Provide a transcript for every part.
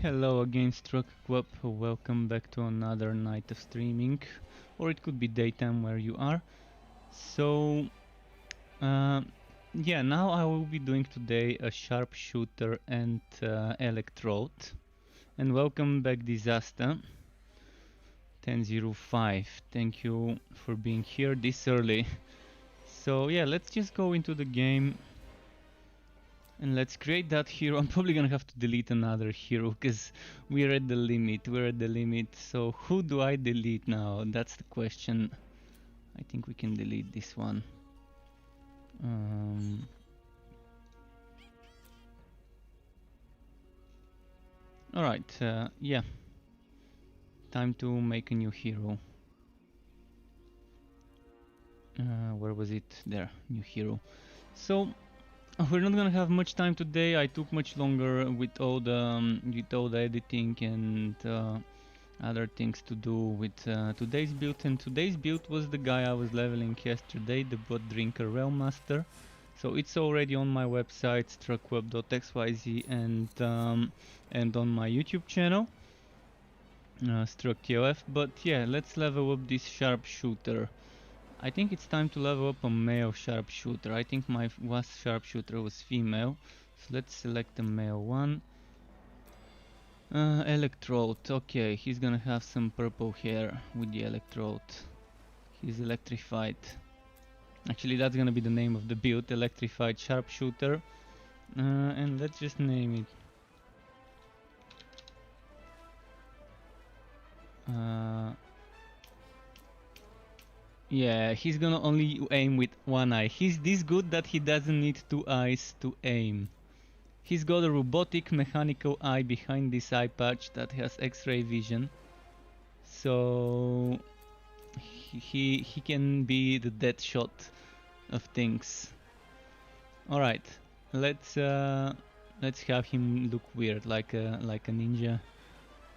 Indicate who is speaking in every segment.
Speaker 1: Hello again, Struck. Welcome back to another night of streaming, or it could be daytime where you are. So, yeah, now I will be doing today a Sharpshooter and Electrode. And welcome back, Disaster 1005. Thank you for being here this early. So yeah, let's just go into the game. And let's create that hero. I'm probably gonna have to delete another hero because we're at the limit. So who do I delete now? That's the question. I think we can delete this one. Alright, yeah. Time to make a new hero. Where was it? There, new hero. So we're not gonna have much time today. I took much longer with all the editing and other things to do with today's build. And today's build was the guy I was leveling yesterday, the Bot Drinker Realm Master. So it's already on my website struckweb.xyz and on my YouTube channel, StruckTLF. But yeah, let's level up this Sharpshooter. I think it's time to level up a male Sharpshooter. I think my last Sharpshooter was female. So let's select the male one. Electrode. Okay, he's gonna have some purple hair with the Electrode. He's electrified. Actually, that's gonna be the name of the build, Electrified Sharpshooter. And let's just name it. Yeah, he's gonna only aim with one eye. He's this good that he doesn't need two eyes to aim. He's got a robotic mechanical eye behind this eye patch that has X-ray vision. So he can be the dead shot of things. Alright, let's have him look weird like a ninja.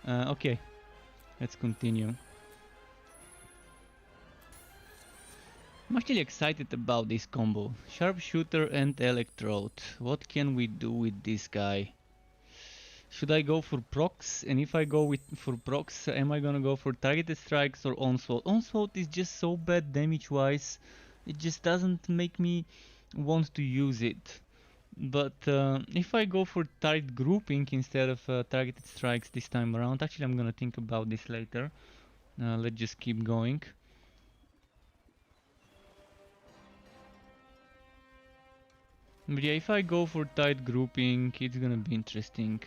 Speaker 1: Okay, let's continue. I'm actually excited about this combo. Sharpshooter and Electrode. What can we do with this guy? Should I go for procs? And if I go for procs, am I gonna go for targeted strikes or onslaught? Onslaught is just so bad damage wise. It just doesn't make me want to use it. But if I go for target grouping instead of targeted strikes this time around, actually I'm gonna think about this later. Let's just keep going. But yeah, if I go for tight grouping, it's gonna be interesting.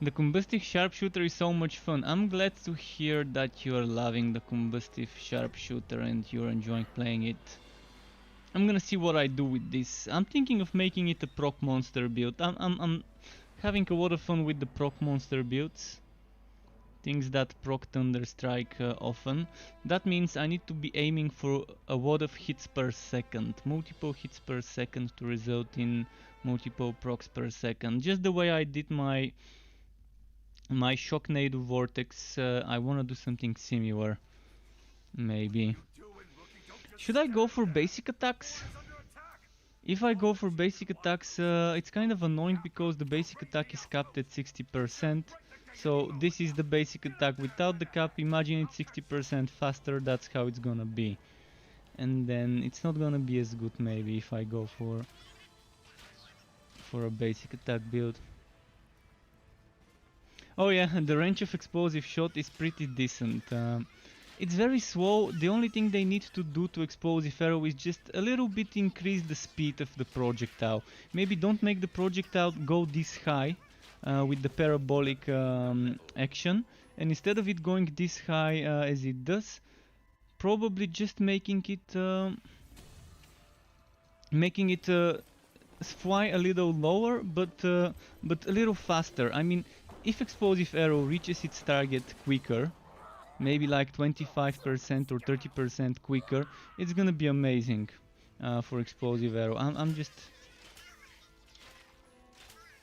Speaker 1: The combustive sharpshooter is so much fun. I'm glad to hear that you are loving the combustive sharpshooter and you're enjoying playing it. I'm gonna see what I do with this. I'm thinking of making it a proc monster build. I'm having a lot of fun with the proc monster builds. Things that proc Thunderstrike often. That means I need to be aiming for a lot of hits per second. Multiple hits per second to result in multiple procs per second. Just the way I did my Shocknado Vortex, I wanna do something similar. Maybe. Should I go for basic attacks? If I go for basic attacks, it's kind of annoying because the basic attack is capped at 60%. So this is the basic attack without the cap. Imagine it's 60% faster, that's how it's gonna be. And then it's not gonna be as good maybe if I go for a basic attack build. Oh yeah, the range of explosive shot is pretty decent. It's very slow. The only thing they need to do to explosive arrow is just a little bit increase the speed of the projectile. Maybe don't make the projectile go this high with the parabolic action, and instead of it going this high as it does, probably just making it fly a little lower, but a little faster. I mean, if explosive arrow reaches its target quicker, maybe like 25% or 30% quicker, it's gonna be amazing for explosive arrow.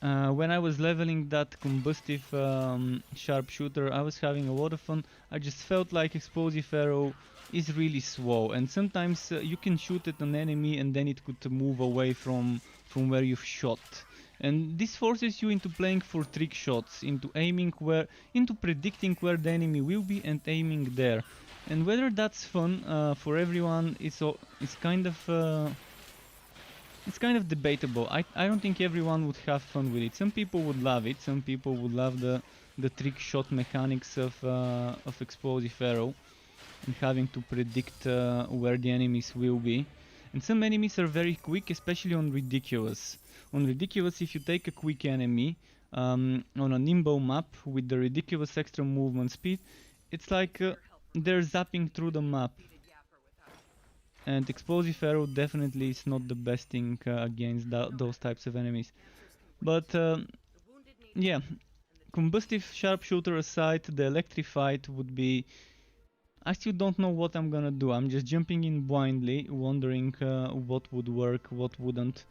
Speaker 1: When I was leveling that combustive sharpshooter, I was having a lot of fun. I just felt like explosive arrow is really slow, and sometimes you can shoot at an enemy and then it could move away from where you've shot. And this forces you into playing for trick shots, into predicting where the enemy will be and aiming there. And whether that's fun for everyone is it's kind of debatable. I don't think everyone would have fun with it. Some people would love it. Some people would love the trick shot mechanics of explosive arrow and having to predict where the enemies will be. And some enemies are very quick, especially on Ridiculous. On Ridiculous, if you take a quick enemy on a nimble map with the ridiculous extra movement speed, it's like they're zapping through the map. And explosive arrow definitely is not the best thing against those types of enemies. But yeah, combustive sharpshooter aside, the electrified would be... I still don't know what I'm gonna do. I'm just jumping in blindly, wondering what would work, what wouldn't.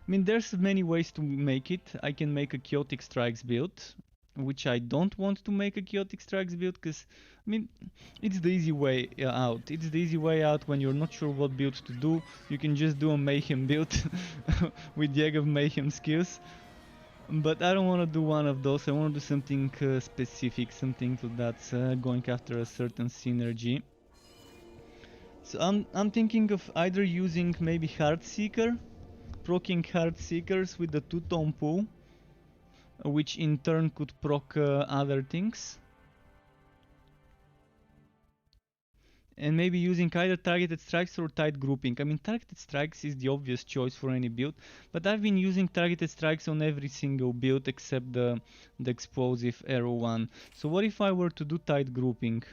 Speaker 1: I mean, there's many ways to make it. I can make a chaotic strikes build, which I don't want to make a chaotic strikes build, because I mean, it's the easy way out. It's the easy way out when you're not sure what build to do. You can just do a mayhem build with Jaeger mayhem skills. But I don't want to do one of those. I want to do something specific, something that's going after a certain synergy. So I'm thinking of either using maybe Heartseeker, proccing Heartseekers with the two-tone pool, which in turn could proc other things. And maybe using either targeted strikes or tight grouping. I mean, targeted strikes is the obvious choice for any build, but I've been using targeted strikes on every single build except the explosive arrow one. So what if I were to do tight grouping?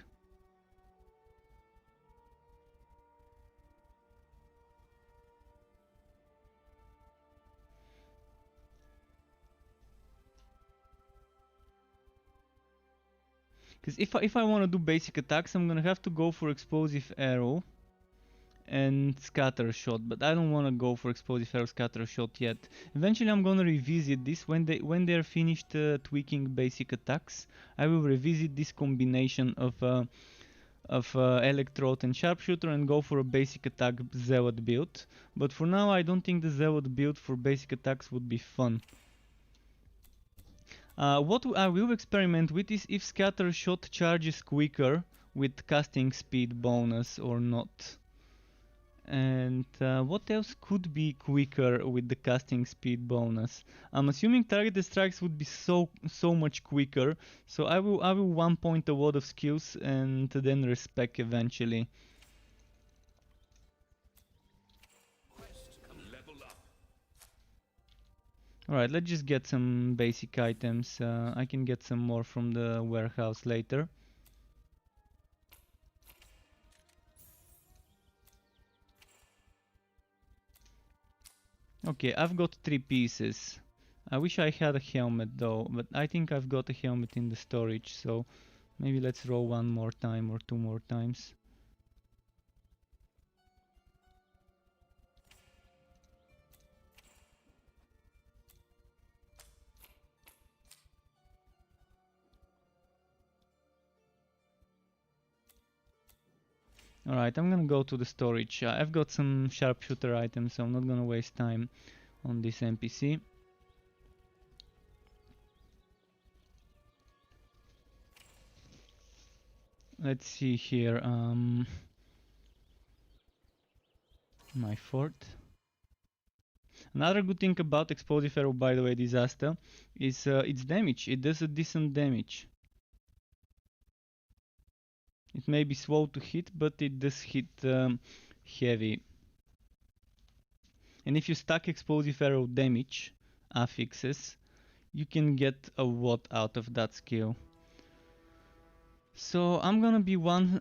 Speaker 1: Because if I want to do basic attacks, I'm gonna have to go for explosive arrow and scatter shot, but I don't want to go for explosive arrow scatter shot yet. Eventually I'm gonna revisit this when they're finished tweaking basic attacks. I will revisit this combination of electrode and sharpshooter and go for a basic attack zealot build. But for now I don't think the zealot build for basic attacks would be fun. What I will experiment with is if scatter shot charges quicker with casting speed bonus or not. And what else could be quicker with the casting speed bonus? I'm assuming targeted strikes would be so much quicker, so I will 1 point a lot of skills and then respec eventually. Alright, let's just get some basic items. I can get some more from the warehouse later. Okay, I've got 3 pieces. I wish I had a helmet though, but I think I've got a helmet in the storage, so maybe let's roll 1 more time or 2 more times. Alright, I'm gonna go to the storage. I've got some sharpshooter items, so I'm not gonna waste time on this NPC. Let's see here. My fort. Another good thing about explosive arrow, by the way, disaster, is its damage. It does a decent damage. It may be slow to hit, but it does hit heavy. And if you stack explosive arrow damage affixes, you can get a lot out of that skill. So I'm gonna be one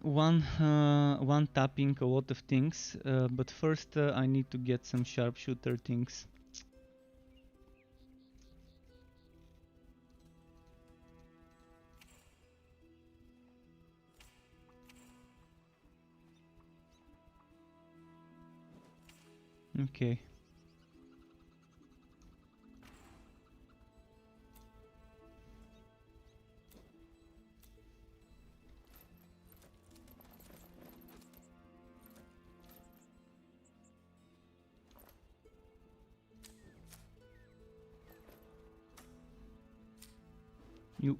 Speaker 1: tapping a lot of things, but first I need to get some sharpshooter things. Okay.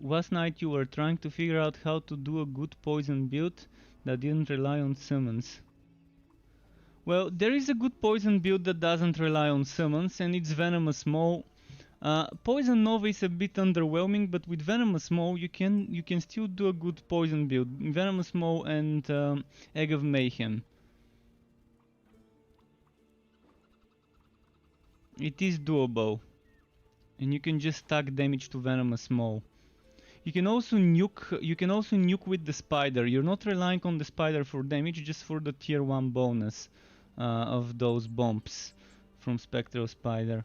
Speaker 1: Last night you were trying to figure out how to do a good poison build that didn't rely on summons. Well, there is a good poison build that doesn't rely on summons, and it's Venomous Maw. Poison Nova is a bit underwhelming, but with Venomous Maw you can still do a good poison build. Venomous Maw and Egg of Mayhem. It is doable, and you can just stack damage to Venomous Maw. You can also nuke with the spider. You're not relying on the spider for damage, just for the tier 1 bonus of those bombs from Spectral Spider.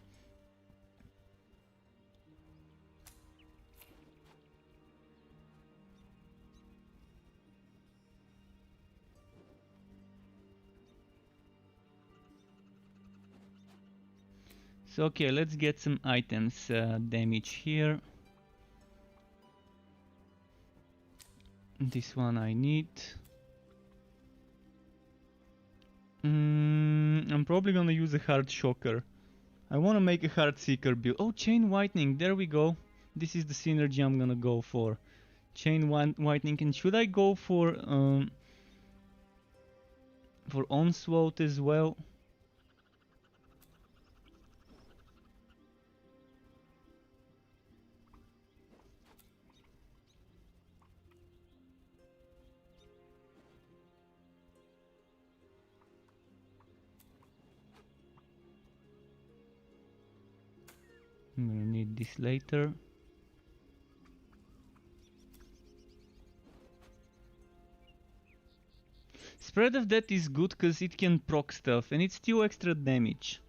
Speaker 1: So okay, let's get some items damage here. This one I need. I'm probably gonna use a Heart Shocker. I wanna make a Heart Seeker build. Oh, Chain Whitening, there we go. This is the synergy I'm gonna go for. Chain Whitening, and should I go for Onslaught as well? I'm gonna need this later. Spread of Death is good because it can proc stuff and it's still extra damage.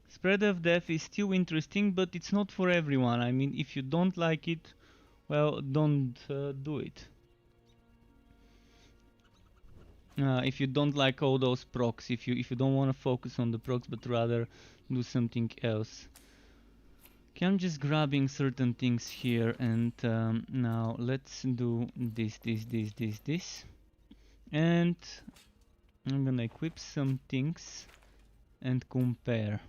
Speaker 1: Spread of Death is still interesting, but it's not for everyone. I mean, if you don't like it, well, don't do it. If you don't like all those procs, if you don't want to focus on the procs but rather do something else. Okay, I'm just grabbing certain things here, and now let's do this. And I'm gonna equip some things and compare.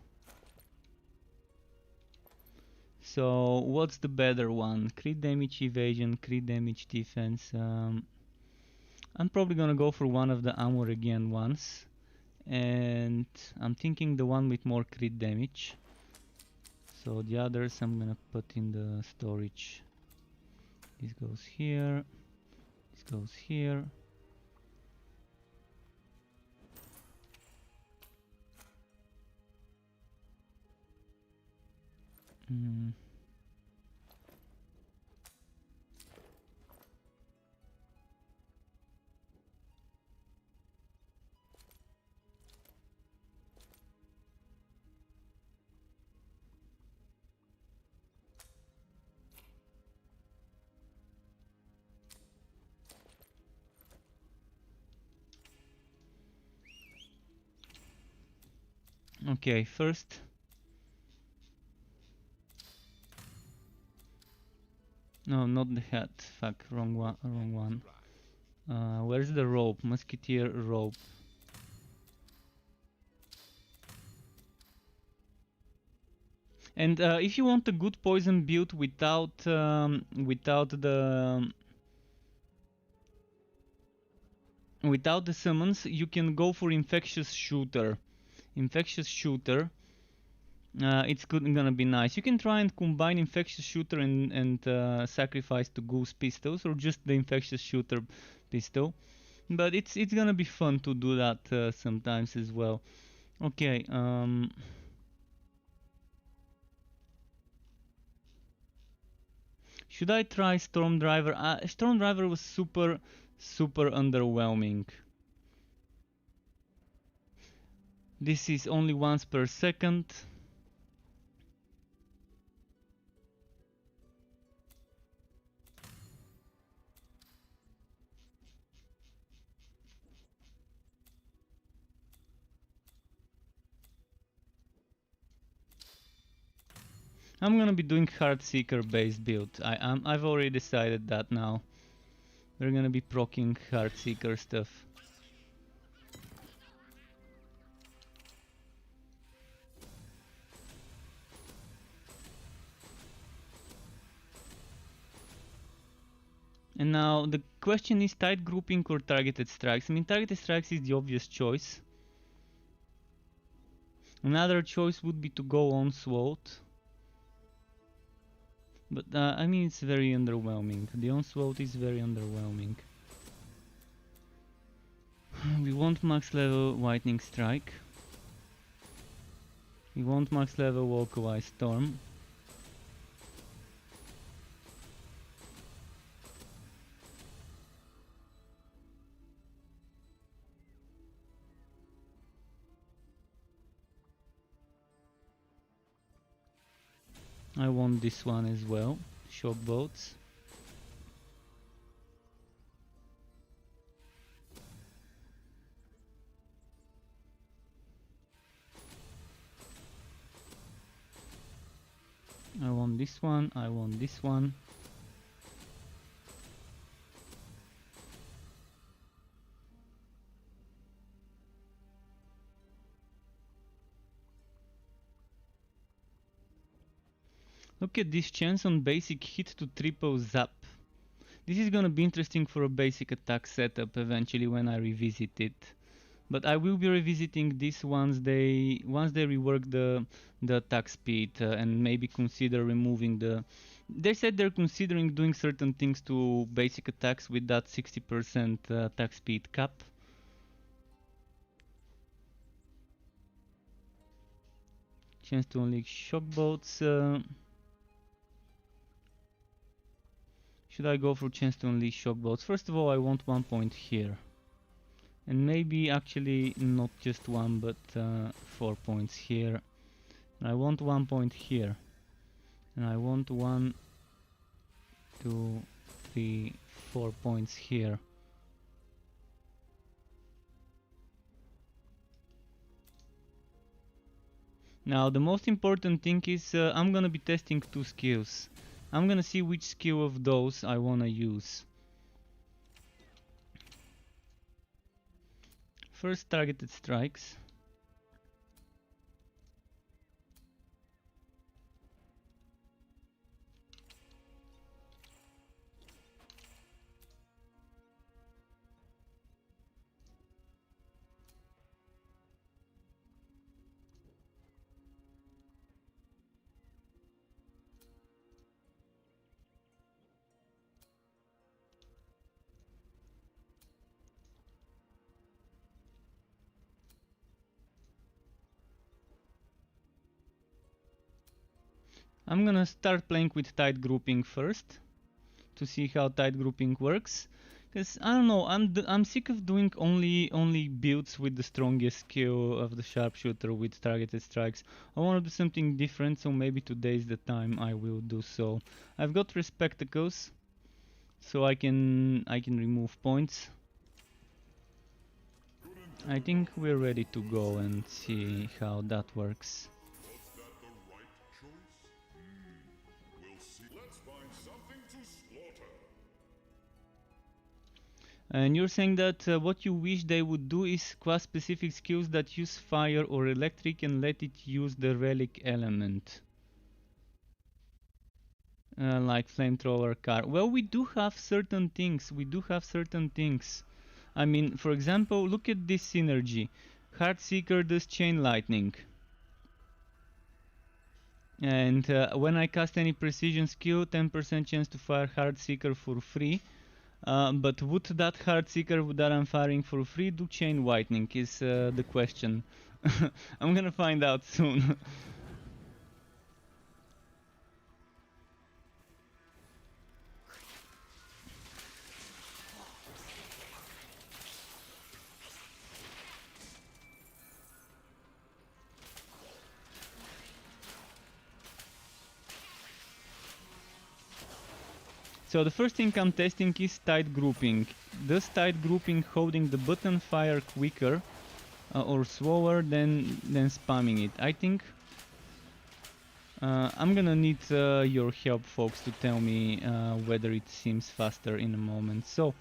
Speaker 1: So what's the better one? Crit damage evasion, crit damage defense. I'm probably gonna go for one of the armor again once, and I'm thinking the one with more crit damage. So the others I'm gonna put in the storage. This goes here, this goes here. Okay, first no, not the hat. Fuck, wrong one. Where's the rope? Musketeer rope. And if you want a good poison build without the summons, you can go for Infectious Shooter. Infectious Shooter. It's gonna be nice. You can try and combine Infectious Shooter and sacrifice to Goose pistols, or just the Infectious Shooter pistol. But it's gonna be fun to do that sometimes as well. Okay. Should I try Storm Driver? Storm Driver was super underwhelming. This is only once per second. I'm gonna be doing Heartseeker based build. I've already decided that now. We're gonna be proccing Heartseeker stuff. And now the question is tight grouping or targeted strikes. I mean, targeted strikes is the obvious choice. Another choice would be to go onslaught. But I mean, it's very underwhelming. The onslaught is very underwhelming. We want max level Lightning Strike. We want max level Localized Storm. I want this one as well. Shock Bolts. I want this one, I want this one. Look at this chance on basic hit to triple zap. This is gonna be interesting for a basic attack setup eventually when I revisit it. But I will be revisiting this once they rework the attack speed and maybe consider removing the... They said they're considering doing certain things to basic attacks with that 60% attack speed cap. Chance to unleash shock bolts. Should I go for chance to unleash shock bolts? First of all, I want 1 point here. And maybe actually not just one, but 4 points here. And I want 1 point here. And I want 1, 2, 3, 4 points here. Now the most important thing is I'm gonna be testing 2 skills. I'm gonna see which skill of those I wanna use. First, targeted strikes. I'm gonna start playing with tight grouping first to see how tight grouping works. Because I don't know, I'm sick of doing only builds with the strongest skill of the sharpshooter with targeted strikes. I want to do something different, so maybe today's the time I will do so. I've got Respectacles, so I can remove points. I think we're ready to go and see how that works. And you're saying that what you wish they would do is class specific skills that use fire or electric and let it use the relic element. Like flamethrower car. Well, we do have certain things. I mean, for example, look at this synergy. Heartseeker does chain lightning. And when I cast any precision skill, 10% chance to fire Heartseeker for free. But would that Heartseeker that I'm firing for free do chain lightning is the question. I'm gonna find out soon. So the first thing I'm testing is tight grouping. Does tight grouping holding the button fire quicker or slower than spamming it? I think I'm gonna need your help, folks, to tell me whether it seems faster in a moment. So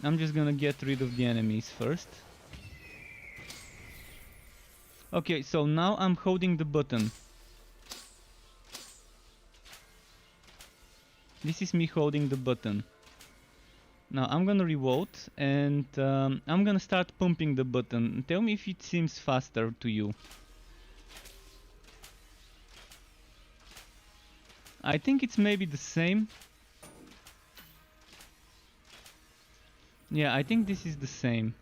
Speaker 1: I'm just gonna get rid of the enemies first. Okay, so now I'm holding the button. This is me holding the button. Now I'm gonna reload and I'm gonna start pumping the button. Tell me if it seems faster to you. I think it's maybe the same. Yeah, I think this is the same.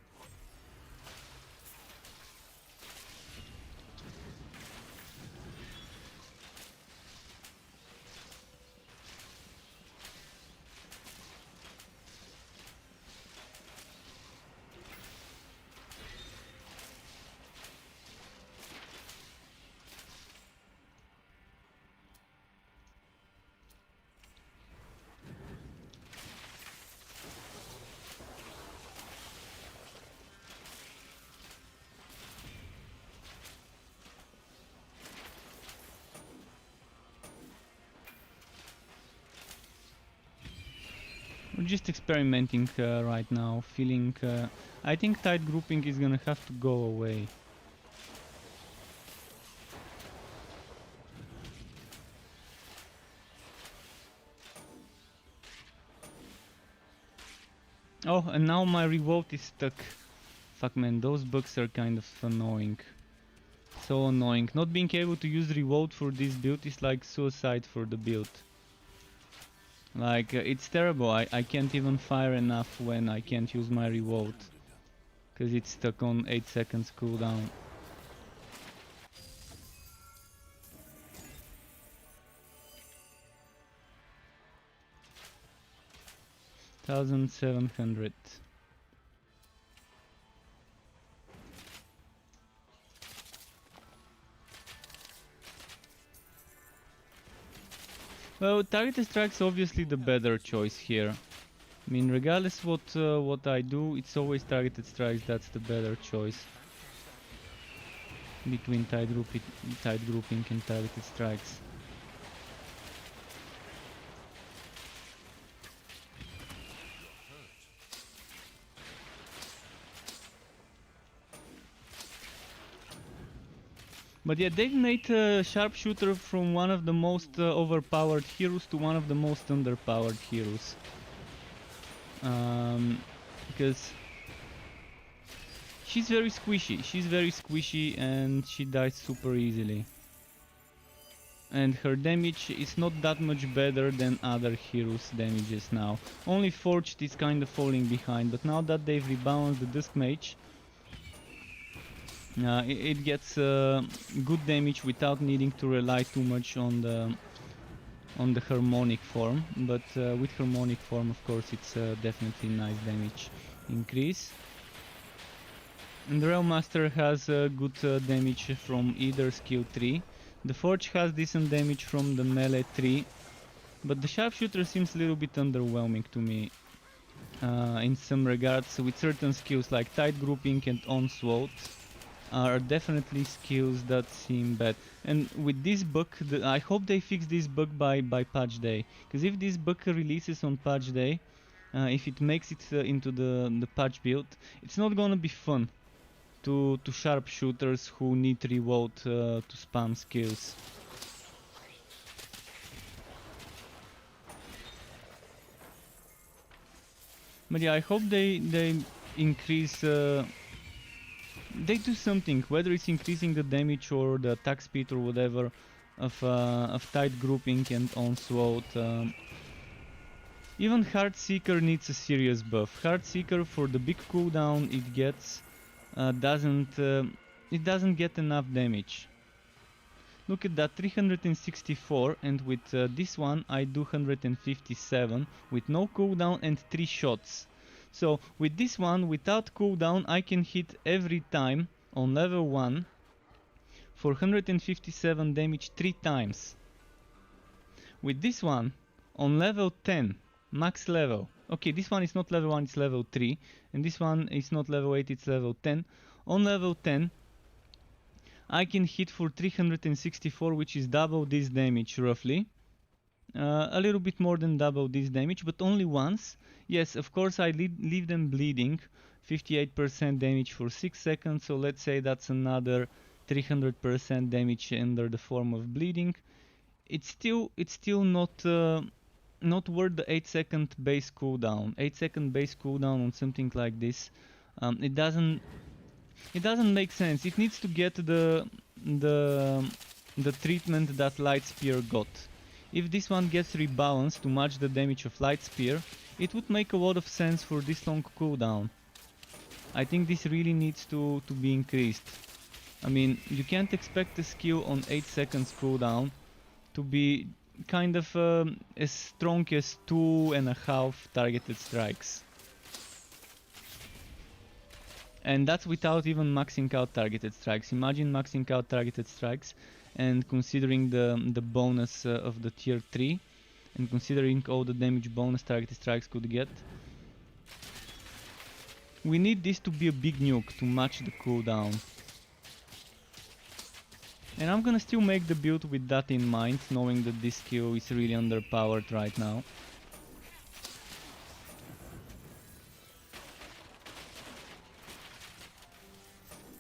Speaker 1: We're just experimenting right now, feeling... I think tight grouping is gonna have to go away. Oh, and now my reload is stuck. Fuck man, those bugs are kind of annoying. So annoying. Not being able to use reload for this build is like suicide for the build. Like, it's terrible. I can't even fire enough when I can't use my reload. Because it's stuck on 8 seconds cooldown. $1,700. Well, targeted strike's obviously the better choice here. I mean, regardless what I do, it's always targeted strikes. That's the better choice between tight grouping and targeted strikes. But yeah, they've made Sharpshooter from one of the most overpowered heroes to one of the most underpowered heroes. Because she's very squishy and she dies super easily. And her damage is not that much better than other heroes' damages now. Only Forged is kind of falling behind, but now that they've rebalanced the Dusk Mage, it gets good damage without needing to rely too much on the harmonic form. But with harmonic form, of course, it's definitely nice damage increase. And the Realm Master has good damage from either skill 3. The Forge has decent damage from the melee 3, but the Sharpshooter seems a little bit underwhelming to me in some regards, with certain skills like tight grouping and onslaught are definitely skills that seem bad. And with this bug, I hope they fix this bug by patch day, because if this bug releases on patch day, if it makes it into the patch build, it's not gonna be fun to sharpshooters who need reload to spam skills. But yeah, I hope they increase, they do something, whether it's increasing the damage or the attack speed or whatever of tight grouping and onslaught. Even Heartseeker needs a serious buff. Heartseeker, for the big cooldown it gets, it doesn't get enough damage. Look at that, 364, and with this one I do 157 with no cooldown and 3 shots. So with this one, without cooldown, I can hit every time on level 1 for 157 damage 3 times. With this one, on level 10, max level. Okay, this one is not level 1, it's level 3. And this one is not level 8, it's level 10. On level 10, I can hit for 364, which is double this damage roughly. A little bit more than double this damage, but only once. Yes, of course I leave them bleeding. 58% damage for 6 seconds, so let's say that's another 300% damage under the form of bleeding. It's still not not worth the 8-second base cooldown. 8-second base cooldown on something like this, it doesn't make sense. It needs to get the treatment that Light Spear got. If this one gets rebalanced to match the damage of Light Spear, it would make a lot of sense for this long cooldown. I think this really needs to be increased. I mean, you can't expect a skill on 8 seconds cooldown to be kind of as strong as 2.5 targeted strikes. And that's without even maxing out targeted strikes. Imagine maxing out targeted strikes and considering the bonus of the tier 3 and considering all the damage bonus targeted strikes could get. We need this to be a big nuke to match the cooldown. And I'm gonna still make the build with that in mind, knowing that this skill is really underpowered right now.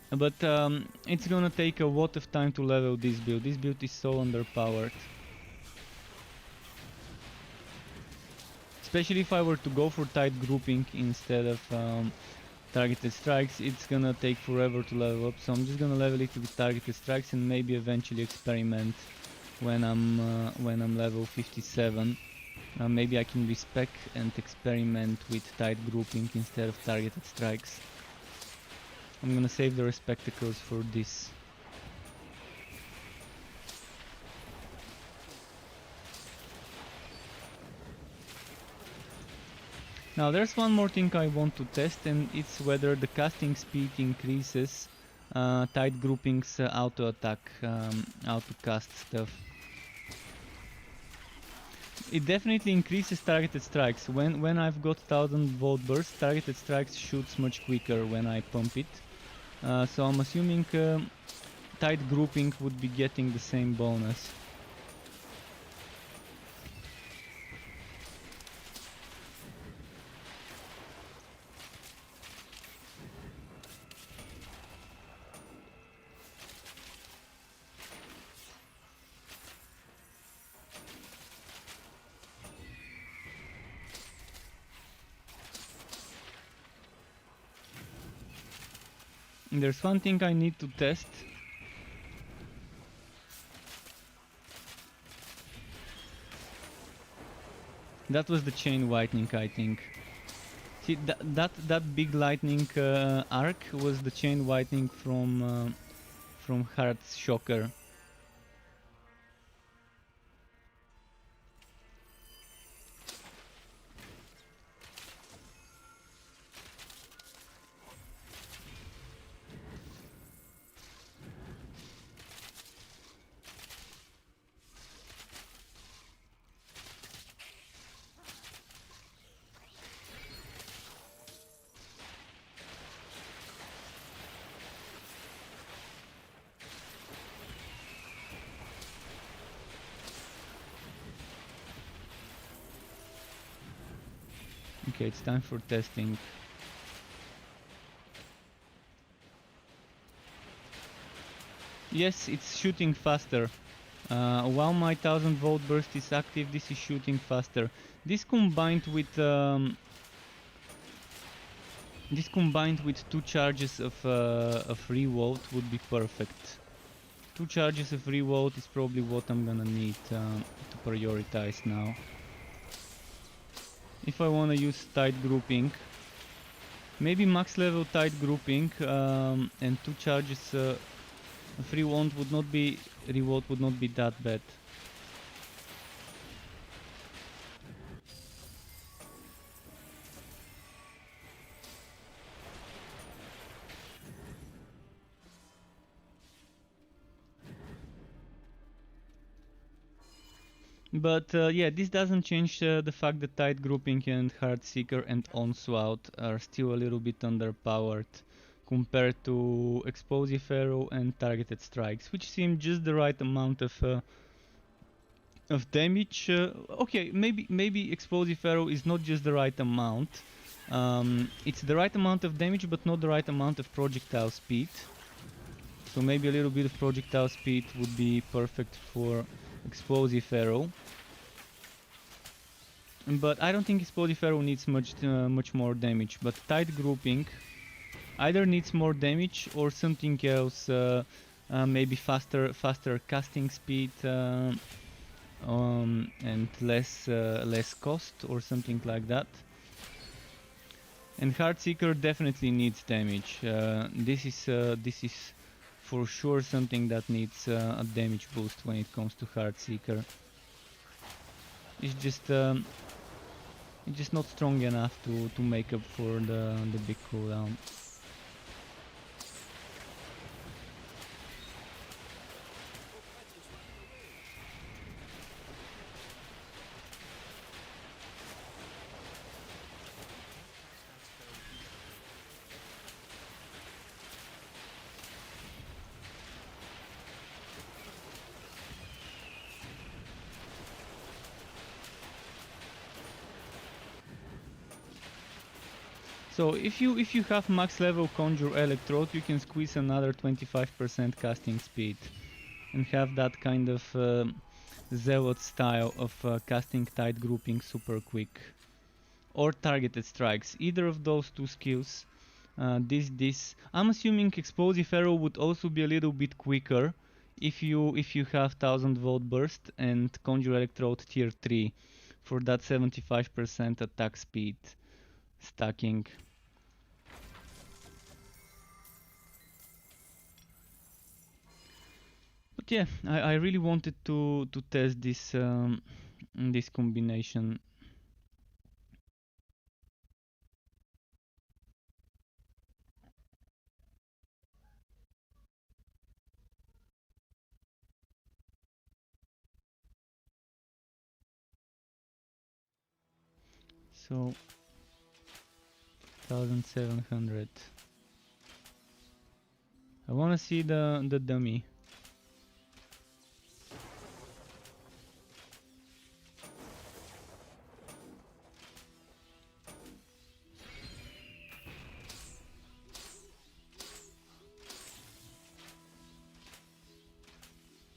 Speaker 1: But it's gonna take a lot of time to level this build. This build is so underpowered. Especially if I were to go for tight grouping instead of targeted strikes, it's gonna take forever to level up. So I'm just gonna level it with targeted strikes and maybe eventually experiment when I'm level 57. Maybe I can respec and experiment with tight grouping instead of targeted strikes. I'm gonna save the respectacles for this. Now there's one more thing I want to test, and it's whether the casting speed increases tight groupings auto attack, auto cast stuff. It definitely increases targeted strikes. When I've got 1000 volt burst, targeted strikes shoots much quicker when I pump it. So I'm assuming tight grouping would be getting the same bonus. There's one thing I need to test. That was the chain lightning, I think. See, that big lightning arc was the chain lightning from Heart's Shocker. Okay, it's time for testing. Yes, it's shooting faster. While my 1000 volt burst is active, this is shooting faster. This combined with 2 charges of revolt would be perfect. 2 charges of revolt is probably what I'm gonna need to prioritize now. If I wanna use tight grouping, maybe max level tight grouping and 2 charges of revolt would not be that bad. But yeah, this doesn't change the fact that tight grouping and Heartseeker and Onslaught are still a little bit underpowered compared to Explosive Arrow and Targeted Strikes, which seem just the right amount of damage. Okay, maybe Explosive Arrow is not just the right amount. It's the right amount of damage, but not the right amount of projectile speed. So maybe a little bit of projectile speed would be perfect for Explosive Arrow. but I don't think Explosive Arrow needs much more damage. But Tight Grouping either needs more damage or something else, maybe faster casting speed and less cost or something like that. And Heartseeker definitely needs damage. This is for sure something that needs a damage boost when it comes to Heartseeker. It's just not strong enough to make up for the big cooldown. So if you have max level Conjure Electrode, you can squeeze another 25% casting speed and have that kind of Zealot style of casting Tight Grouping super quick. Or Targeted Strikes, either of those two skills. I'm assuming Explosive Arrow would also be a little bit quicker if you have 1000 volt burst and Conjure Electrode tier 3 for that 75% attack speed stacking. But yeah, I really wanted to test this combination. So 1700. I wanna see the dummy.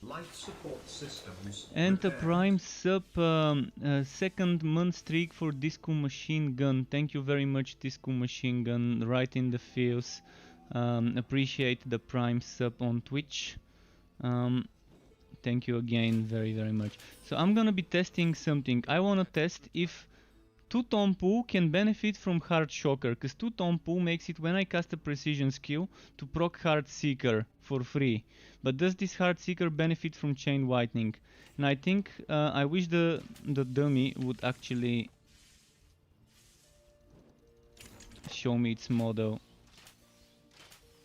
Speaker 2: Life support systems
Speaker 1: And a
Speaker 2: repaired.
Speaker 1: prime sub, second month streak for Disco Machine Gun. Thank you very much, Disco Machine Gun, right in the feels. Appreciate the prime sub on Twitch. Thank you again very much. So I'm gonna be testing something. I wanna test if Two-Tone can benefit from Heart Shocker, because Two-Tone makes it when I cast a precision skill to proc Heart Seeker for free. But does this Heart Seeker benefit from Chain Whitening? And I think I wish the dummy would actually show me its model,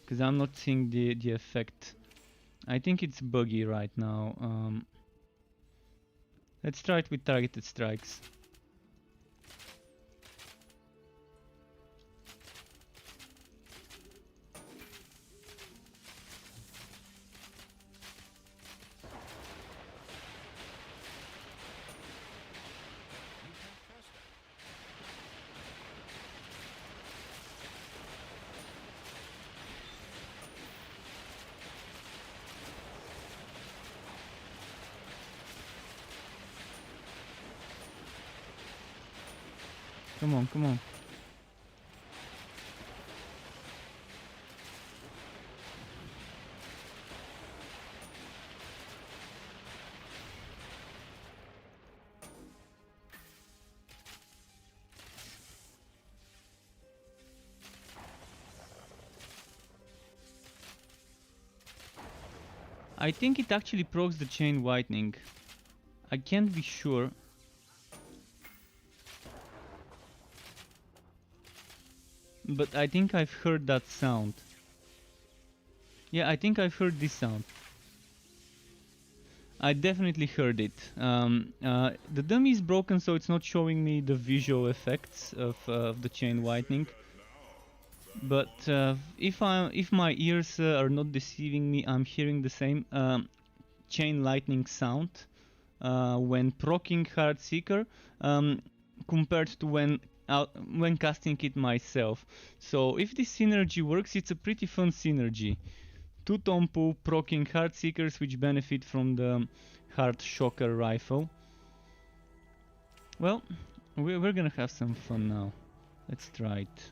Speaker 1: because I'm not seeing the effect. I think it's buggy right now. Let's try it with Targeted Strikes. Come on, come on. I think it actually procs the Chain Whitening. I can't be sure. But I think I've heard that sound. Yeah, I think I've heard this sound. I definitely heard it. The dummy is broken, so it's not showing me the visual effects of the Chain Whitening. But if my ears are not deceiving me, I'm hearing the same Chain Lightning sound when proccing Heartseeker compared to when casting it myself. So if this synergy works, it's a pretty fun synergy. Two-Tone proccing Heartseekers, which benefit from the Heart Shocker rifle. Well, We're gonna have some fun now. Let's try it.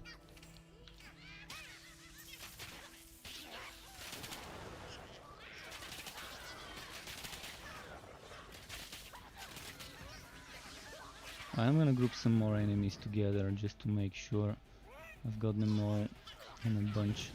Speaker 1: I'm gonna group some more enemies together just to make sure I've got them all in a bunch.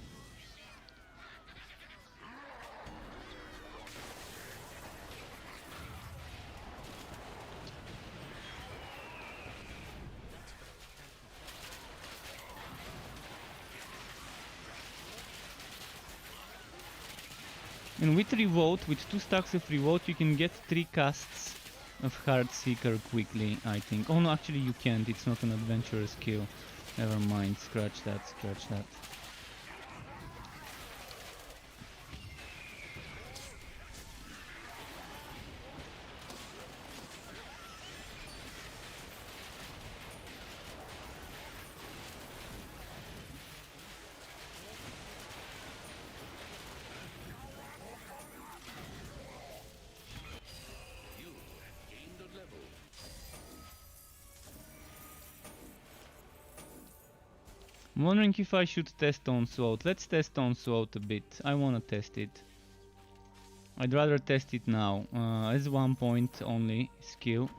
Speaker 1: And with Revolt, with 2 stacks of Revolt, you can get 3 casts of Heartseeker quickly, I think. Oh no, actually you can't, it's not an adventurous skill. Never mind, scratch that, scratch that. I'm wondering if I should test Onslaught. Let's test Onslaught a bit. I wanna test it. I'd rather test it now. As 1 point only skill.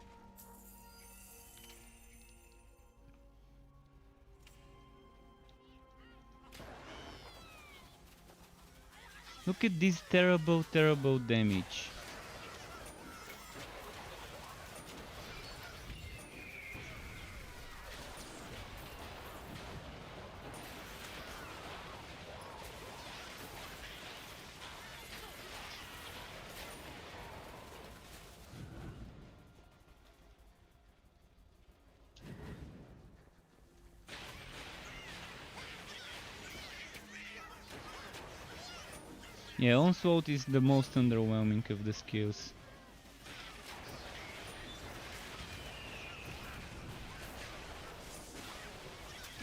Speaker 1: Look at this terrible, terrible damage. Yeah, Onslaught is the most underwhelming of the skills.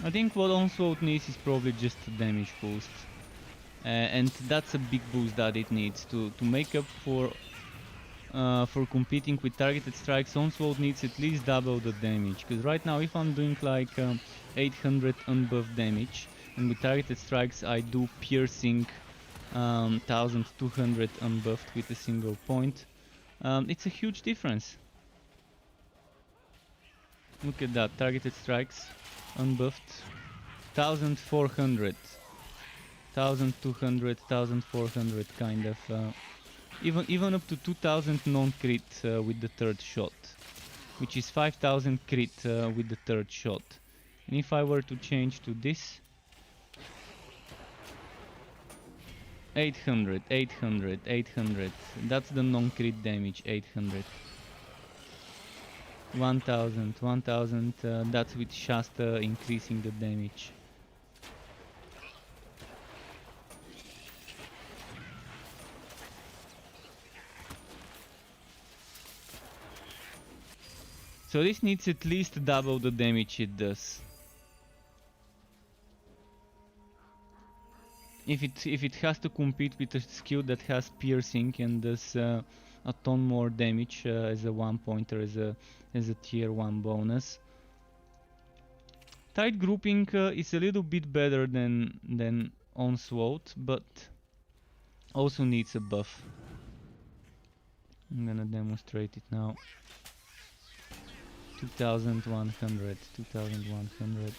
Speaker 1: I think what Onslaught needs is probably just a damage boost. And that's a big boost that it needs to make up for competing with targeted strikes. Onslaught needs at least double the damage, because right now if I'm doing like 800 unbuffed damage, and with targeted strikes I do piercing 1200 unbuffed with a single point, it's a huge difference. Look at that, targeted strikes, unbuffed, 1400, 1200, 1400 kind of, even up to 2000 non-crit with the third shot, which is 5000 crit with the third shot. And if I were to change to this, 800, 800, 800, that's the non-crit damage, 800. 1000, 1000, that's with Shasta increasing the damage. So this needs at least double the damage it does. If it has to compete with a skill that has piercing and does a ton more damage as a 1 pointer, as a tier 1 bonus. Tight grouping is a little bit better than Onslaught, but also needs a buff. I'm gonna demonstrate it now. 2100, 2100.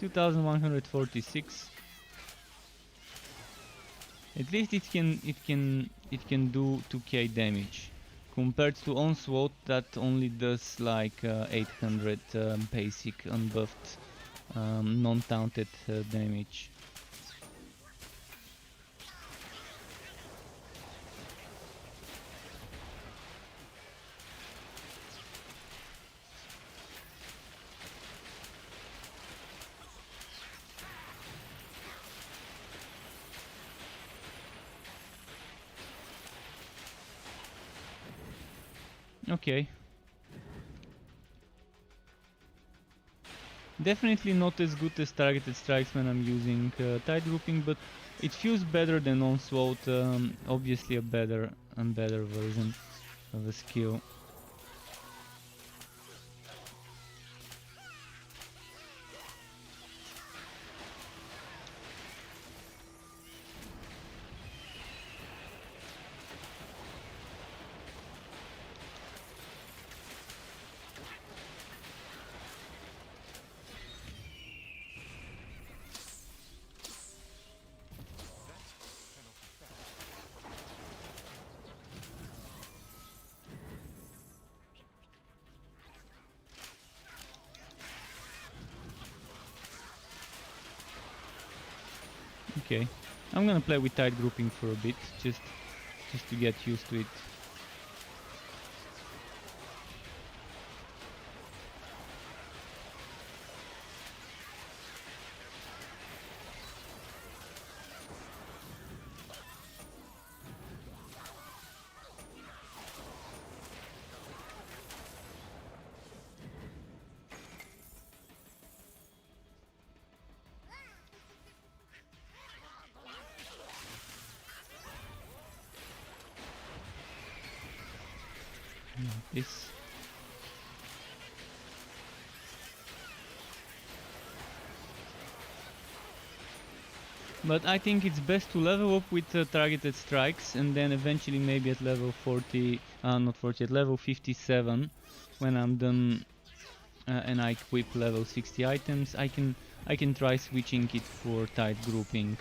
Speaker 1: 2146. At least it can do 2k damage, compared to Onslaught that only does like 800 basic unbuffed non-taunted damage. Okay. Definitely not as good as targeted strikes when I'm using tight grouping, but it feels better than Onslaught. Obviously a better version of a skill. Okay, I'm gonna play with tight grouping for a bit, just to get used to it. Like this. But I think it's best to level up with targeted strikes, and then eventually maybe at level 40, not 40, at level 57, when I'm done and I equip level 60 items, I can try switching it for tight grouping.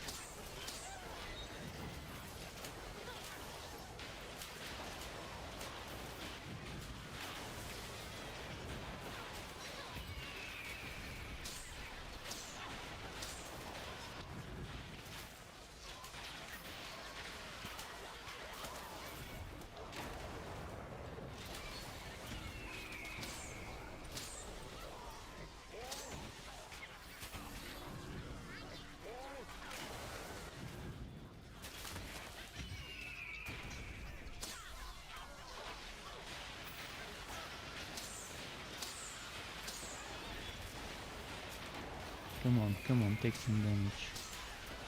Speaker 1: Come on, take some damage.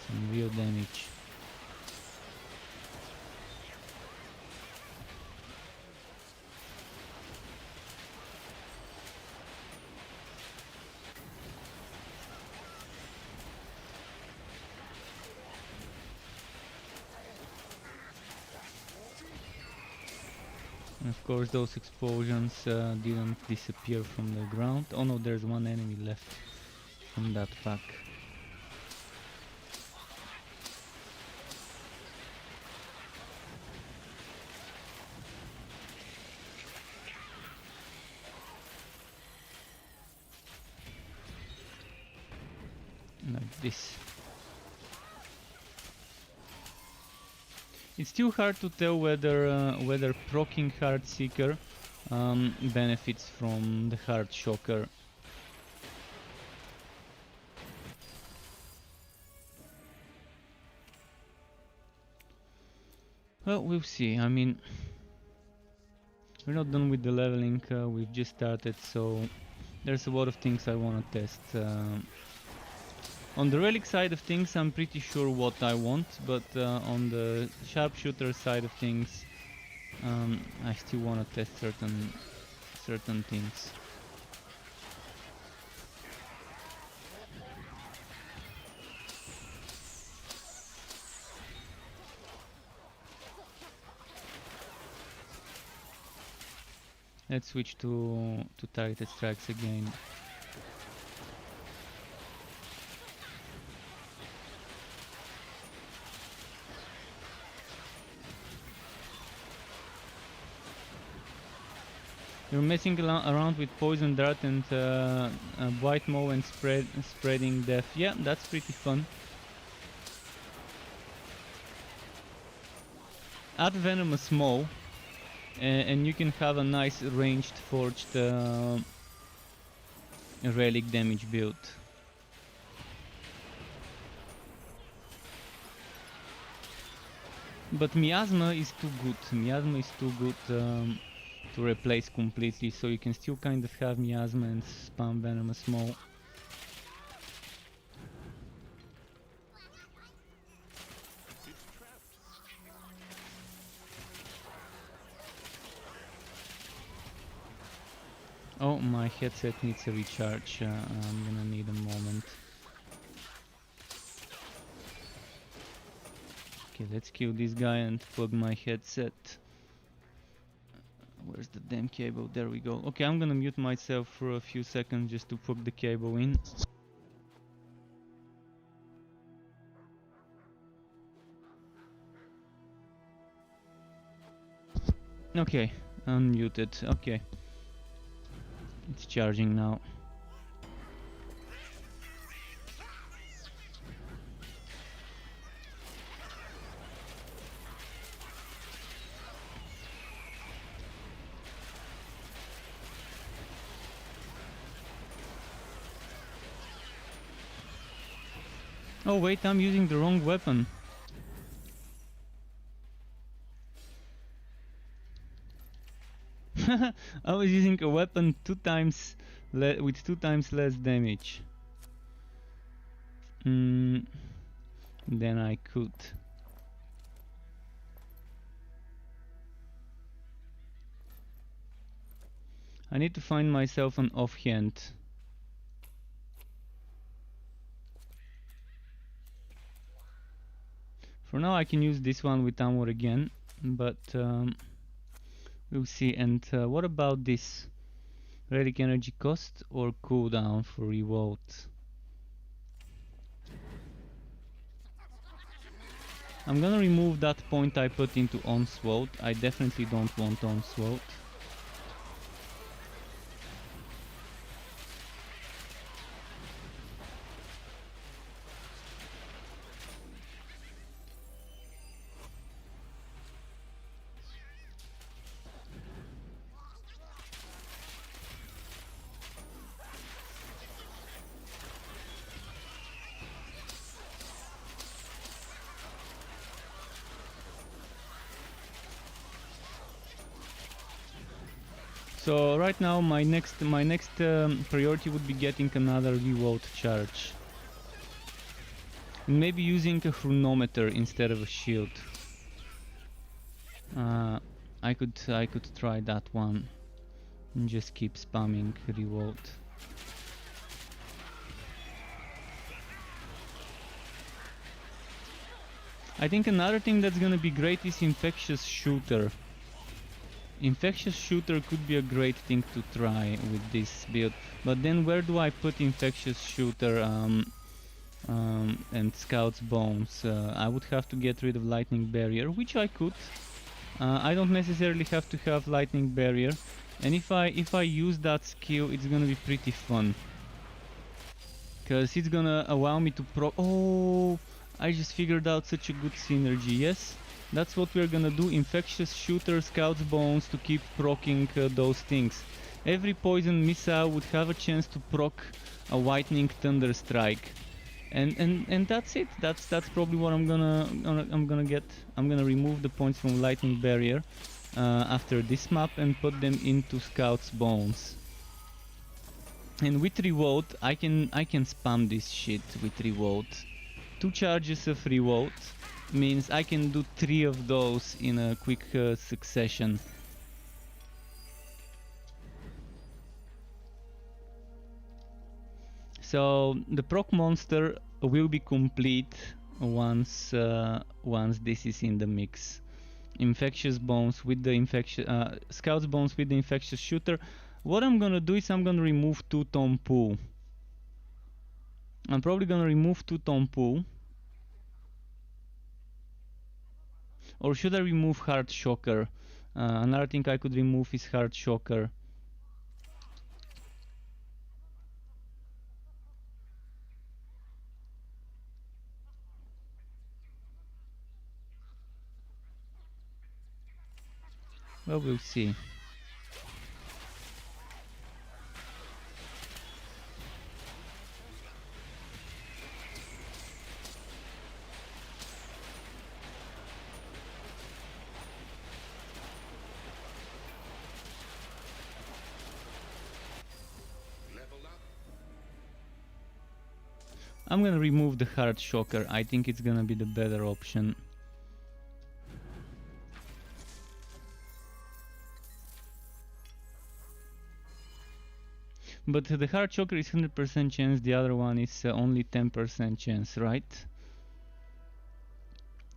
Speaker 1: Some real damage. And of course those explosions didn't disappear from the ground. Oh no, there's one enemy left from that pack. Like this. It's still hard to tell whether proccing Heartseeker benefits from the Heart Shocker. Well, we'll see. I mean, we're not done with the leveling, we've just started, so there's a lot of things I want to test. On the relic side of things, I'm pretty sure what I want, but on the sharpshooter side of things, I still want to test certain things. Let's switch to targeted strikes again. You're messing around with poison dart and white maw and spreading death. Yeah, that's pretty fun. Add venomous maw, and you can have a nice ranged forged relic damage build. But miasma is too good. Miasma is too good to replace completely, so you can still kind of have miasma and spam venomous maw. Oh, my headset needs a recharge. I'm gonna need a moment. Okay, let's kill this guy and plug my headset. Where's the damn cable? There we go. Okay, I'm gonna mute myself for a few seconds just to plug the cable in. Okay, unmuted. Okay. It's charging now. Oh wait, I'm using the wrong weapon. I was using a weapon with 2 times less damage than I could. I need to find myself an offhand. For now I can use this one with armor again, but we'll see. And what about this? Relic energy cost or cooldown for revolt? I'm gonna remove that point I put into onslaught. I definitely don't want onslaught. So right now my next priority would be getting another reload charge. And maybe using a chronometer instead of a shield. I could try that one and just keep spamming reload. I think another thing that's gonna be great is Infectious Shooter. Infectious Shooter could be a great thing to try with this build, but then where do I put Infectious Shooter and Scout's Bones? I would have to get rid of Lightning Barrier, which I could. I don't necessarily have to have Lightning Barrier, and if I use that skill, it's gonna be pretty fun, cause it's gonna allow me to Oh, I just figured out such a good synergy. Yes. That's what we're gonna do. Infectious Shooter, Scout's Bones to keep proccing those things. Every poison missile would have a chance to proc a Lightning Thunder Strike, and that's it. That's probably what I'm gonna get. I'm gonna remove the points from Lightning Barrier after this map and put them into Scout's Bones. And with Revolt, I can spam this shit with Revolt. 2 charges of Revolt means I can do 3 of those in a quick succession. So the proc monster will be complete once this is in the mix. Infectious Bones with the Scout's Bones with the Infectious Shooter. What I'm gonna do is I'm gonna remove 2 Tom Pool. I'm probably gonna remove 2 Tom Pool. Or should I remove Heart Shocker? Another thing I could remove is Heart Shocker. Well, we'll see. I'm gonna remove the Heart Shocker. I think it's gonna be the better option. But the Heart Shocker is 100% chance, the other one is only 10% chance, right?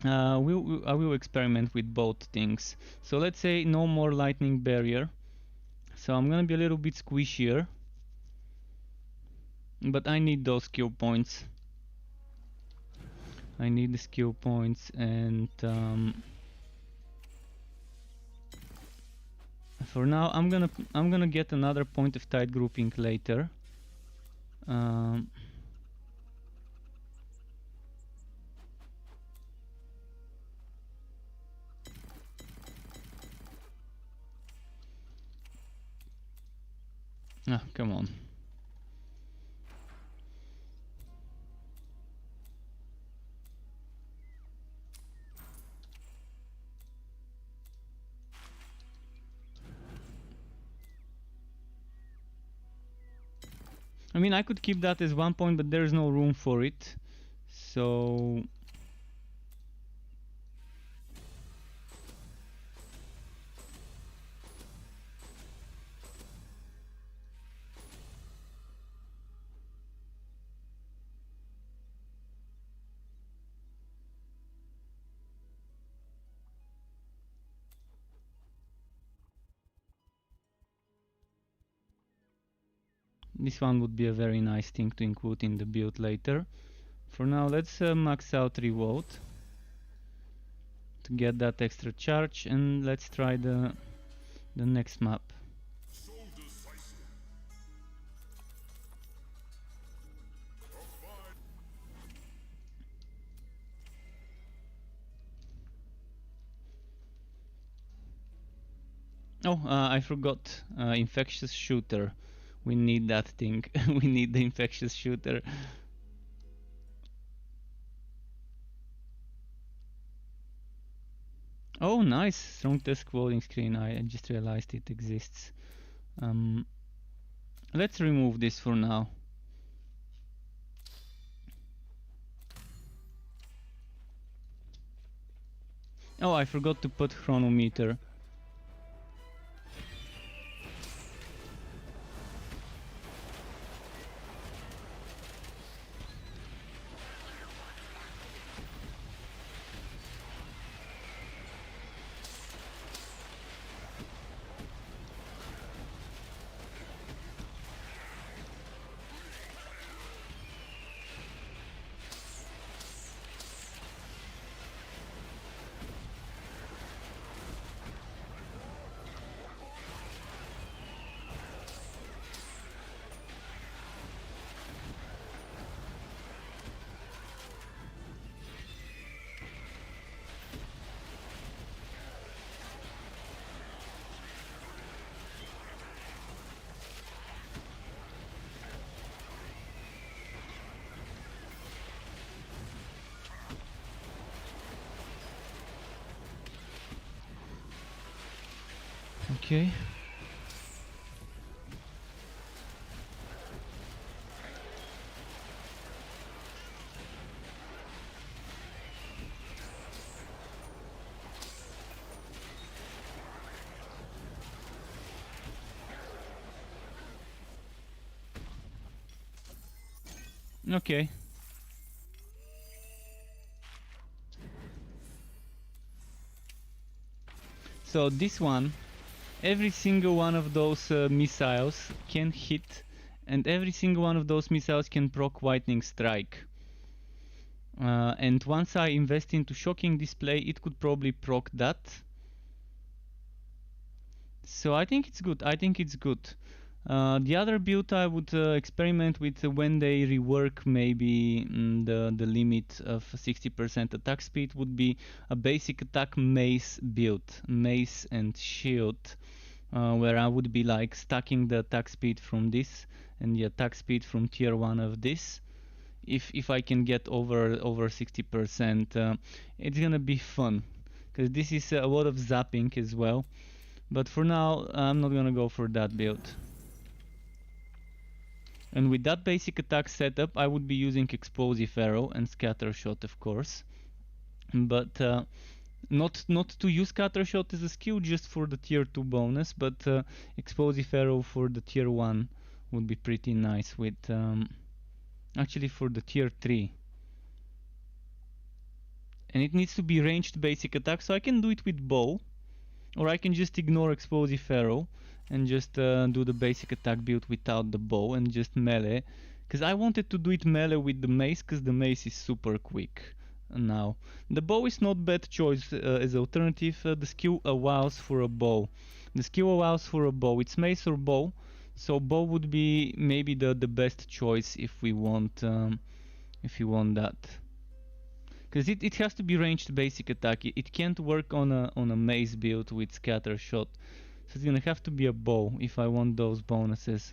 Speaker 1: I will experiment with both things. So let's say no more Lightning Barrier. So I'm gonna be a little bit squishier. But I need those skill points. I need the skill points, and for now I'm gonna get another point of tight grouping later. Come on. I mean, I could keep that as 1 point, but there's no room for it. So this one would be a very nice thing to include in the build later. For now, let's max out revolt to get that extra charge, and let's try the next map. Oh, I forgot. Infectious shooter. We need that thing. We need the infectious shooter. Oh, nice. Strong test quoting screen. I just realized it exists. Let's remove this for now. Oh, I forgot to put chronometer. Okay. Okay. So this one, every single one of those missiles can hit, and every single one of those missiles can proc Lightning Strike. And once I invest into Shocking Display, it could probably proc that. So I think it's good. I think it's good. The other build I would experiment with when they rework maybe the limit of 60% attack speed would be a basic attack mace build, mace and shield, where I would be like stacking the attack speed from this and the attack speed from tier 1 of this. If I can get over 60%, it's gonna be fun, because this is a lot of zapping as well. But for now, I'm not gonna go for that build. And with that basic attack setup, I would be using Explosive Arrow and Scatter Shot, of course. But not to use Scatter Shot as a skill, just for the tier 2 bonus, but Explosive Arrow for the tier 1 would be pretty nice with... actually for the tier 3. And it needs to be ranged basic attack, so I can do it with bow. Or I can just ignore Explosive Arrow and just do the basic attack build without the bow and just melee. Because I wanted to do it melee with the mace, because the mace is super quick now. The bow is not bad choice as alternative. The skill allows for a bow. The skill allows for a bow. It's mace or bow. So bow would be maybe the best choice if we want that. Because it has to be ranged basic attack. It can't work on a mace build with Scatter Shot. So it's gonna have to be a bow if I want those bonuses.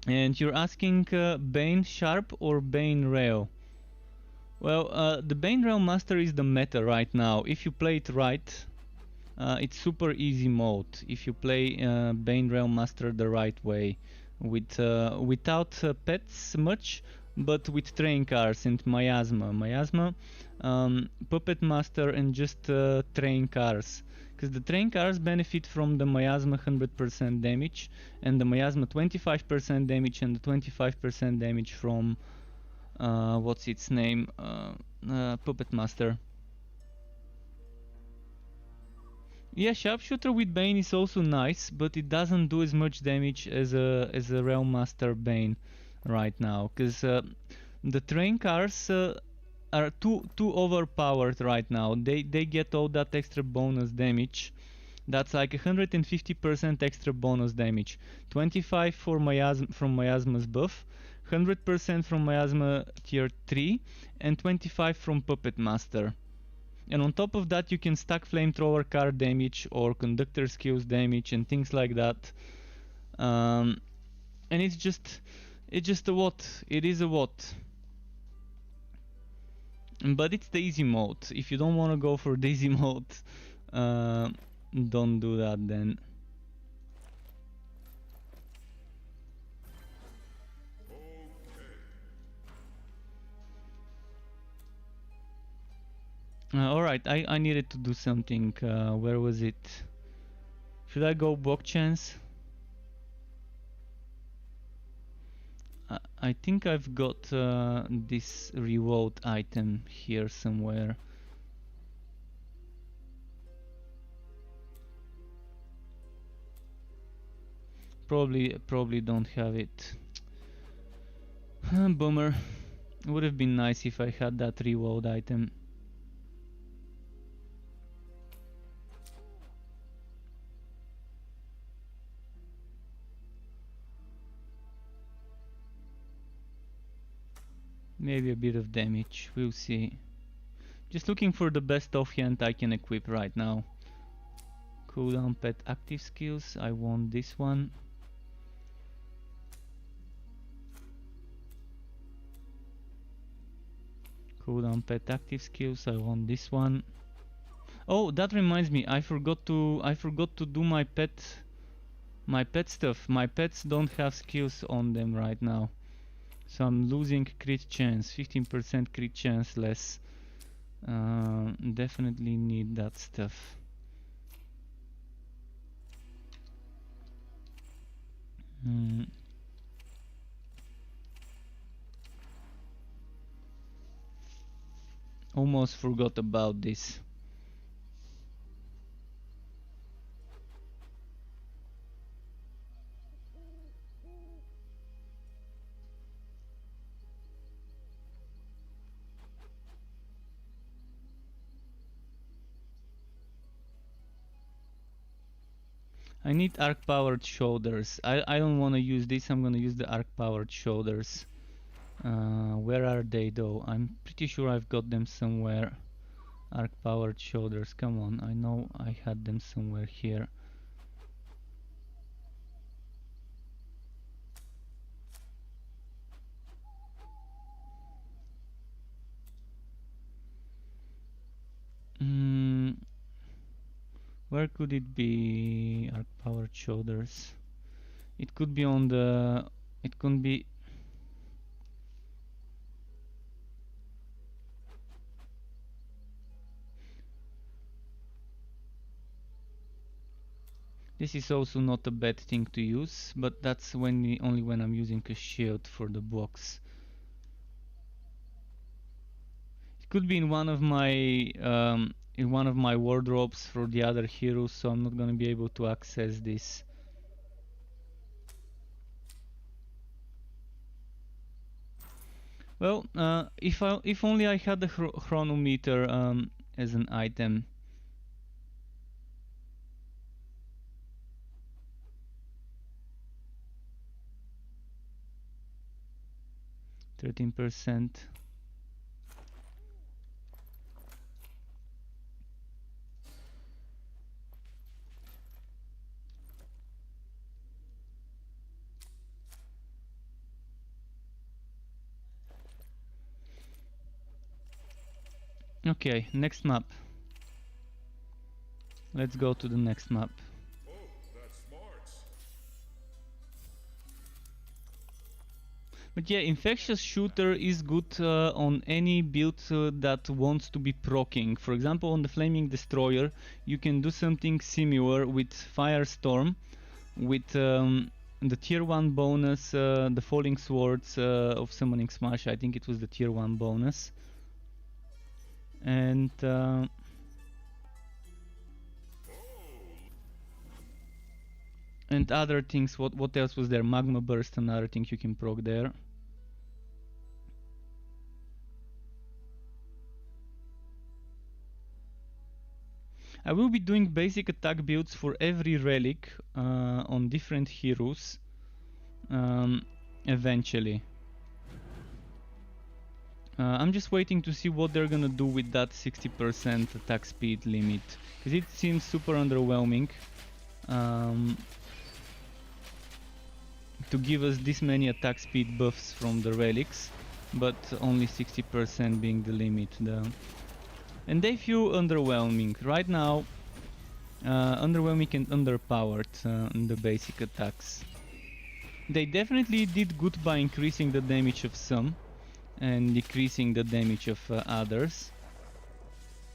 Speaker 1: And you're asking Bane Sharp or Bane Rail? Well, the Bane Rail Master is the meta right now. If you play it right, it's super easy mode if you play Bane Realm Master the right way, with without pets much, but with train cars and miasma, puppet master, and just train cars. Because the train cars benefit from the miasma 100% damage, and the miasma 25% damage, and the 25% damage from what's its name, puppet master. Yeah, Sharpshooter with Bane is also nice, but it doesn't do as much damage as a Realm Master Bane right now, because the train cars are too overpowered right now. They get all that extra bonus damage. That's like 150% extra bonus damage. 25 for from Miasma's buff, 100% from Miasma tier 3, and 25 from Puppet Master. And on top of that, you can stack flamethrower card damage or conductor skills damage and things like that. And it's just a what? It is a what? But it's the easy mode. If you don't want to go for the easy mode, don't do that then. Alright, I needed to do something. Where was it? Should I go block chance? I think I've got this reward item here somewhere. Probably don't have it. Bummer. Would have been nice if I had that reward item. Maybe a bit of damage, we'll see. Just looking for the best offhand I can equip right now. Cooldown pet active skills, I want this one. Cooldown pet active skills, I want this one. Oh, that reminds me, I forgot to do my pet stuff. My pets don't have skills on them right now. So I'm losing crit chance, 15% crit chance less. Definitely need that stuff. Almost forgot about this. I need arc powered shoulders. I don't want to use this. I'm gonna use the arc powered shoulders. Where are they though? I'm pretty sure I've got them somewhere. Arc powered shoulders, come on, I know I had them somewhere here. Where could it be? Arc powered shoulders. It could be on the... It could be... This is also not a bad thing to use, but that's only when I'm using a shield for the box. It could be in one of my wardrobes for the other heroes, so I'm not gonna be able to access this. Well, if only I had the chronometer as an item. %. Okay, next map. Let's go to the next map. But yeah, Infectious Shooter is good on any build that wants to be proccing. For example, on the Flaming Destroyer, you can do something similar with Firestorm, with the tier 1 bonus, the Falling Swords of Summoning Smash. I think it was the tier 1 bonus. And other things. What else was there? Magma Burst, another thing you can proc there. I will be doing basic attack builds for every relic on different heroes eventually. I'm just waiting to see what they're gonna do with that 60% attack speed limit, because it seems super underwhelming to give us this many attack speed buffs from the relics, but only 60% being the limit. And they feel underwhelming right now, underwhelming and underpowered in the basic attacks. They definitely did good by increasing the damage of some and decreasing the damage of others.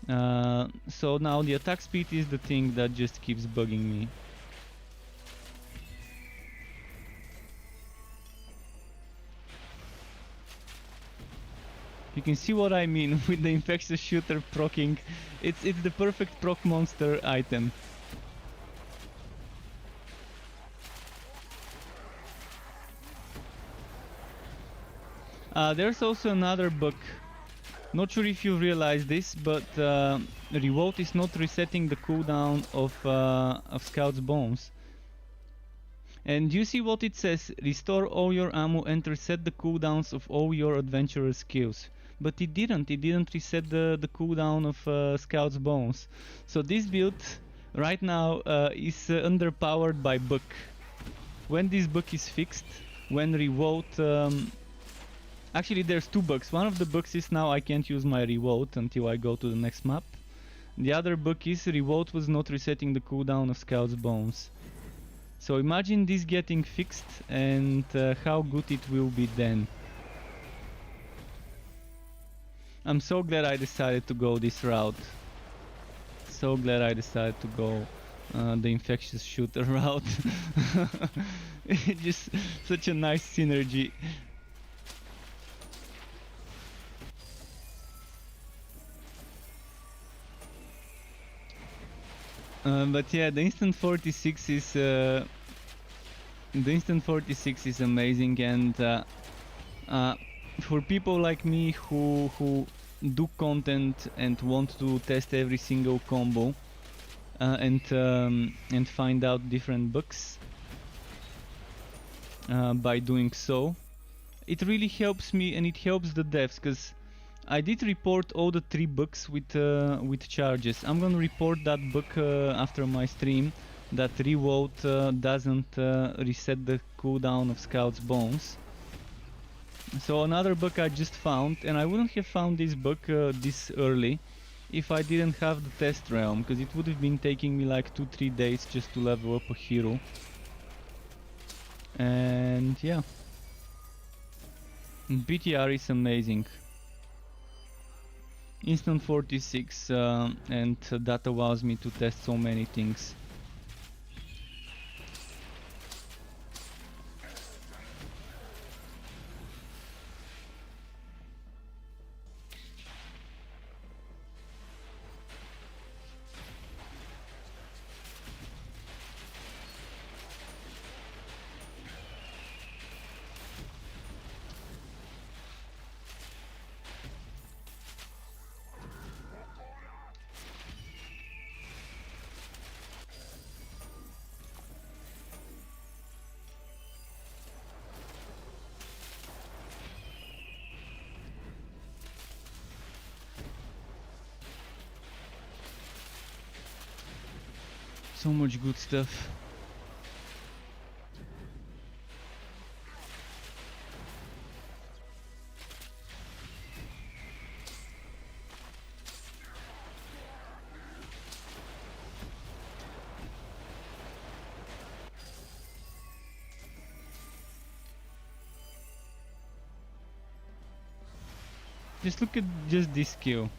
Speaker 1: So now the attack speed is the thing that just keeps bugging me. You can see what I mean with the Infectious Shooter proccing. It's the perfect proc monster item. There's also another bug. Not sure if you realize this, but Revolt is not resetting the cooldown of Scout's Bones. And you see what it says: restore all your ammo and reset the cooldowns of all your adventurer skills. But it didn't reset the cooldown of Scout's Bones. So this build right now is underpowered by bug. When this bug is fixed, when Revolt... actually there's two bugs. One of the bugs is now I can't use my Revolt until I go to the next map. The other bug is Revolt was not resetting the cooldown of Scout's Bones. So imagine this getting fixed and how good it will be then. I'm so glad I decided to go this route. So glad I decided to go the Infectious Shooter route. It's just such a nice synergy. But yeah, the instant 46 is amazing, and for people like me who do content and want to test every single combo and find out different bugs by doing so, it really helps me and it helps the devs, because I did report all the 3 bugs with charges. I'm gonna report that bug after my stream, that Revolt doesn't reset the cooldown of Scout's Bones. So another bug I just found, and I wouldn't have found this bug this early if I didn't have the test realm, because it would have been taking me like 2-3 days just to level up a hero. And yeah, PTR is amazing. Instant 46 and that allows me to test so many things. So much good stuff. Just look at just this skill.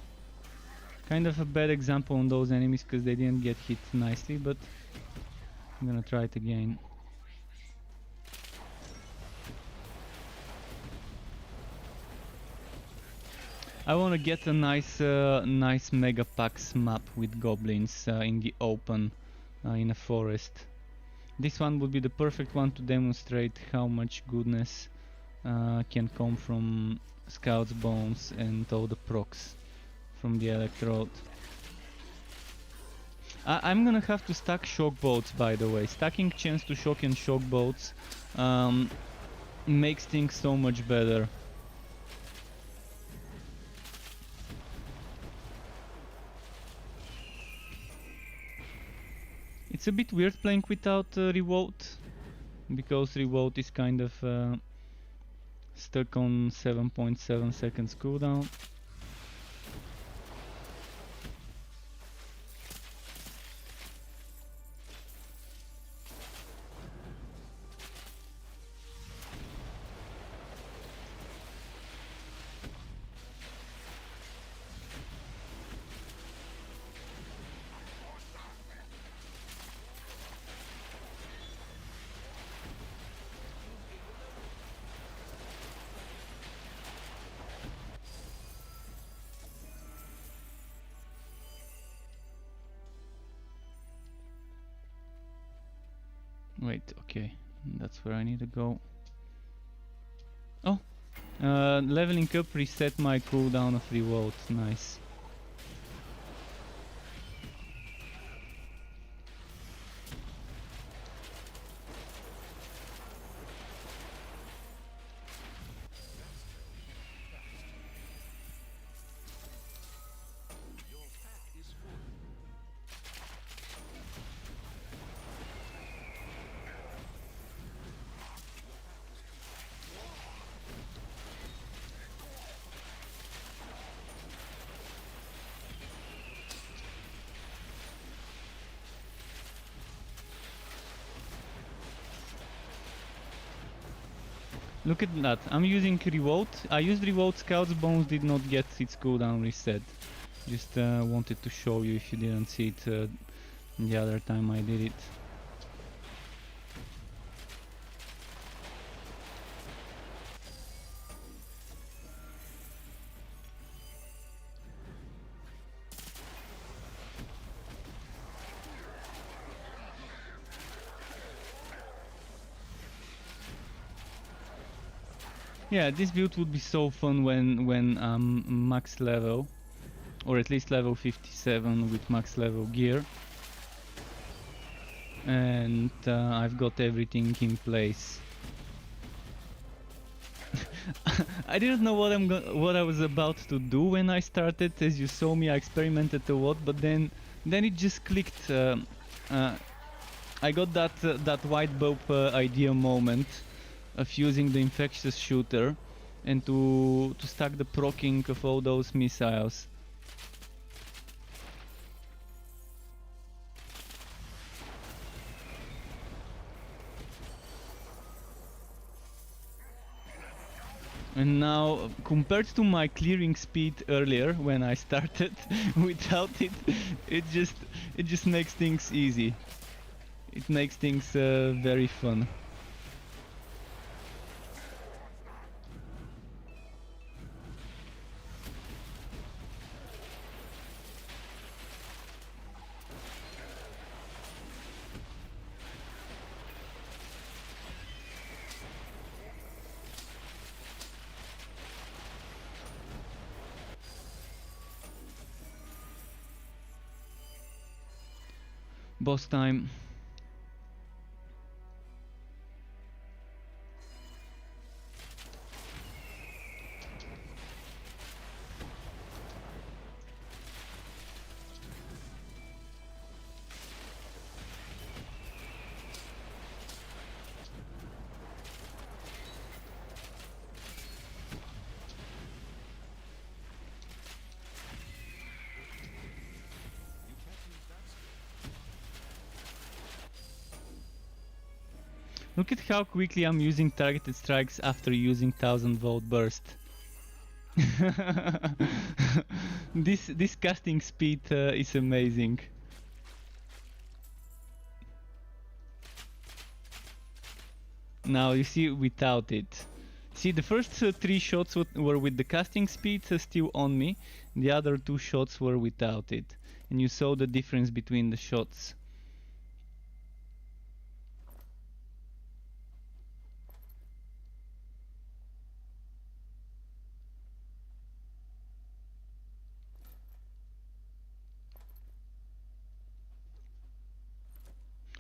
Speaker 1: Kind of a bad example on those enemies because they didn't get hit nicely, but I'm gonna try it again. I wanna get a nice Megapax map with goblins in the open, in a forest. This one would be the perfect one to demonstrate how much goodness can come from Scout's Bones and all the procs from the Electrode. I'm gonna have to stack shock bolts, by the way. Stacking chance to shock and shock bolts makes things so much better. It's a bit weird playing without revolt, because revolt is kind of stuck on 7.7 seconds cooldown. Wait, okay, that's where I need to go. Oh, leveling up reset my cooldown of revolt, nice. Look at that, I'm using revolt. I used revolt, Scout's Bones did not get its cooldown reset. Just wanted to show you if you didn't see it the other time I did it. Yeah, this build would be so fun when max level, or at least level 57 with max level gear, and I've got everything in place. I didn't know what I was about to do when I started. As you saw me, I experimented a lot, but then it just clicked. I got that white bulb idea moment of using the infectious shooter and to stack the proccing of all those missiles. And now, compared to my clearing speed earlier when I started without it, it just makes things easy. It makes things very fun. Boss time. Look at how quickly I'm using targeted strikes after using 1000 volt burst. This casting speed is amazing. Now you see without it. See, the first 3 shots were with the casting speed still on me. The other 2 shots were without it. And you saw the difference between the shots.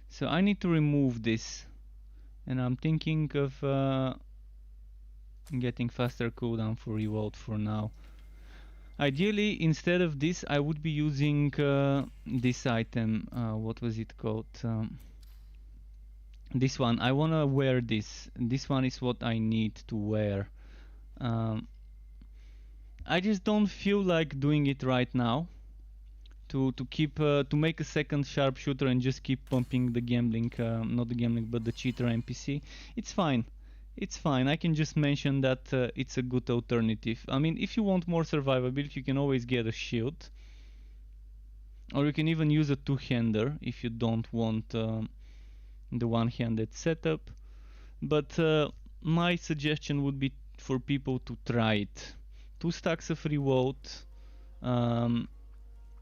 Speaker 1: So I need to remove this. And I'm thinking of getting faster cooldown for reload for now. Ideally, instead of this, I would be using this item. What was it called? This one. I wanna wear this. This one is what I need to wear. I just don't feel like doing it right now. To make a second sharpshooter and just keep pumping the gambling, not the gambling, but the cheater NPC. It's fine. It's fine. I can just mention that it's a good alternative. I mean, if you want more survivability, you can always get a shield. Or you can even use a two-hander if you don't want the one-handed setup. But my suggestion would be for people to try it. 2 stacks of reload.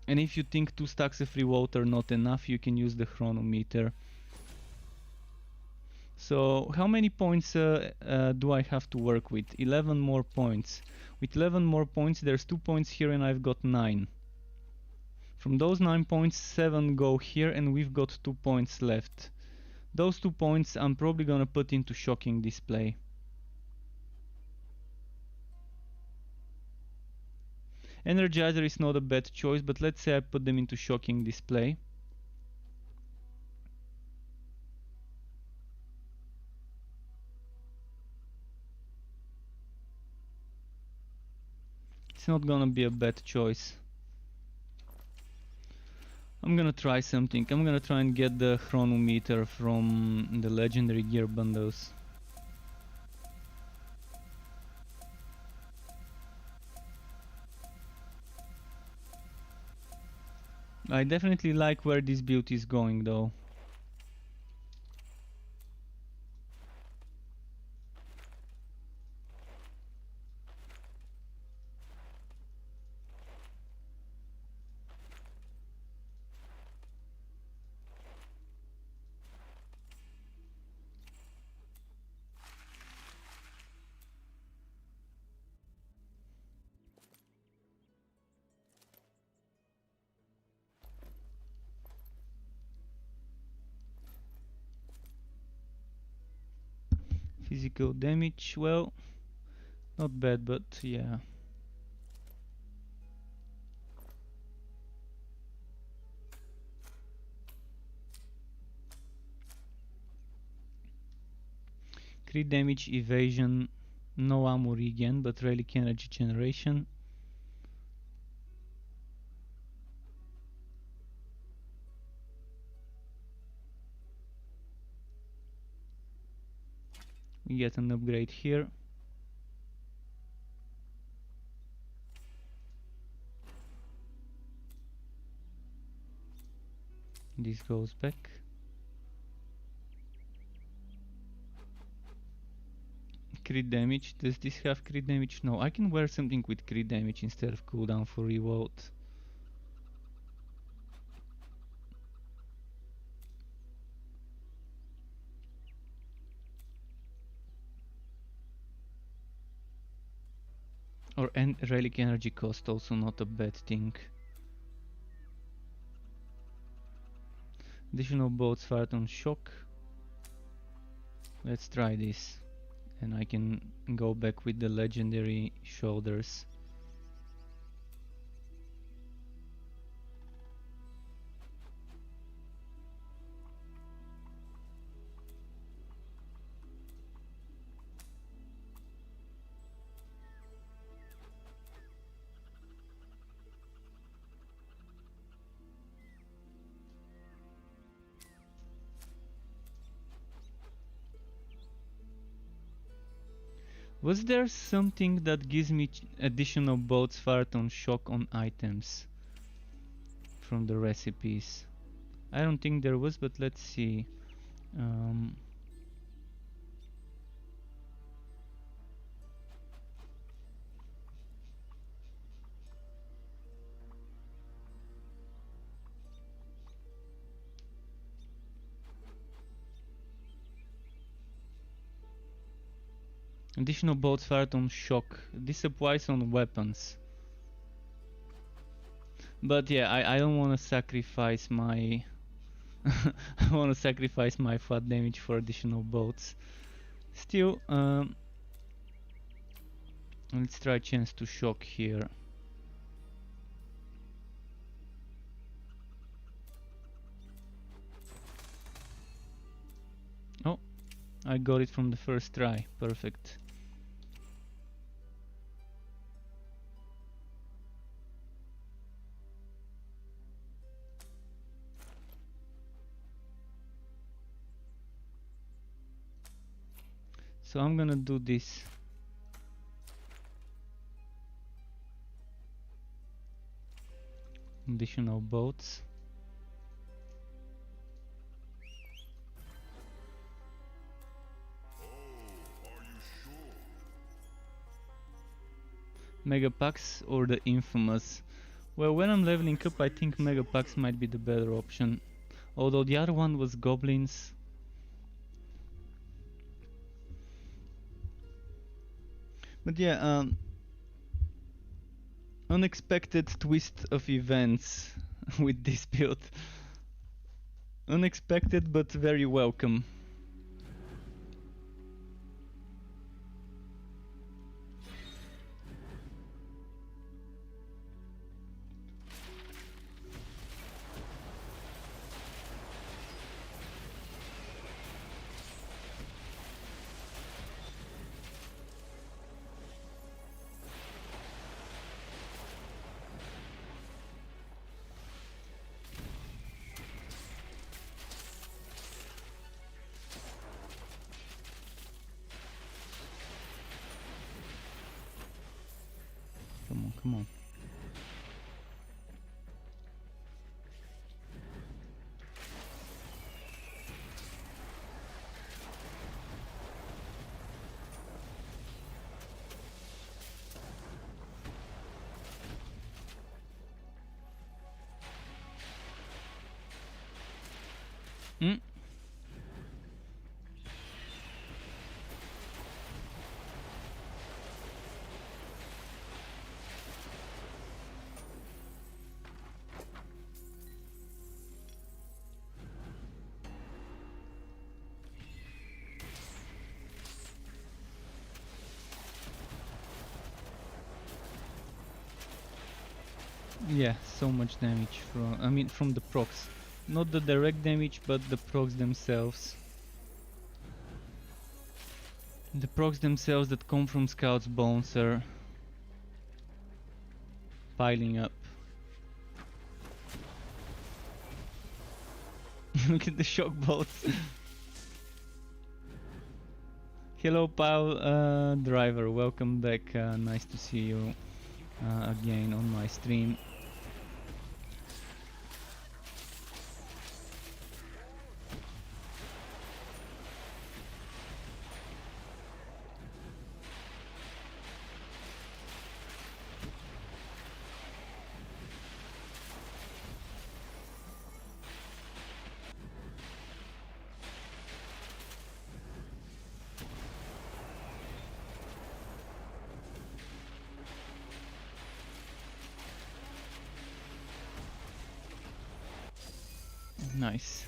Speaker 1: And if you think 2 stacks of reload are not enough, you can use the chronometer. So how many points do I have to work with? 11 more points. With 11 more points, there's 2 points here and I've got 9. From those 9 points, 7 go here and we've got 2 points left. Those 2 points I'm probably gonna put into shocking display. Energizer is not a bad choice, but let's say I put them into shocking display. It's not gonna be a bad choice. I'm gonna try something. I'm gonna try and get the chronometer from the legendary gear bundles. I definitely like where this build is going though. Physical damage, well, not bad, but yeah. Crit damage, evasion, no ammo regen, but relic energy generation. We get an upgrade here. This goes back. Crit damage. Does this have crit damage? No, I can wear something with crit damage instead of cooldown for reload. Or relic energy cost, also not a bad thing. Additional bolts fired on shock. Let's try this. And I can go back with the legendary shoulders. Was there something that gives me additional boats fired on shock on items from the recipes? I don't think there was, but let's see. Additional bolts fired on shock. This applies on weapons. But yeah, I don't want to sacrifice my... I want to sacrifice my flat damage for additional bolts. Still, let's try chance to shock here. Oh, I got it from the first try. Perfect. So I'm gonna do this. Additional boats. Mega packs or the infamous? Well, when I'm leveling up, I think mega packs might be the better option. Although the other one was goblins. But yeah, unexpected twist of events with this build. Unexpected but very welcome. Come on, come on. Hmm? Yeah, so much damage from the procs. Not the direct damage, but the procs themselves. The procs themselves that come from Scout's bones are piling up. Look at the shock bolts. Hello, pile driver. Welcome back. Nice to see you again on my stream. Nice.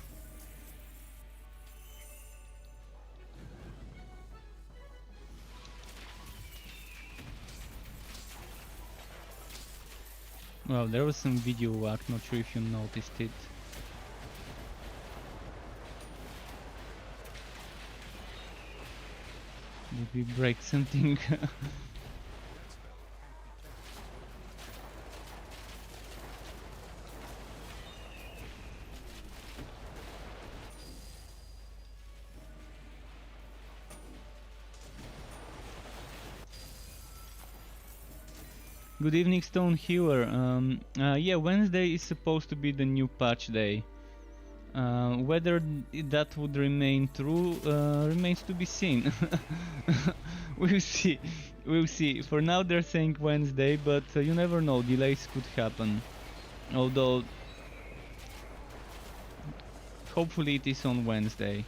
Speaker 1: Well, there was some video whack, not sure if you noticed it. Did we break something? Good evening, Stone Healer. Yeah, Wednesday is supposed to be the new patch day. Whether that would remain true remains to be seen. We'll see. We'll see. For now they're saying Wednesday, but you never know, delays could happen. Although, hopefully it is on Wednesday.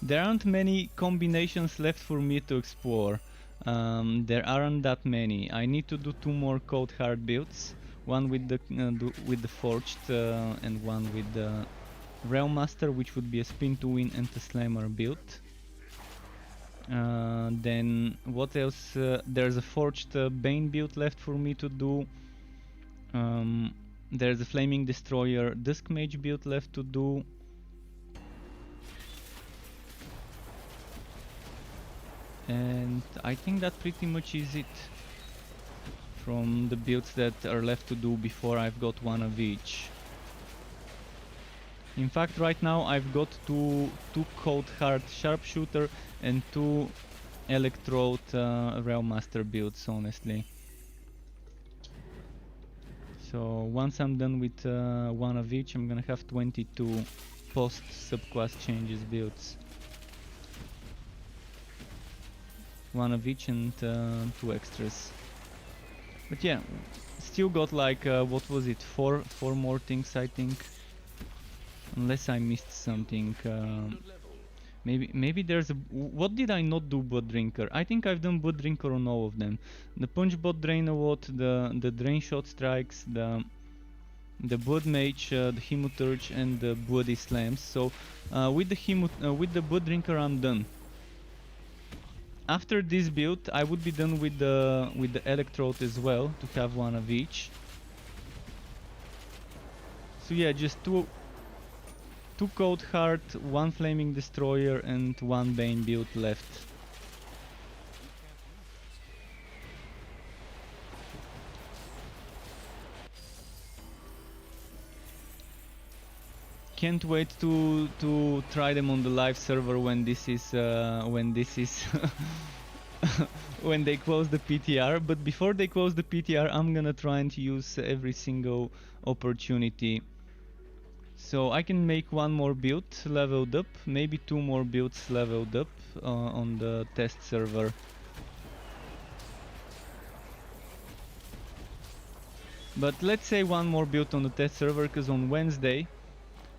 Speaker 1: There aren't many combinations left for me to explore. There aren't that many. I need to do 2 more Cold Hard builds. One with the Forged and one with the Realm Master, which would be a Spin to Win and a Slammer build. Then what else? There's a Forged Bane build left for me to do. There's a Flaming Destroyer Dusk Mage build left to do. And I think that pretty much is it from the builds that are left to do before I've got one of each. In fact, right now I've got two Cold Hard Sharpshooter and 2 Electrode Realm Master builds, honestly. So once I'm done with one of each, I'm gonna have 22 post subclass changes builds. One of each and 2 extras. But yeah, still got like what was it, four more things, I think, unless I missed something. Maybe there's a... What did I not do Blood Drinker? I think I've done Blood Drinker on all of them. The Punch Bot Drain a lot, the Drain Shot Strikes, the Blood Mage, the Hemoturge and the Bloody Slams. So with the Blood Drinker I'm done. After this build, I would be done with the Electrode as well, to have one of each. So yeah, just two Cold Hard, 1 Flaming Destroyer and 1 Bane build left. Can't wait to try them on the live server when this is when they close the PTR. But before they close the PTR, I'm gonna try and use every single opportunity. So I can make 1 more build leveled up, maybe 2 more builds leveled up on the test server. But let's say 1 more build on the test server, because on Wednesday,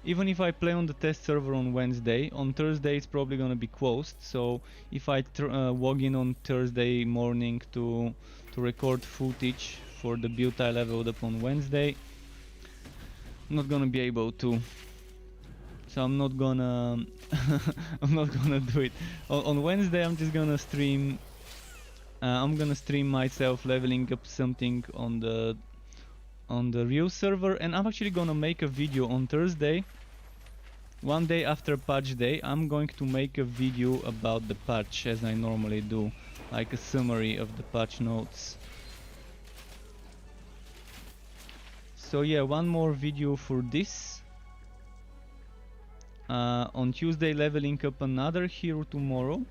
Speaker 1: even if I play on the test server on Wednesday, on Thursday it's probably gonna be closed. So if I log in on Thursday morning to record footage for the build I leveled up on Wednesday, I'm not gonna be able to. So I'm not gonna I'm not gonna do it. On Wednesday I'm just gonna stream. I'm gonna stream myself leveling up something on the real server, and I'm actually gonna make a video on Thursday, 1 day after patch day. I'm going to make a video about the patch, as I normally do, like a summary of the patch notes. So yeah, 1 more video for this. On Tuesday leveling up another hero tomorrow.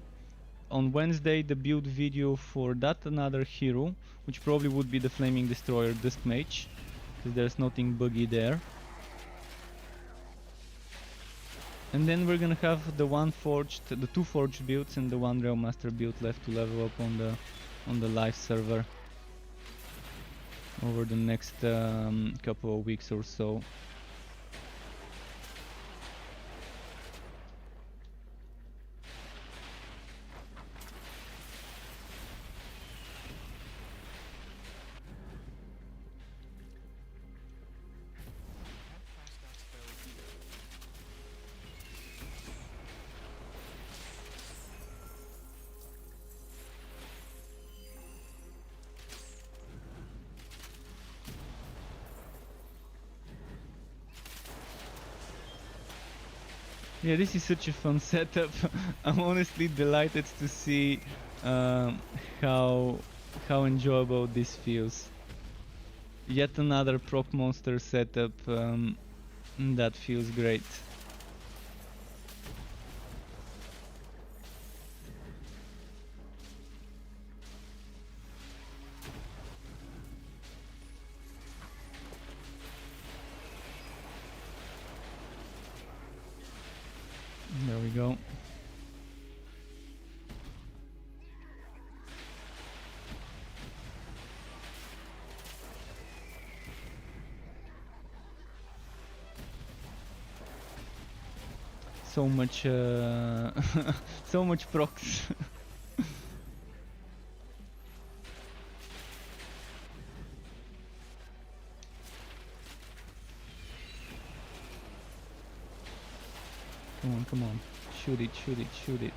Speaker 1: On Wednesday the build video for that another hero, which probably would be the Flaming Destroyer Dusk Mage, because there's nothing buggy there. And then we're gonna have the 2 forged builds and the 1 Realm Master build left to level up on the live server over the next couple of weeks or so. Yeah, this is such a fun setup. I'm honestly delighted to see how enjoyable this feels. Yet another proc monster setup that feels great. go. So much, so much procs. Come on, come on. Shoot it, shoot it, shoot it.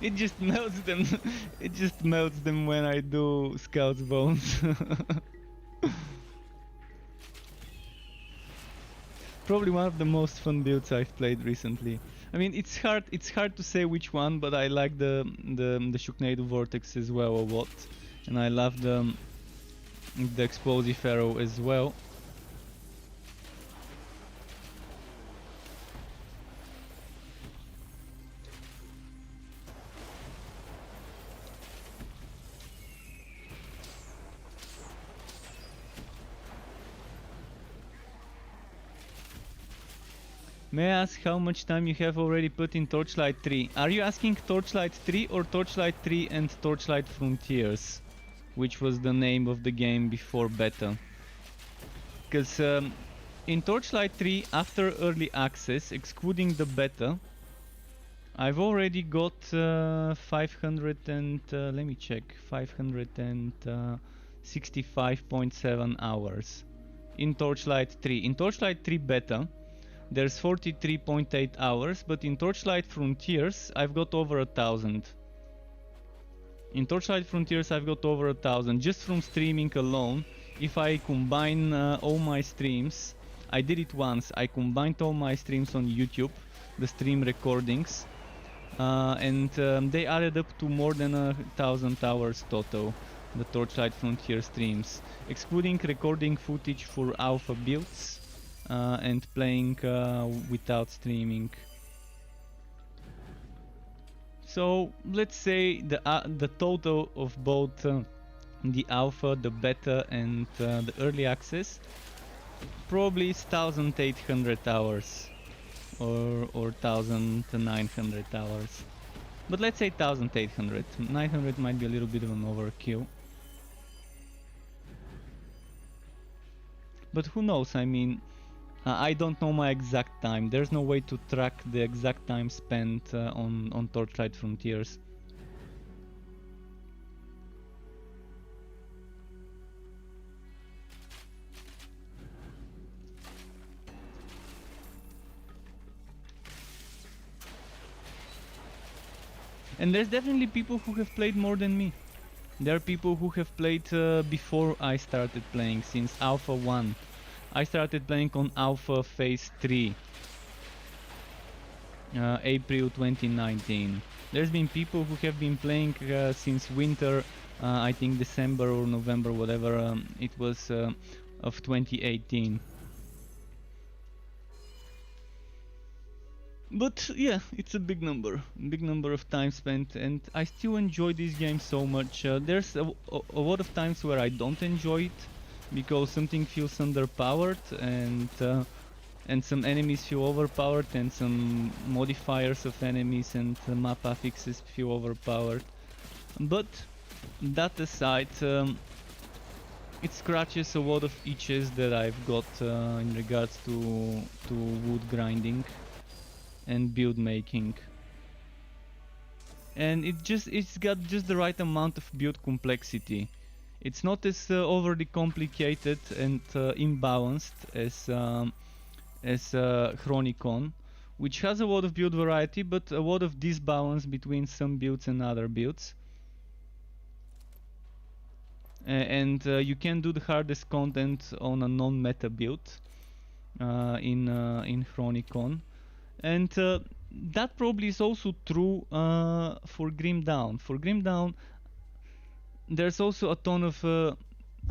Speaker 1: It just melts them. It just melts them when I do Scout's Bones. Probably one of the most fun builds I've played recently. I mean, it's hard to say which one, but I like the Shooknado Vortex as well a lot, and I love the Explosive Arrow as well. May I ask how much time you have already put in Torchlight 3? Are you asking Torchlight 3 or Torchlight 3 and Torchlight Frontiers? Which was the name of the game before beta? Because in Torchlight 3, after early access, excluding the beta, I've already got 500 and, let me check, 565.7 hours in Torchlight 3. In Torchlight 3 beta, there's 43.8 hours, but in Torchlight Frontiers, I've got over 1,000. In Torchlight Frontiers, I've got over 1,000 just from streaming alone. If I combine all my streams, I did it once. I combined all my streams on YouTube, the stream recordings, and they added up to more than 1,000 hours total. The Torchlight Frontier streams, excluding recording footage for alpha builds. And playing without streaming. So let's say the total of both the alpha, the beta, and the early access probably is 1,800 hours or 1,900 hours. But let's say 1,800. 900 might be a little bit of an overkill. But who knows? I mean, I don't know my exact time. There's no way to track the exact time spent on Torchlight Frontiers. And there's definitely people who have played more than me. There are people who have played before I started playing, since Alpha 1. I started playing on Alpha Phase 3, April 2019. There's been people who have been playing since winter, I think December or November, whatever it was, of 2018. But yeah, it's a big number of time spent, and I still enjoy this game so much. There's a lot of times where I don't enjoy it, because something feels underpowered, and some enemies feel overpowered, and some modifiers of enemies and map affixes feel overpowered. But that aside, it scratches a lot of itches that I've got in regards to wood grinding and build making. And it's got just the right amount of build complexity. It's not as overly complicated and imbalanced as Chronicon, which has a lot of build variety, but a lot of disbalance between some builds and other builds. And you can do the hardest content on a non-meta build in Chronicon, and that probably is also true for Grim Dawn. For Grim Dawn, there's also a ton of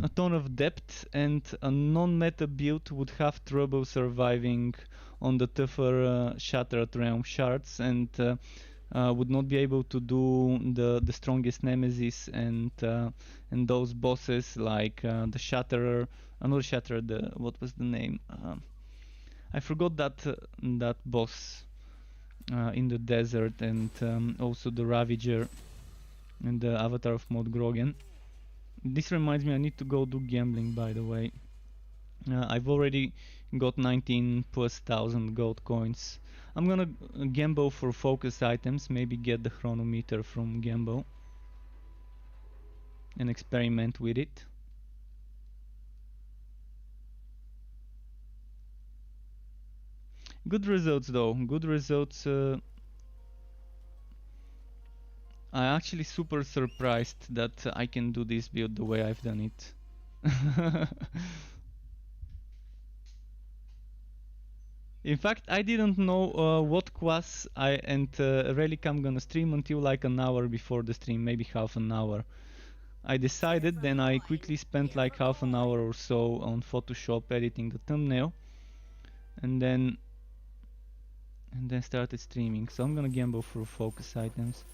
Speaker 1: a ton of depth, and a non-meta build would have trouble surviving on the tougher Shattered Realm shards, and would not be able to do the strongest nemesis and those bosses like the Shatterer, another Shatterer. What was the name? I forgot that boss in the desert, and also the Ravager and the Avatar of Mod Grogan. This reminds me, I need to go do gambling, by the way. I've already got 19,000+ gold coins. I'm gonna gamble for focus items, maybe get the chronometer from gamble and experiment with it. Good results though, good results. I'm actually super surprised that I can do this build the way I've done it. In fact, I didn't know what class and relic I'm gonna stream until like an hour before the stream, maybe half an hour. I decided, then I quickly spent like half an hour or so on Photoshop editing the thumbnail, and then started streaming. So I'm gonna gamble for focus items.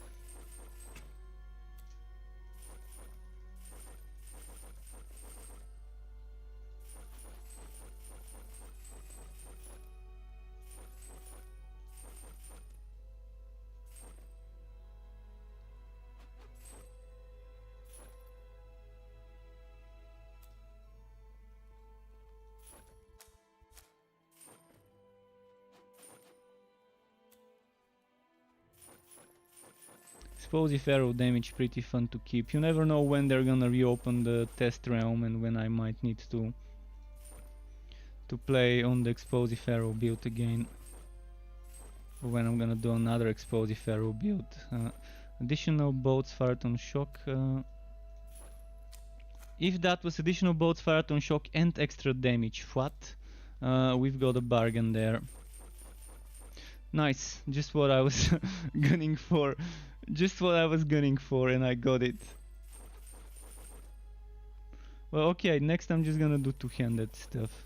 Speaker 1: Explosive arrow damage pretty fun to keep. You never know when they're gonna reopen the test realm and when I might need to play on the explosive arrow build again. Or when I'm gonna do another explosive arrow build. Additional bolts fired on shock. If that was additional bolts fired on shock and extra damage, what? We've got a bargain there. Nice, just what I was gunning for. Just what I was gunning for, and I got it. Well, okay, next I'm just gonna do two-handed stuff.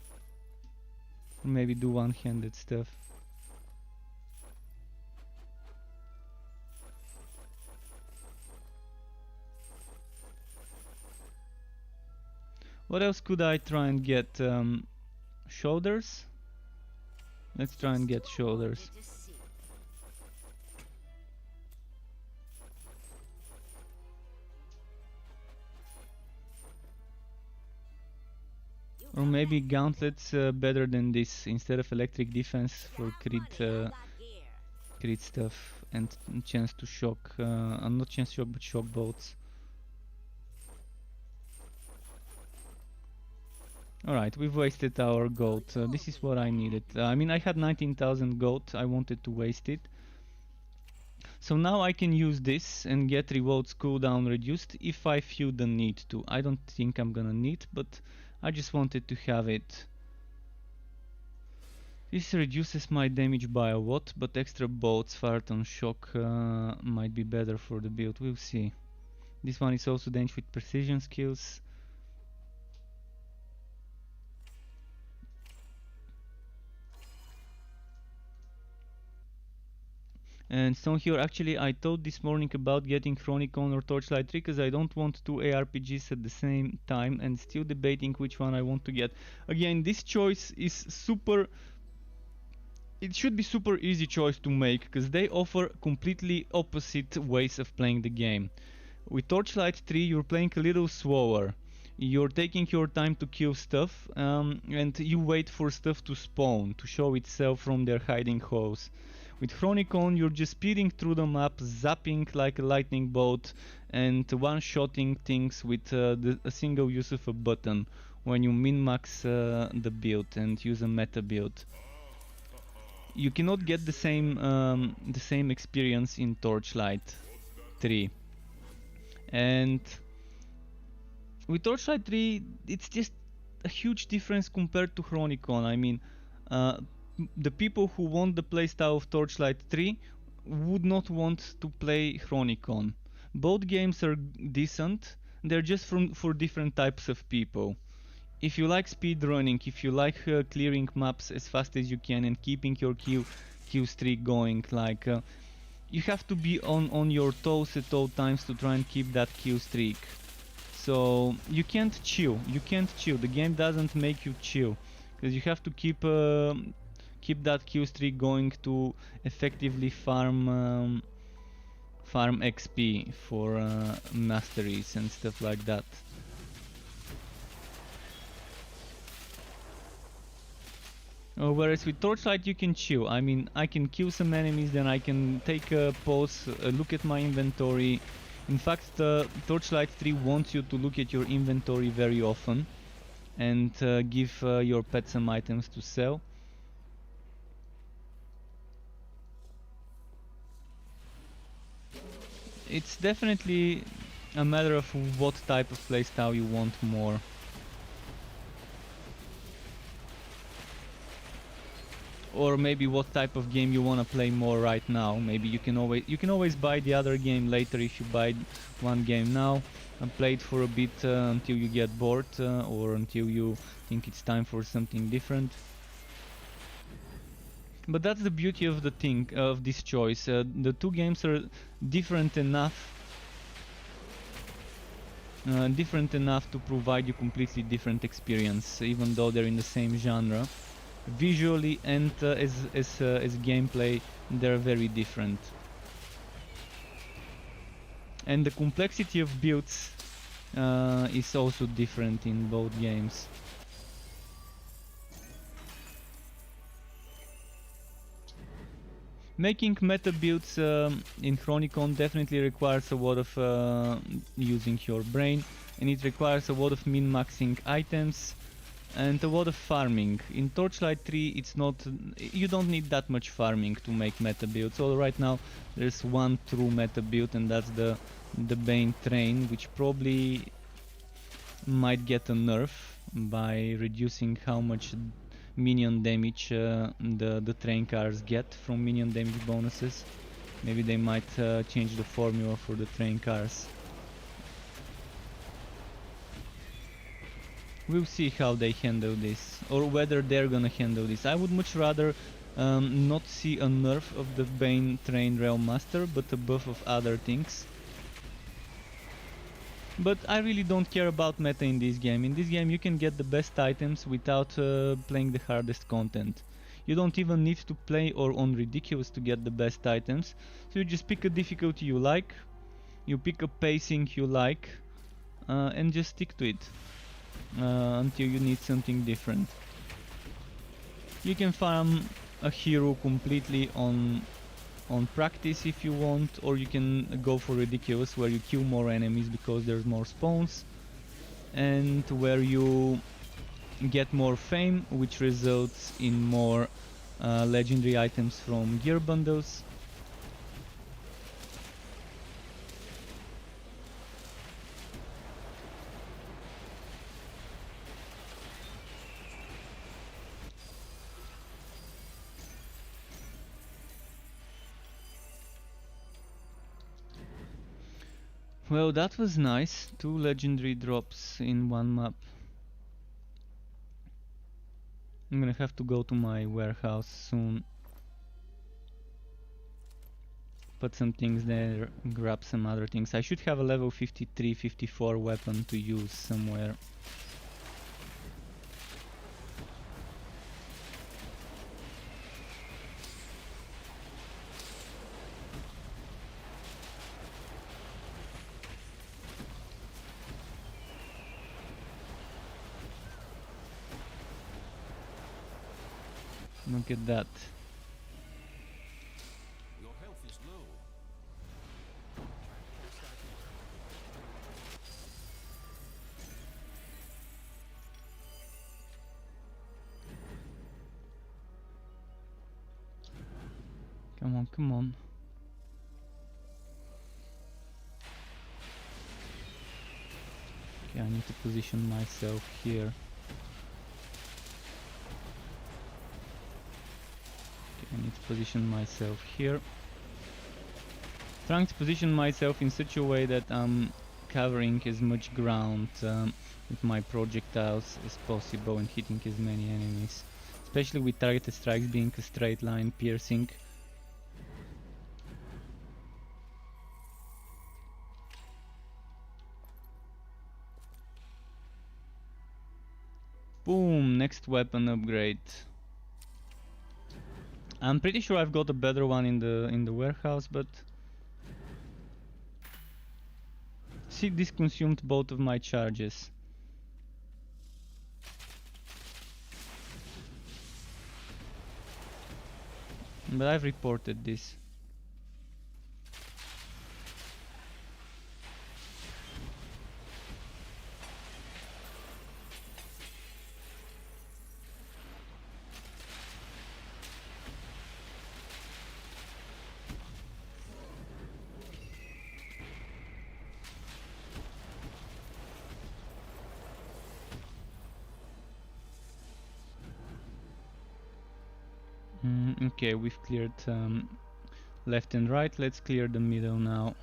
Speaker 1: Or maybe do one-handed stuff. What else could I try and get? Shoulders? Let's try and get shoulders. Or maybe gauntlets better than this, instead of electric defense for crit stuff and chance to shock, not chance shock but shock bolts. Alright, we've wasted our gold. This is what I needed. I mean, I had 19,000 gold, I wanted to waste it. So now I can use this and get rewards cooldown reduced if I feel the need to. I don't think I'm gonna need, but I just wanted to have it. This reduces my damage by a lot, but extra bolts fired on shock might be better for the build. We'll see. This one is also damage with precision skills. And Stone here, actually I thought this morning about getting Chronicon or Torchlight 3 because I don't want two ARPGs at the same time, and still debating which one I want to get. Again, this choice is super... It should be super easy choice to make because they offer completely opposite ways of playing the game. With Torchlight 3 you're playing a little slower. You're taking your time to kill stuff and you wait for stuff to spawn, to show itself from their hiding holes. With Chronicon, you're just speeding through the map, zapping like a lightning bolt, and one-shotting things with a single use of a button when you min-max the build and use a meta build. You cannot get the same experience in Torchlight 3. And with Torchlight 3, it's just a huge difference compared to Chronicon. I mean, the people who want the playstyle of Torchlight 3 would not want to play Chronicon. Both games are decent. they're just for different types of people. If you like speedrunning, if you like clearing maps as fast as you can and keeping your kill streak going, like you have to be on your toes at all times to try and keep that kill streak. So you can't chill. You can't chill. The game doesn't make you chill, because you have to keep that kill streak going to effectively farm XP for masteries and stuff like that. Whereas with Torchlight you can chill. I mean, I can kill some enemies, then I can take a pause, look at my inventory. In fact, Torchlight 3 wants you to look at your inventory very often and give your pet some items to sell. It's definitely a matter of what type of playstyle you want more. Or maybe what type of game you want to play more right now. Maybe you can always buy the other game later if you buy one game now and play it for a bit until you get bored or until you think it's time for something different. But that's the beauty of this choice. The two games are different enough to provide you completely different experience, even though they're in the same genre. Visually and as gameplay, they're very different. And the complexity of builds is also different in both games. Making meta builds in Chronicon definitely requires a lot of using your brain, and it requires a lot of min-maxing items and a lot of farming. In Torchlight 3 you don't need that much farming to make meta builds. So right now there's one true meta build, and that's the Bane Train, which probably might get a nerf by reducing how much minion damage the train cars get from minion damage bonuses. Maybe they might change the formula for the train cars. We'll see how they handle this, or whether they're gonna handle this. I would much rather not see a nerf of the Bane Train Rail Master, but a buff of other things. But I really don't care about meta in this game. In this game you can get the best items without playing the hardest content. You don't even need to play or on ridiculous to get the best items. So you just pick a difficulty you like, you pick a pacing you like, and just stick to it until you need something different. You can farm a hero completely on practice if you want, or you can go for ridiculous, where you kill more enemies because there's more spawns, and where you get more fame, which results in more legendary items from gear bundles. Well, that was nice. 2 legendary drops in one map. I'm gonna have to go to my warehouse soon. Put some things there, grab some other things. I should have a level 53, 54 weapon to use somewhere. Look at that.
Speaker 3: Your health is low.
Speaker 1: Come on, come on. Okay, I need to position myself here. I need to position myself here. Trying to position myself in such a way that I'm covering as much ground with my projectiles as possible and hitting as many enemies, especially with targeted strikes being a straight line piercing. Boom, next weapon upgrade. I'm pretty sure I've got a better one in the warehouse, but see, this consumed both of my charges. But I've reported this. Okay, we've cleared left and right. Let's clear the middle now.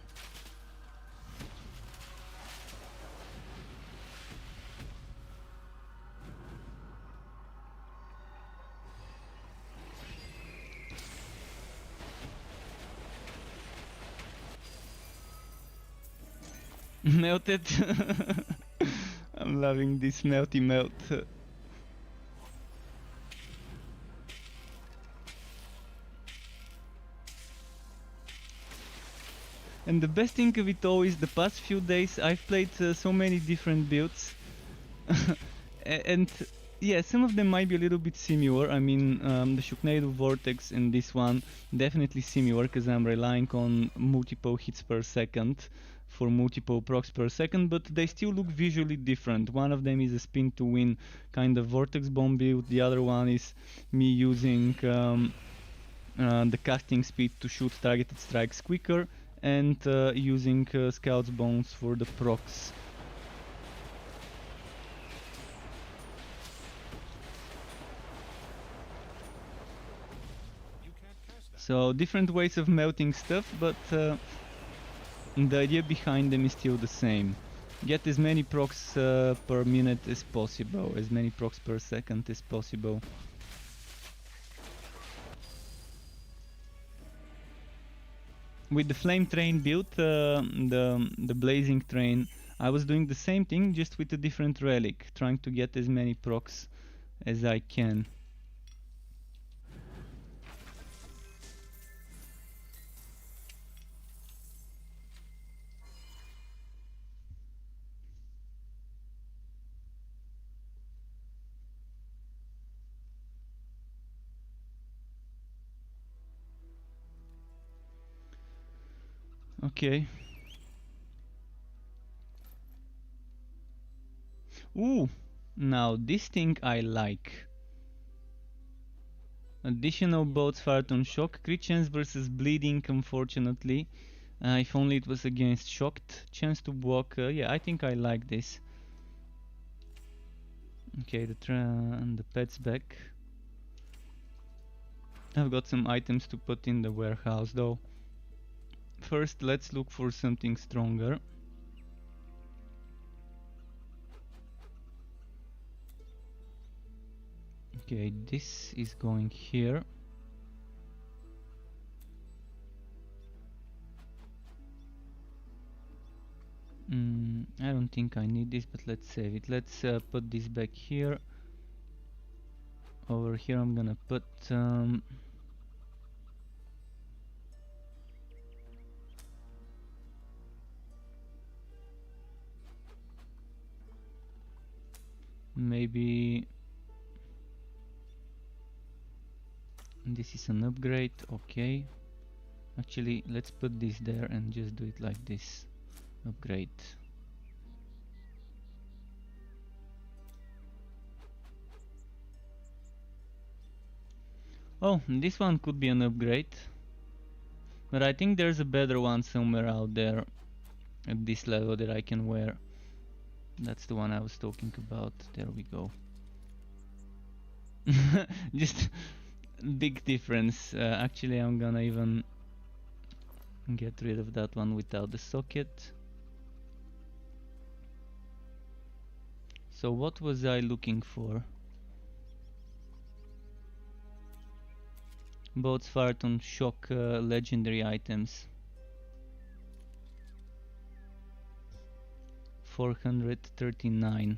Speaker 1: Melted. I'm loving this melty melt. And the best thing of it all is the past few days I've played so many different builds. And yeah, some of them might be a little bit similar. I mean, the Sharpshooter Vortex and this one definitely similar because I'm relying on multiple hits per second for multiple procs per second, but they still look visually different. One of them is a spin to win kind of vortex bomb build, the other one is me using the casting speed to shoot targeted strikes quicker, and using Scout's Bones for the procs. So different ways of melting stuff, but the idea behind them is still the same. Get as many procs per minute as possible, as many procs per second as possible. With the flame train build, the blazing train, I was doing the same thing just with a different relic, trying to get as many procs as I can. Okay. Ooh, now this thing I like. Additional bolts fired on shock, crit chance versus bleeding, unfortunately. If only it was against shocked. Chance to block, yeah, I think I like this. Okay, the pet's back. I've got some items to put in the warehouse though. First, let's look for something stronger. Okay, this is going here. I don't think I need this, but let's save it. Let's put this back here. Over here I'm gonna put maybe this is an upgrade. Okay, actually let's put this there and just do it like this. Upgrade. Oh, this one could be an upgrade, but I think there's a better one somewhere out there at this level that I can wear. That's the one I was talking about. There we go. Just big difference. Actually, I'm gonna even get rid of that one without the socket. So what was I looking for? Boats fired on shock legendary items. 439.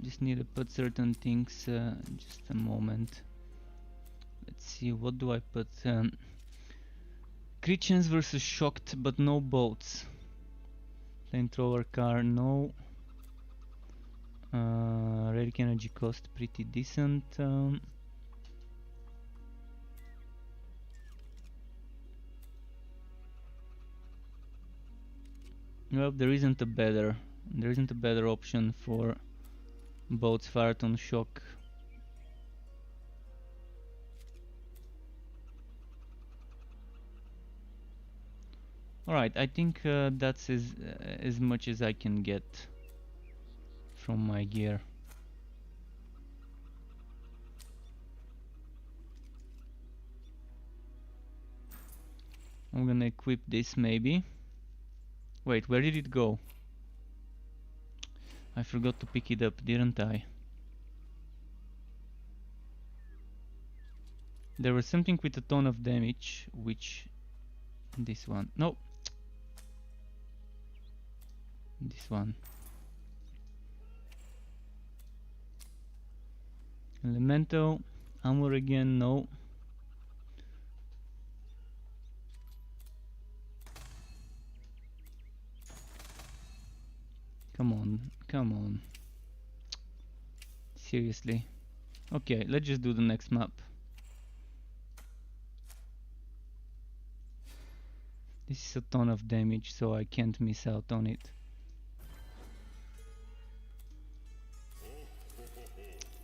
Speaker 1: Just need to put certain things. Just a moment. Let's see, what do I put? Christians versus shocked, but no boats. Flamethrower car, no. Relic energy cost pretty decent. Well, there isn't a better option for boats fired on shock. Alright, I think that's as much as I can get from my gear. I'm gonna equip this maybe. Wait, where did it go? I forgot to pick it up, didn't I? There was something with a ton of damage, which... this one. No! This one. Elemento. Armor again, no. Come on, come on. Seriously. Okay, let's just do the next map. This is a ton of damage, so I can't miss out on it.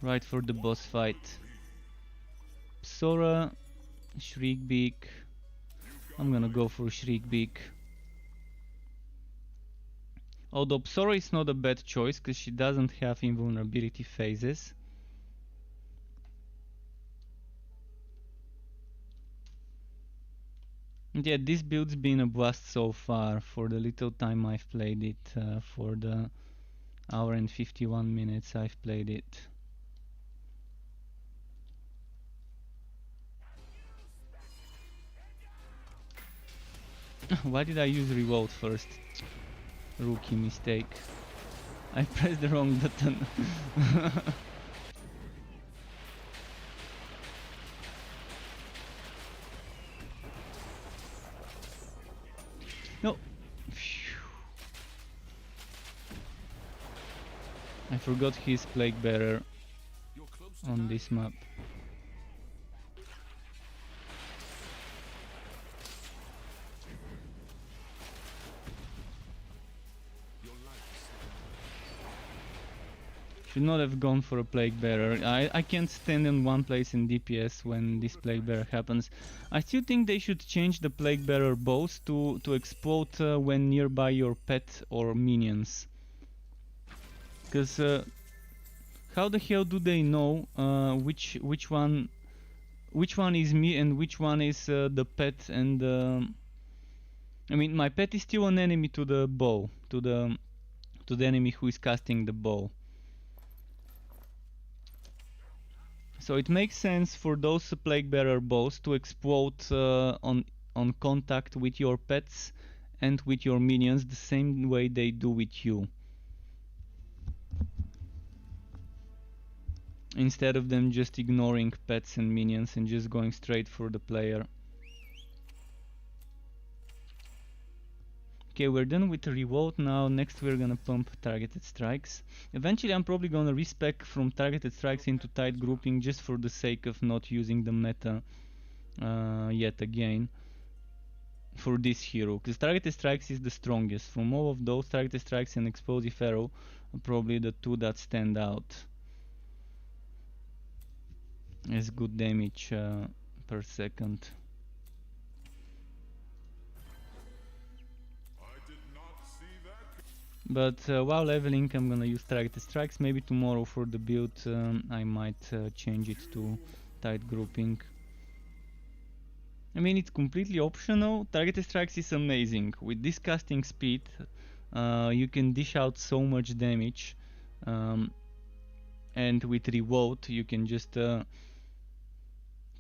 Speaker 1: Right for the boss fight. Psora, Shriekbeak. I'm gonna go for Shriekbeak. Although Psora is not a bad choice, because she doesn't have invulnerability phases. And yeah, this build's been a blast so far for the little time I've played it, for the hour and 51 minutes I've played it. Why did I use reload first? Rookie mistake. I pressed the wrong button. No. Phew. I forgot his plague bearer on this map. Should not have gone for a plague bearer. I can't stand in one place in DPS when this plague bearer happens. I still think they should change the plague bearer bows to explode when nearby your pet or minions. Because how the hell do they know which one is me and which one is the pet? And I mean, my pet is still an enemy to the bow, to the enemy who is casting the bow. So it makes sense for those plague bearer bows to explode on contact with your pets and with your minions the same way they do with you. Instead of them just ignoring pets and minions and just going straight for the player. Okay, we're done with the revolt now. Next we're gonna pump targeted strikes. Eventually I'm probably gonna respec from targeted strikes into tight grouping just for the sake of not using the meta yet again for this hero, because targeted strikes is the strongest. From all of those, targeted strikes and explosive arrow are probably the two that stand out as good damage per second. But while leveling, I'm gonna use targeted strikes. Maybe tomorrow for the build I might change it to tight grouping. I mean, it's completely optional. Targeted strikes is amazing. With this casting speed, you can dish out so much damage, and with revolt, you can just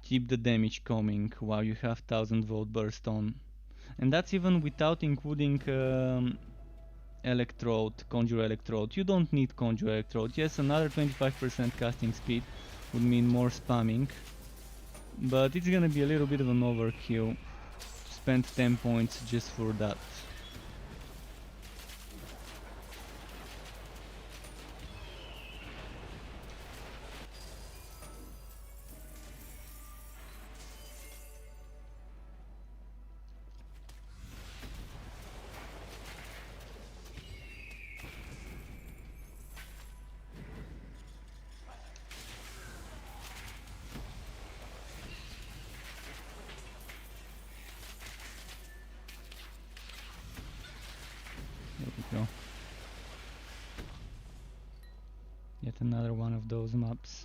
Speaker 1: keep the damage coming while you have 1000-volt burst on. And that's even without including electrode, conjure electrode. You don't need conjure electrode. Yes, another 25% casting speed would mean more spamming, but it's gonna be a little bit of an overkill to spend 10 points just for that. There we go. Yet another one of those maps.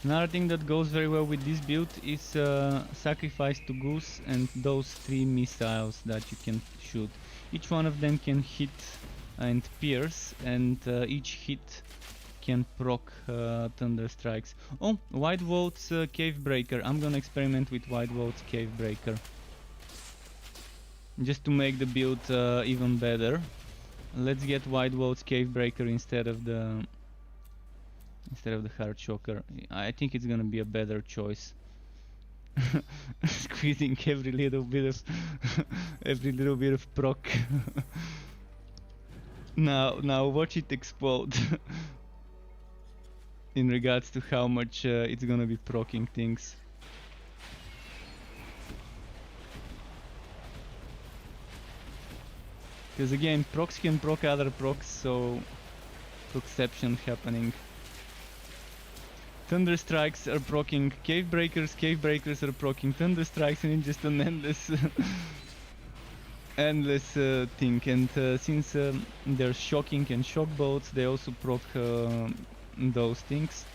Speaker 1: Another thing that goes very well with this build is sacrifice to Goose and those 3 missiles that you can shoot. Each one of them can hit and pierce, and each hit can proc thunder strikes. Oh, White Volt's Cave Breaker. I'm gonna experiment with White Volt's Cave Breaker, just to make the build even better. Let's get White Volt's Cave Breaker instead of the Hard Shocker. I think it's gonna be a better choice. Squeezing every little bit of proc. Now watch it explode. In regards to how much it's gonna be proccing things. Because again, procs can proc other procs, so proxception happening. Thunder strikes are proccing cave breakers are proccing thunder strikes, and it's just an endless thing. And since there's shocking and shock bolts, they also proc those things.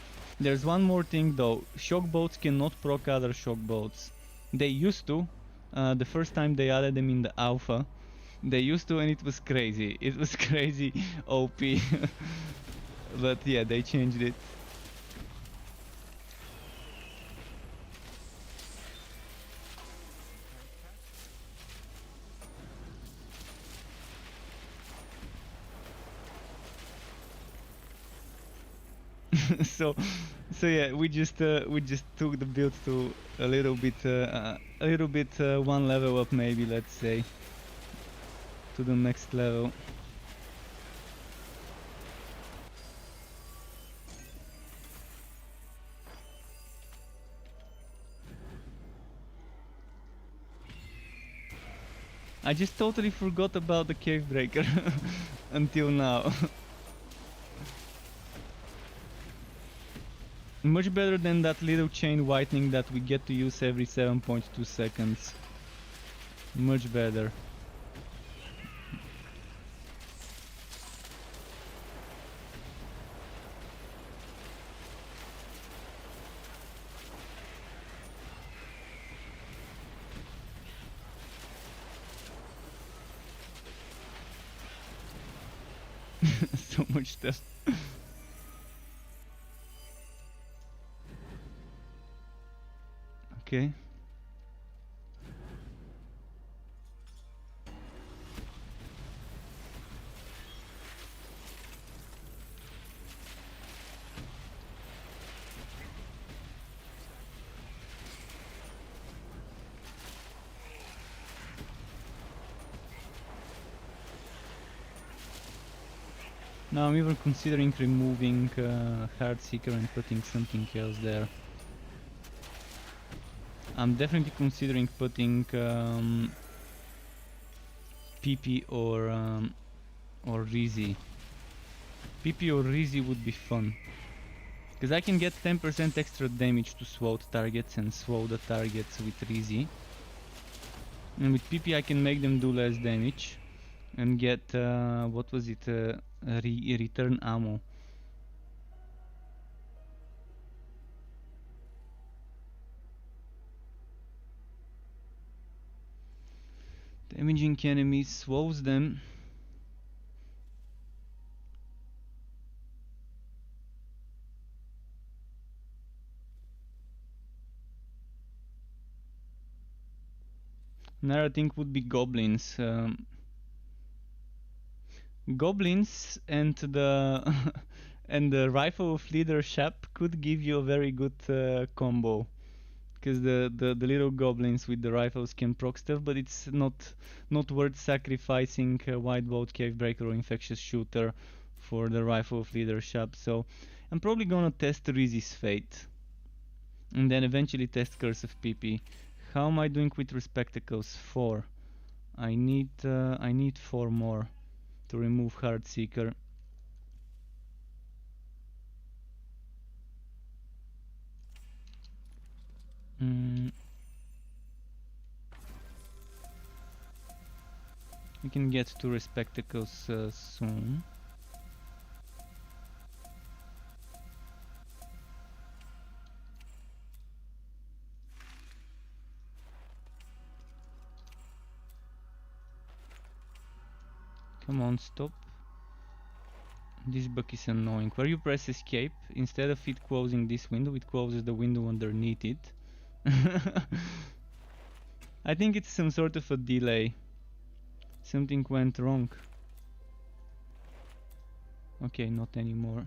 Speaker 1: There's one more thing though. Shock bolts cannot proc other shock bolts. They used to, the first time they added them in the alpha. They used to, and it was crazy. It was crazy OP. But yeah, they changed it. so yeah, we just took the build to a little bit one level up, maybe, let's say, to the next level. I just totally forgot about the cave breaker until now. Much better than that little chain whitening that we get to use every 7.2 seconds. Much better. So much stuff. Okay. Now I'm even considering removing Heartseeker and putting something else there. I'm definitely considering putting PP or Rizzy. PP or Rizzy would be fun. Because I can get 10% extra damage to SWOT targets and SWO the targets with Rizzy. And with PP I can make them do less damage. And get, what was it, return ammo. Damaging enemies, SWOs them. Another thing would be goblins. Goblins and the and the rifle of leader Shap could give you a very good combo. Because the little goblins with the rifles can proc stuff, but it's not worth sacrificing White Vault, Cavebreaker or Infectious Shooter for the rifle of leader Shap. So I'm probably gonna test Rizzy's Fate. And then eventually test Curse of PP. How am I doing with Respectacles? 4. I need 4 more to remove Heartseeker. We can get to Respectacles soon. Come on, stop. This bug is annoying. Where you press escape, instead of it closing this window, it closes the window underneath it. I think it's some sort of a delay. Something went wrong. Okay, not anymore.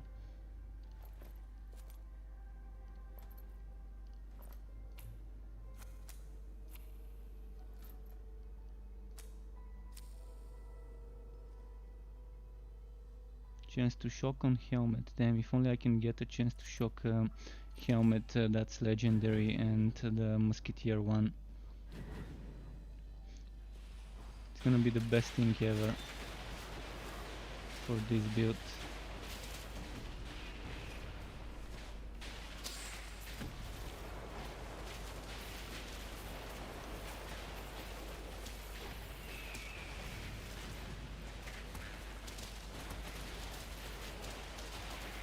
Speaker 1: Chance to shock on helmet. Damn, if only I can get a chance to shock helmet that's legendary and the musketeer one. It's gonna be the best thing ever for this build.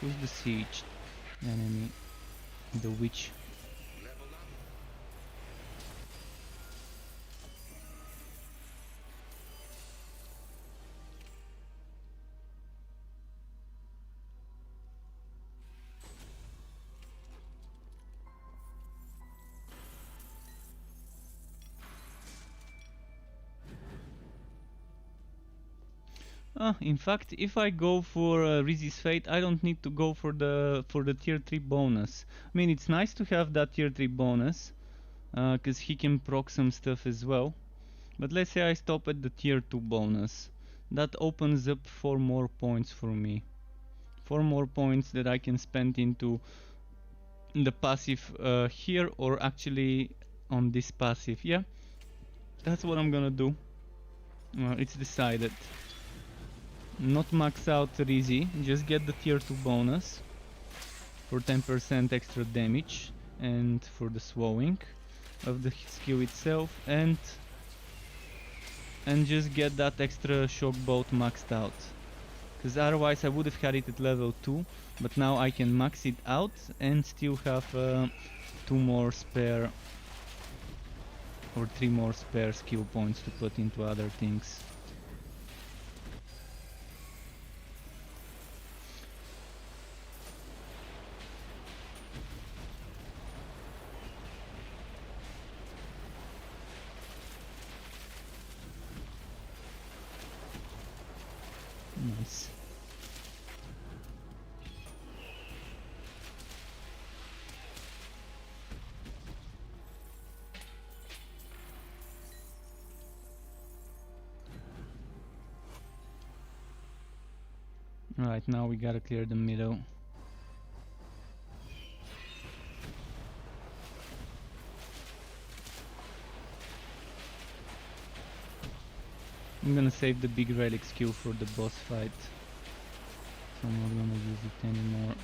Speaker 1: Who's the siege enemy? The witch. In fact, if I go for Rizzy's Fate, I don't need to go for the tier 3 bonus. I mean, it's nice to have that tier 3 bonus, cause he can proc some stuff as well. But let's say I stop at the tier 2 bonus. That opens up 4 more points for me. 4 more points that I can spend into the passive here, or actually on this passive. Yeah, that's what I'm gonna do. It's decided. Not max out Rizzy, just get the tier 2 bonus for 10% extra damage and for the swallowing of the skill itself, and just get that extra shock bolt maxed out. Because otherwise I would have had it at level 2, but now I can max it out and still have 2 more spare or 3 more spare skill points to put into other things. Nice. Alright, now we gotta clear the middle. I'm gonna save the big relic skill for the boss fight. so I'm not gonna use it anymore.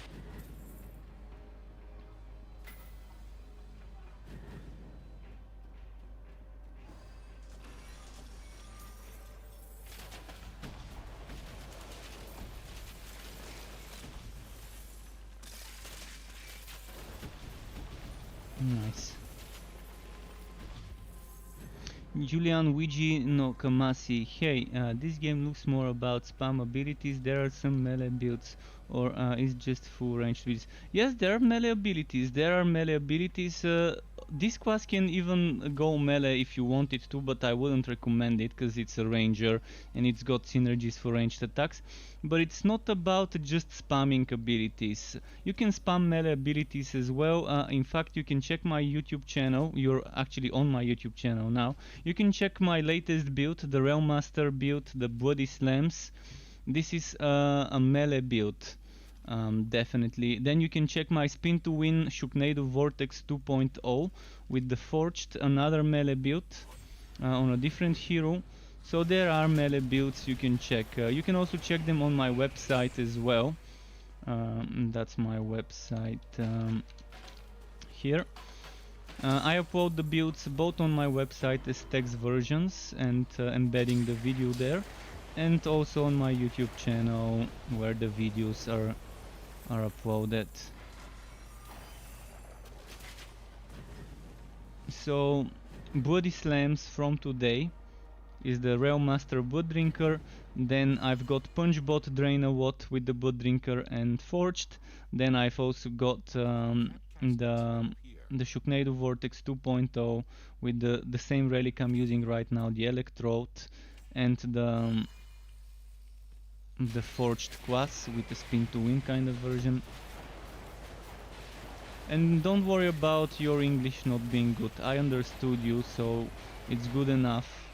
Speaker 1: Nice. Julian Luigi no Kamasi. Hey, this game looks more about spam abilities. There are some melee builds, or is just full range builds. Yes, there are melee abilities. There are melee abilities. This class can even go melee if you want it to, but I wouldn't recommend it because it's a ranger and it's got synergies for ranged attacks. But it's not about just spamming abilities. You can spam melee abilities as well. In fact, you can check my YouTube channel. You're actually on my YouTube channel now. You can check my latest build, the Realm Master build, the Body Slams. This is a melee build, definitely. Then you can check my Spin to Win Sharpshooter Vortex 2.0 with the Forged, another melee build on a different hero. So there are melee builds you can check. You can also check them on my website as well. That's my website here. I upload the builds both on my website as text versions and embedding the video there, and also on my YouTube channel where the videos are uploaded. So Body Slams from today is the Realm Master Blood Drinker. Then I've got Punchbot Drain a Watt with the Blood Drinker and Forged. Then I've also got the Sharpshooter Vortex 2.0 with the same relic I'm using right now, the Electrode, and the Forged class with the Spin to Win kind of version. And don't worry about your English not being good. I understood you, so it's good enough.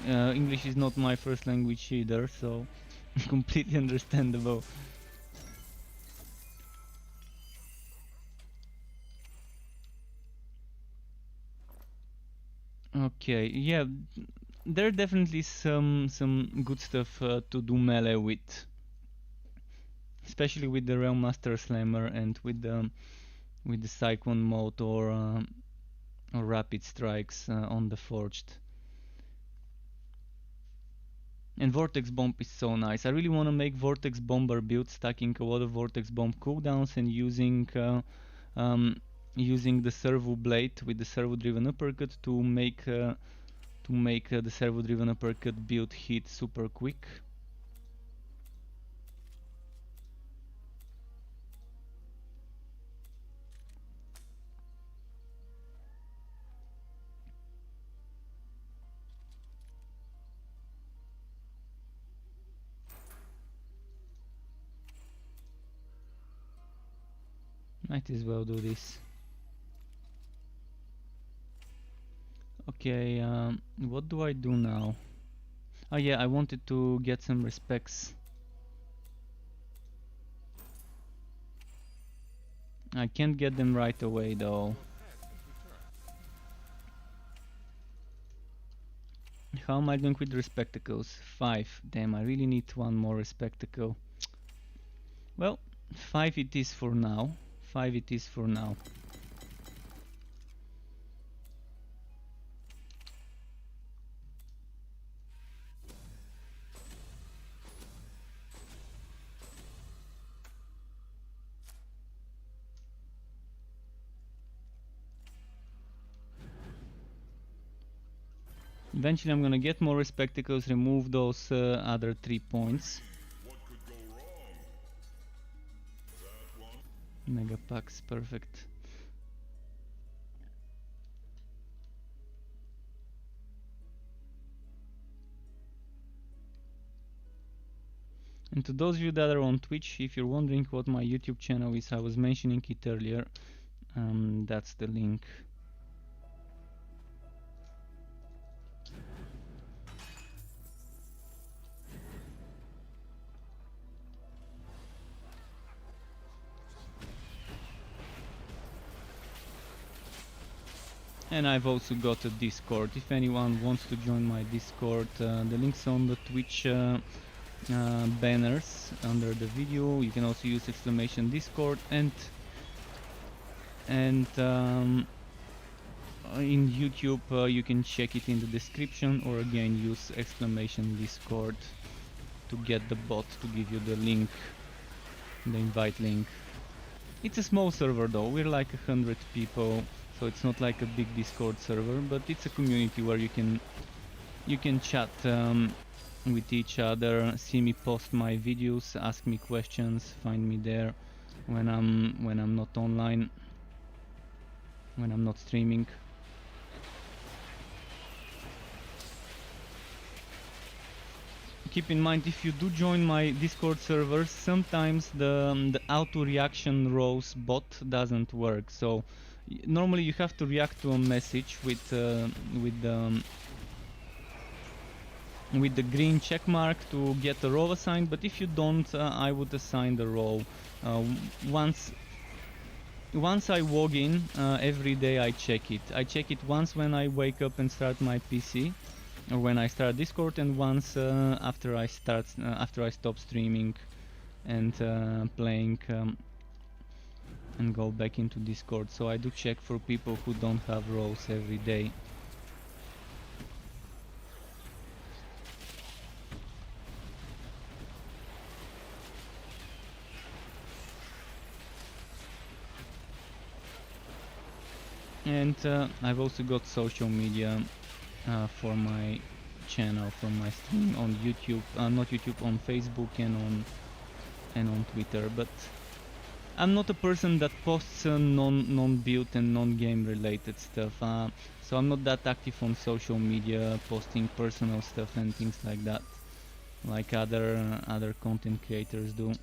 Speaker 1: English is not my first language either, so completely understandable. Okay, yeah, there are definitely some good stuff to do melee with, especially with the Realm Master Slammer and with the Cyclone mode or Rapid Strikes on the Forged. And Vortex Bomb is so nice. I really want to make Vortex Bomber build, stacking a lot of Vortex Bomb cooldowns and using the Servo Blade with the Servo Driven Uppercut to make the Servo Driven Uppercut build hit super quick. Might as well do this. Okay, what do I do now? Oh yeah, I wanted to get some respects. I can't get them right away though. How am I doing with respectacles? 5. Damn, I really need one more respectacle. Well, 5 it is for now. 5 it is for now. Eventually I'm gonna get more spectacles, remove those other 3 points. Mega packs, perfect. And to those of you that are on Twitch, if you're wondering what my YouTube channel is, I was mentioning it earlier. That's the link. And I've also got a Discord. If anyone wants to join my Discord, the link's on the Twitch banners under the video. You can also use exclamation Discord, and in YouTube you can check it in the description, or again use exclamation Discord to get the bot to give you the link, the invite link. It's a small server though, we're like 100 people, so it's not like a big Discord server, but it's a community where you can chat with each other, see me post my videos, ask me questions, find me there when I'm not online, when I'm not streaming. Keep in mind, if you do join my Discord server, sometimes the auto reaction rows bot doesn't work. So normally you have to react to a message with the green check mark to get a row assigned. But if you don't, I would assign the row. Once I log in, every day I check it. I check it once when I wake up and start my PC, or when I start Discord, and once after I stop streaming and playing and go back into Discord. So I do check for people who don't have roles every day. And I've also got social media for my channel, for my stream on YouTube, not YouTube, on Facebook and on Twitter. But I'm not a person that posts non-build and non-game related stuff, so I'm not that active on social media, posting personal stuff and things like that, like other content creators do.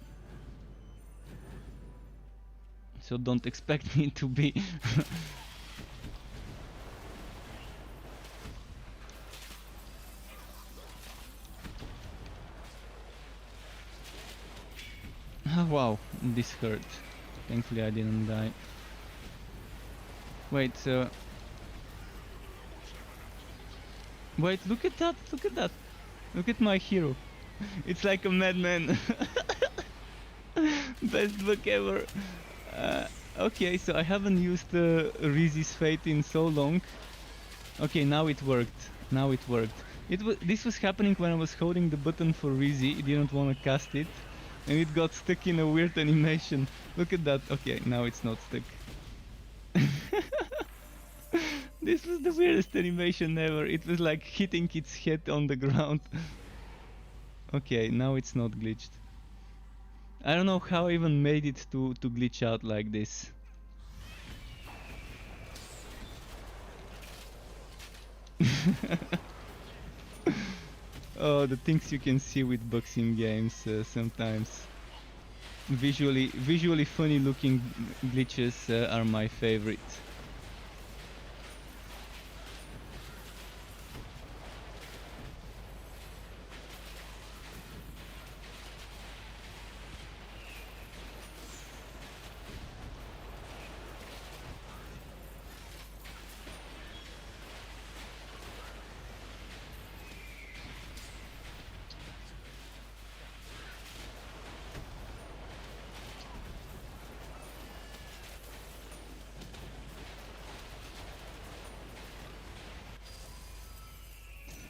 Speaker 1: So don't expect me to be wow, this hurt. Thankfully I didn't die. Wait, wait, look at that, look at that. Look at my hero. It's like a madman. Best book ever. Okay, so I haven't used Rizzy's Fate in so long. Okay, now it worked. Now it worked. This was happening when I was holding the button for Rizzy. It didn't want to cast it, and it got stuck in a weird animation. Look at that. Okay, now it's not stuck. This was the weirdest animation ever. It was like hitting its head on the ground. Okay, now it's not glitched. I don't know how I even made it to glitch out like this. Oh, the things you can see with bugs in games sometimes. Visually funny looking glitches are my favorite.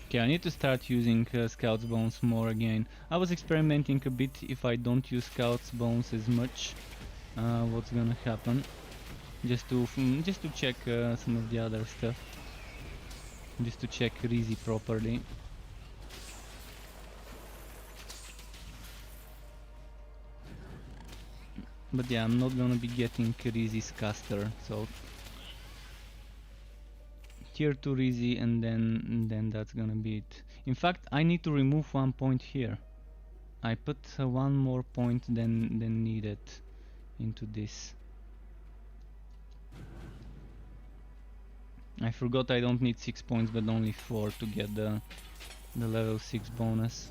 Speaker 1: Okay, I need to start using Scout's Bones more again. I was experimenting a bit. If I don't use Scout's Bones as much, what's gonna happen? Just to check some of the other stuff. Just to check Rizzy properly. But yeah, I'm not gonna be getting Rizzy's caster, so tier 2 Rizzy, and then that's gonna be it. In fact, I need to remove one point here. I put one more point than needed into this. I forgot I don't need 6 points but only 4 to get the level 6 bonus.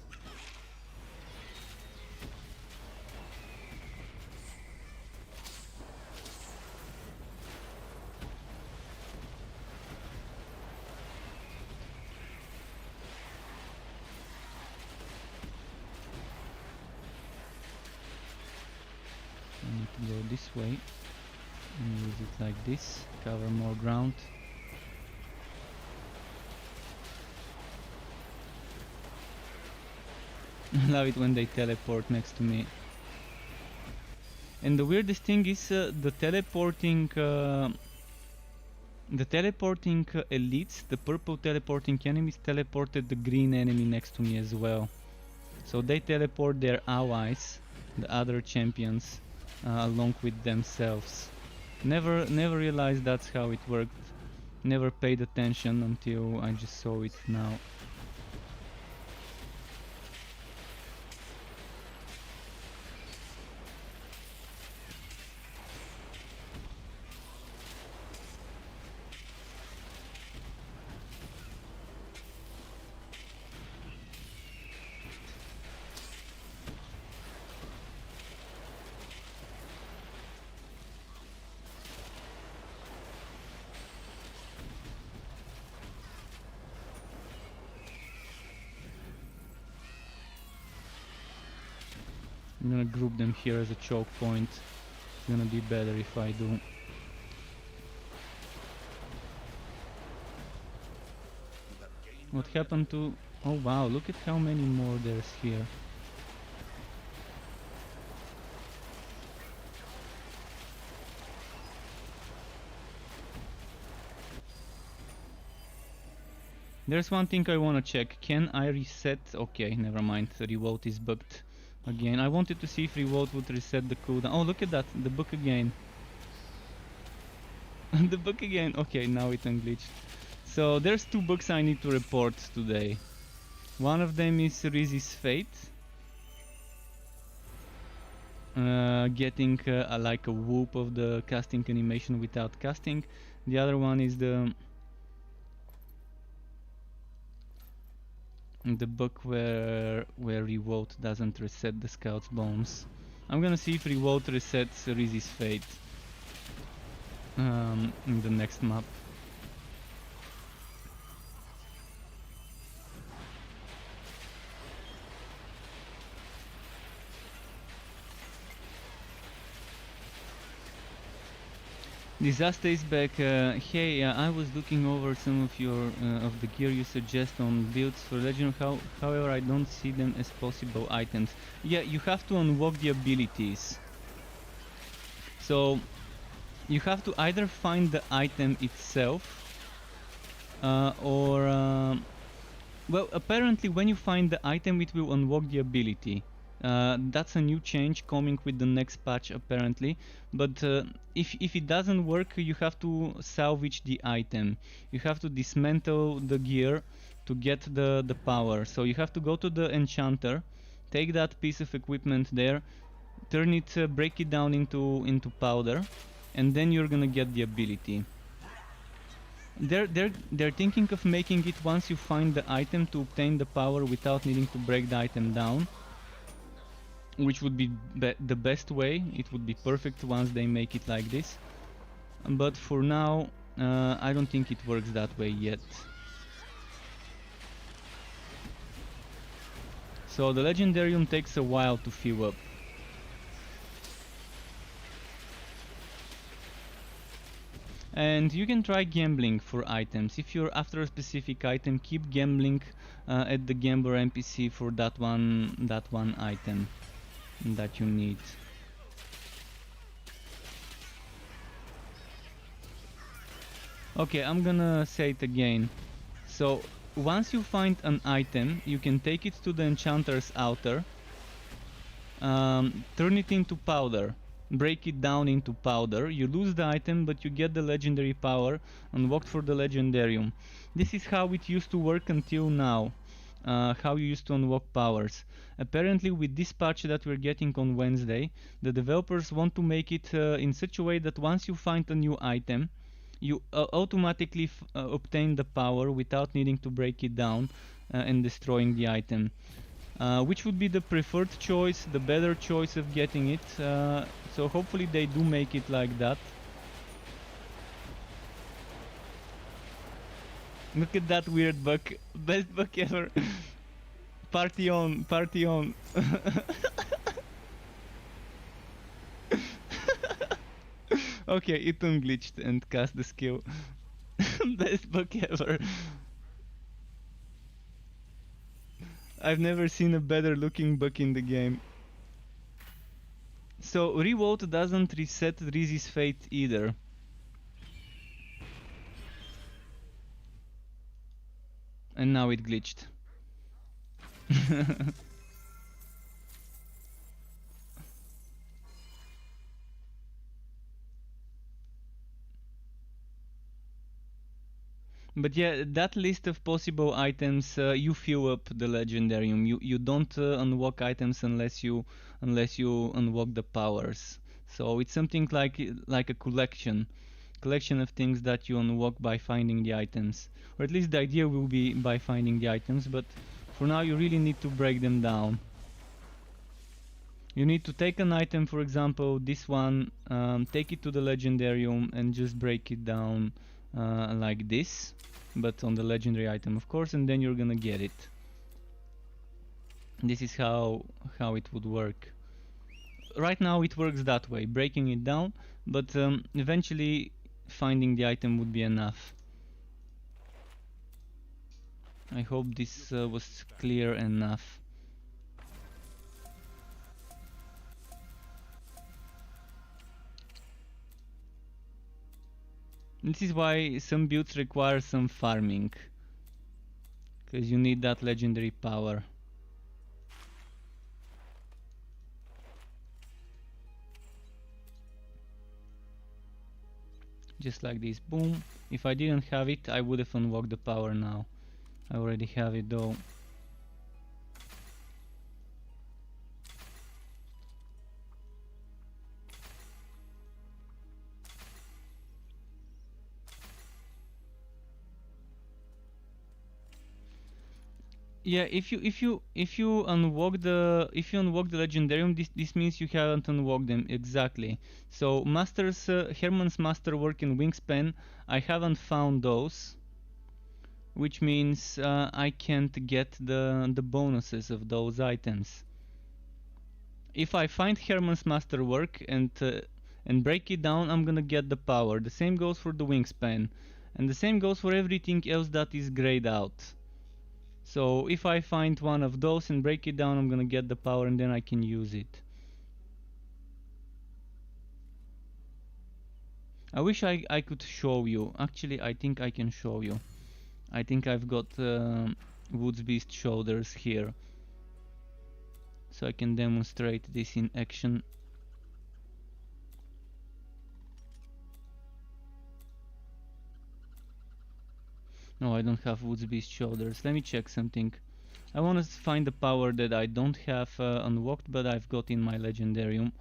Speaker 1: to go this way and use it like this, cover more ground. I love it when they teleport next to me. And the weirdest thing is the teleporting elites, the purple teleporting enemies teleported the green enemy next to me as well. So they teleport their allies, the other champions, along with themselves. Never realized that's how it worked. Never paid attention until I just saw it now. I'm gonna group them here as a choke point. It's gonna be better if I do. What happened to... Oh wow, look at how many more there's here. There's one thing I wanna check. Can I reset? Okay, never mind. The revolt is bugged again. I wanted to see if revolt would reset the cooldown. Oh, look at that. The book again. The book again. Okay, now it unglitched. So there's two books I need to report today. One of them is Rizzy's Fate. Getting like a whoop of the casting animation without casting. The other one is the book where Revolt doesn't reset the scout's bones. I'm gonna see if Revolt resets Rizzy's Fate in the next map. Disaster is back. Hey, I was looking over some of your of the gear you suggest on builds for Legend. However, I don't see them as possible items. Yeah, you have to unlock the abilities. So you have to either find the item itself, or well, apparently when you find the item, it will unlock the ability. That's a new change coming with the next patch apparently, but if it doesn't work, you have to salvage the item. You have to dismantle the gear to get the power. So you have to go to the enchanter, take that piece of equipment there, turn it, break it down into powder, and then you're gonna get the ability. They're thinking of making it once you find the item to obtain the power without needing to break the item down, which would be the best way. It would be perfect once they make it like this, but for now I don't think it works that way yet. So the legendarium takes a while to fill up. And you can try gambling for items. If you're after a specific item, keep gambling at the gambler NPC for that one item that you need. Okay, I'm gonna say it again. So once you find an item, you can take it to the enchanter's altar, turn it into powder, break it down into powder. You lose the item, but you get the legendary power unlocked for the legendarium. This is how it used to work until now. How you used to unlock powers. Apparently with this patch that we're getting on Wednesday, the developers want to make it in such a way that once you find a new item, you automatically obtain the power without needing to break it down and destroying the item. Which would be the preferred choice, the better choice of getting it. So hopefully they do make it like that. Look at that weird bug. Best bug ever. Party on, party on. Okay, it unglitched and cast the skill. Best book ever. I've never seen a better looking book in the game. So revolt doesn't reset Rizzy's fate either. And now it glitched. But yeah, that list of possible items, you fill up the legendarium. You don't unlock items unless you unlock the powers. So it's something like a collection of things that you unlock by finding the items, or at least the idea will be by finding the items. But for now, you really need to break them down. You need to take an item, for example, this one, take it to the legendarium and just break it down like this, but on the legendary item, of course, and then you're gonna get it. This is how it would work. Right now it works that way, breaking it down, but eventually finding the item would be enough. I hope this was clear enough. This is why some builds require some farming, because you need that legendary power. Just like this, boom. If I didn't have it, I would have unlocked the power now. I already have it though. Yeah, if you unlock the legendarium, this means you haven't unlocked them exactly. So masters, Herman's masterwork and wingspan, I haven't found those, which means I can't get the bonuses of those items. If I find Herman's masterwork and break it down, I'm gonna get the power. The same goes for the wingspan, and the same goes for everything else that is grayed out. So if I find one of those and break it down, I'm gonna get the power and then I can use it. I wish I could show you. Actually, I think I can show you. I think I've got Woods Beast shoulders here. So I can demonstrate this in action. No, I don't have Woods Beast shoulders. Let me check something. I want to find the power that I don't have unlocked, but I've got in my legendarium.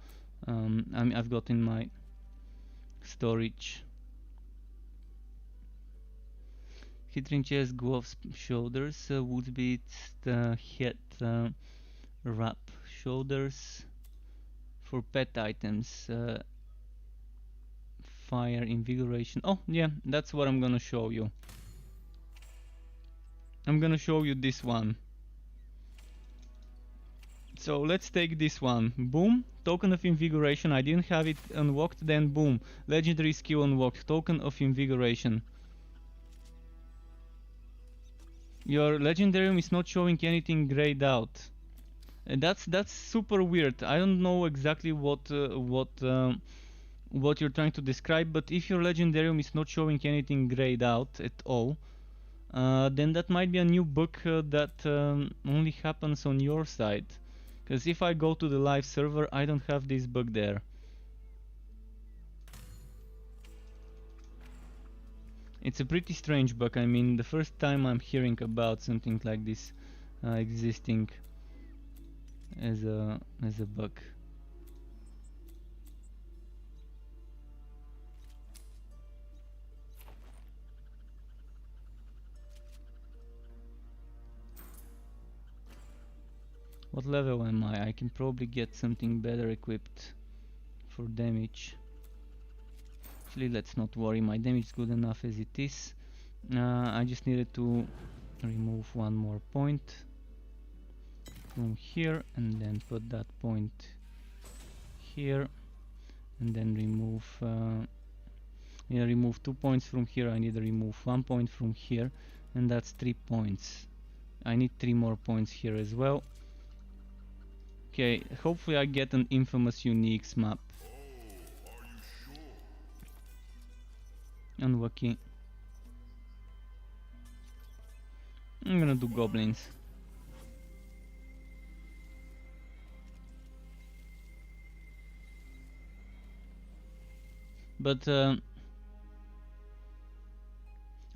Speaker 1: I've got in my storage. Hitring chest, gloves, shoulders, Woods Beast, head, wrap, shoulders. For pet items, fire, invigoration. Oh yeah, that's what I'm gonna show you. I'm gonna show you this one. So let's take this one. Boom, token of invigoration. I didn't have it unlocked, then boom, legendary skill unlocked, token of invigoration. Your legendarium is not showing anything grayed out. And that's super weird. I don't know exactly what you're trying to describe, but if your legendarium is not showing anything grayed out at all, then that might be a new bug that only happens on your side. Because if I go to the live server, I don't have this bug there. It's a pretty strange bug. I mean, the first time I'm hearing about something like this existing as a bug. What level am I? I can probably get something better equipped for damage. Actually, let's not worry, my damage is good enough as it is. I just needed to remove one more point from here and then put that point here and then remove I remove 2 points from here, I need to remove 1 point from here, and that's 3 points. I need 3 more points here as well. Okay, hopefully I get an infamous uniques map. Unlucky. I'm gonna do goblins. But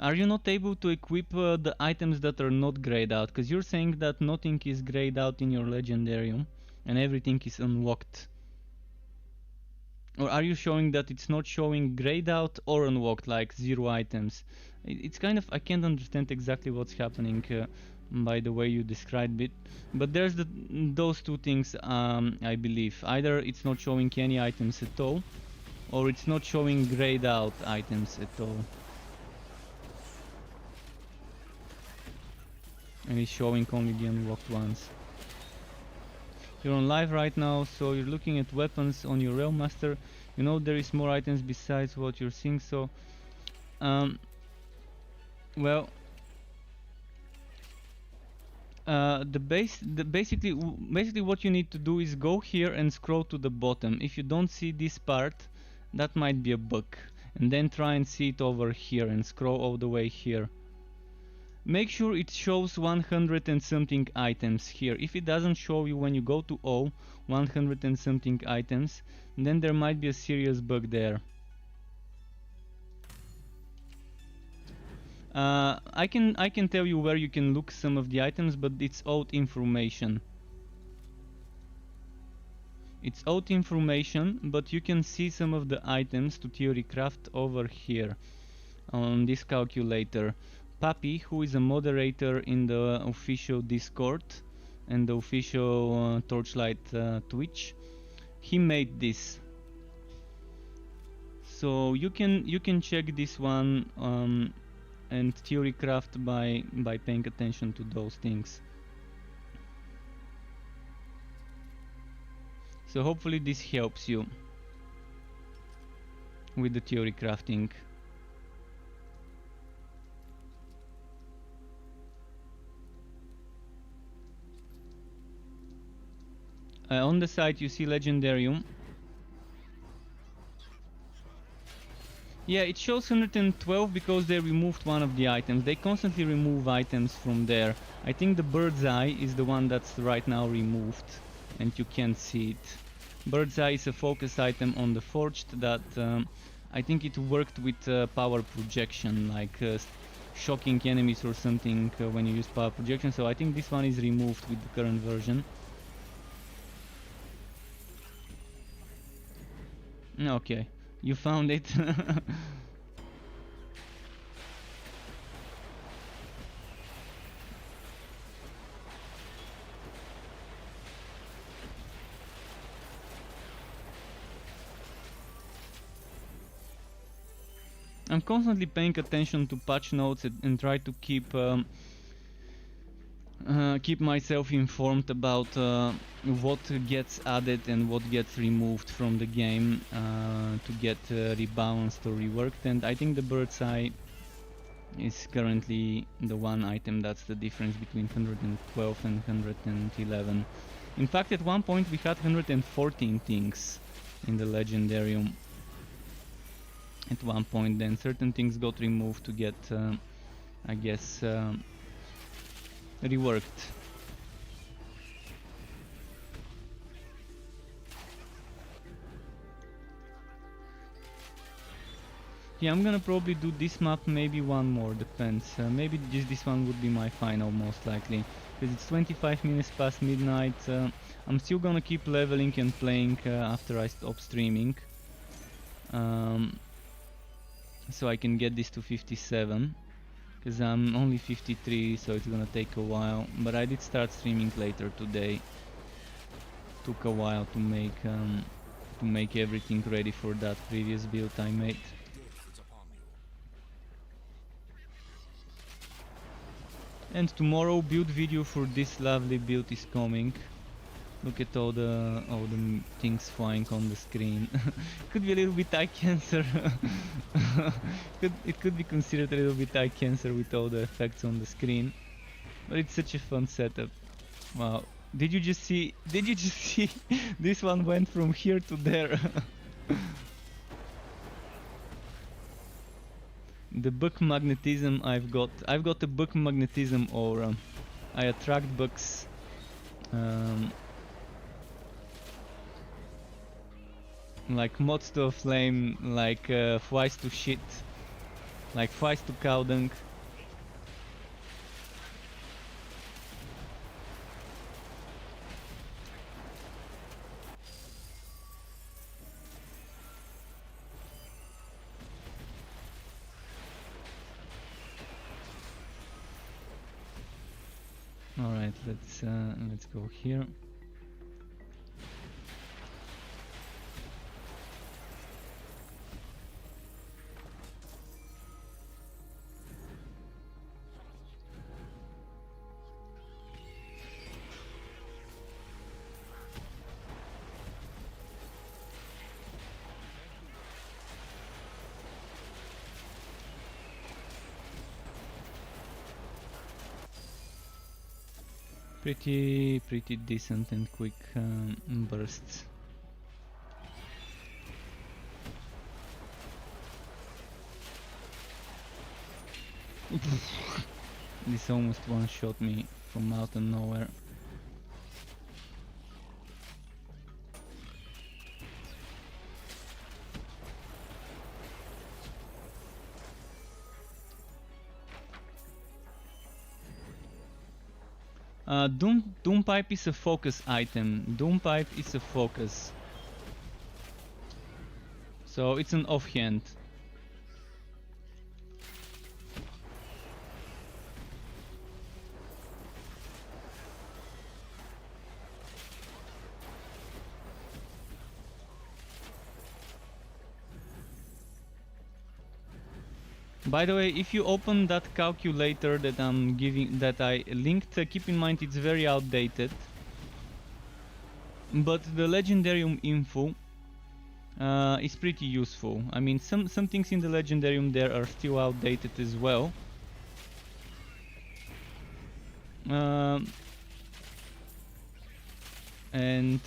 Speaker 1: are you not able to equip the items that are not grayed out? Because you're saying that nothing is grayed out in your legendarium and everything is unlocked. Or are you showing that it's not showing grayed out or unlocked, like 0 items? It's kind of, I can't understand exactly what's happening by the way you described it. But there's those two things, I believe. Either it's not showing any items at all, or it's not showing grayed out items at all. And it's showing only the unlocked ones. You're on live right now, so you're looking at weapons on your Realm Master. You know there is more items besides what you're seeing, so well, basically what you need to do is go here and scroll to the bottom. If you don't see this part, that might be a bug, and then try and see it over here and scroll all the way here. Make sure it shows 100 and something items here. If it doesn't show you when you go to all 100 and something items, then there might be a serious bug there. I can tell you where you can look some of the items, but it's old information. It's old information, but you can see some of the items to theory craft over here on this calculator. Papi, who is a moderator in the official Discord and the official Torchlight Twitch, he made this. So you can check this one and theory craft by paying attention to those things. So hopefully this helps you with the theory crafting. On the side you see Legendarium. Yeah, it shows 112 because they removed one of the items. They constantly remove items from there. I think the bird's eye is the one that's right now removed and you can't see it. Bird's eye is a focus item on the forged that I think it worked with power projection, like shocking enemies or something when you use power projection. So I think this one is removed with the current version. Okay, you found it. I'm constantly paying attention to patch notes and try to keep myself informed about what gets added and what gets removed from the game to get rebalanced or reworked. And I think the bird's eye is currently the one item that's the difference between 112 and 111. In fact, at one point we had 114 things in the Legendarium. At one point, then certain things got removed to get, I guess, reworked. Yeah, I'm gonna probably do this map, maybe one more, depends. Maybe just this one would be my final, most likely. Because it's 25 minutes past midnight. I'm still gonna keep leveling and playing after I stop streaming. So I can get this to 57. Because I'm only 53, so it's gonna take a while. But I did start streaming later today. Took a while to make everything ready for that previous build I made. And tomorrow build video for this lovely build is coming. Look at all the things flying on the screen. Could be a little bit eye cancer. It could be considered a little bit eye cancer with all the effects on the screen, but it's such a fun setup. Wow! Did you just see? This one went from here to there. The book magnetism I've got a book magnetism aura. I attract books. Like moths to a flame, like flies to shit, like flies to cow dung. All right, let's go here. Pretty decent and quick bursts. This almost one-shot me from out of nowhere. Doom pipe is a focus item. Doom pipe is a focus. So it's an offhand. By the way, if you open that calculator that I linked, keep in mind it's very outdated. But the Legendarium info is pretty useful. I mean, some things in the Legendarium there are still outdated as well. And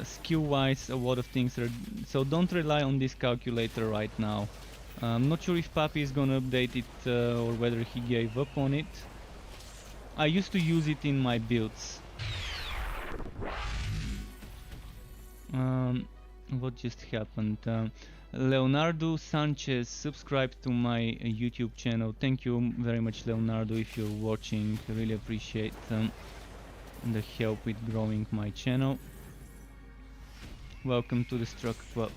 Speaker 1: skill-wise, a lot of things are. So don't rely on this calculator right now. I'm not sure if Papi is gonna update it or whether he gave up on it. I used to use it in my builds. What just happened? Leonardo Sanchez subscribed to my YouTube channel. Thank you very much, Leonardo, if you're watching. I really appreciate the help with growing my channel. Welcome to the Struck Club.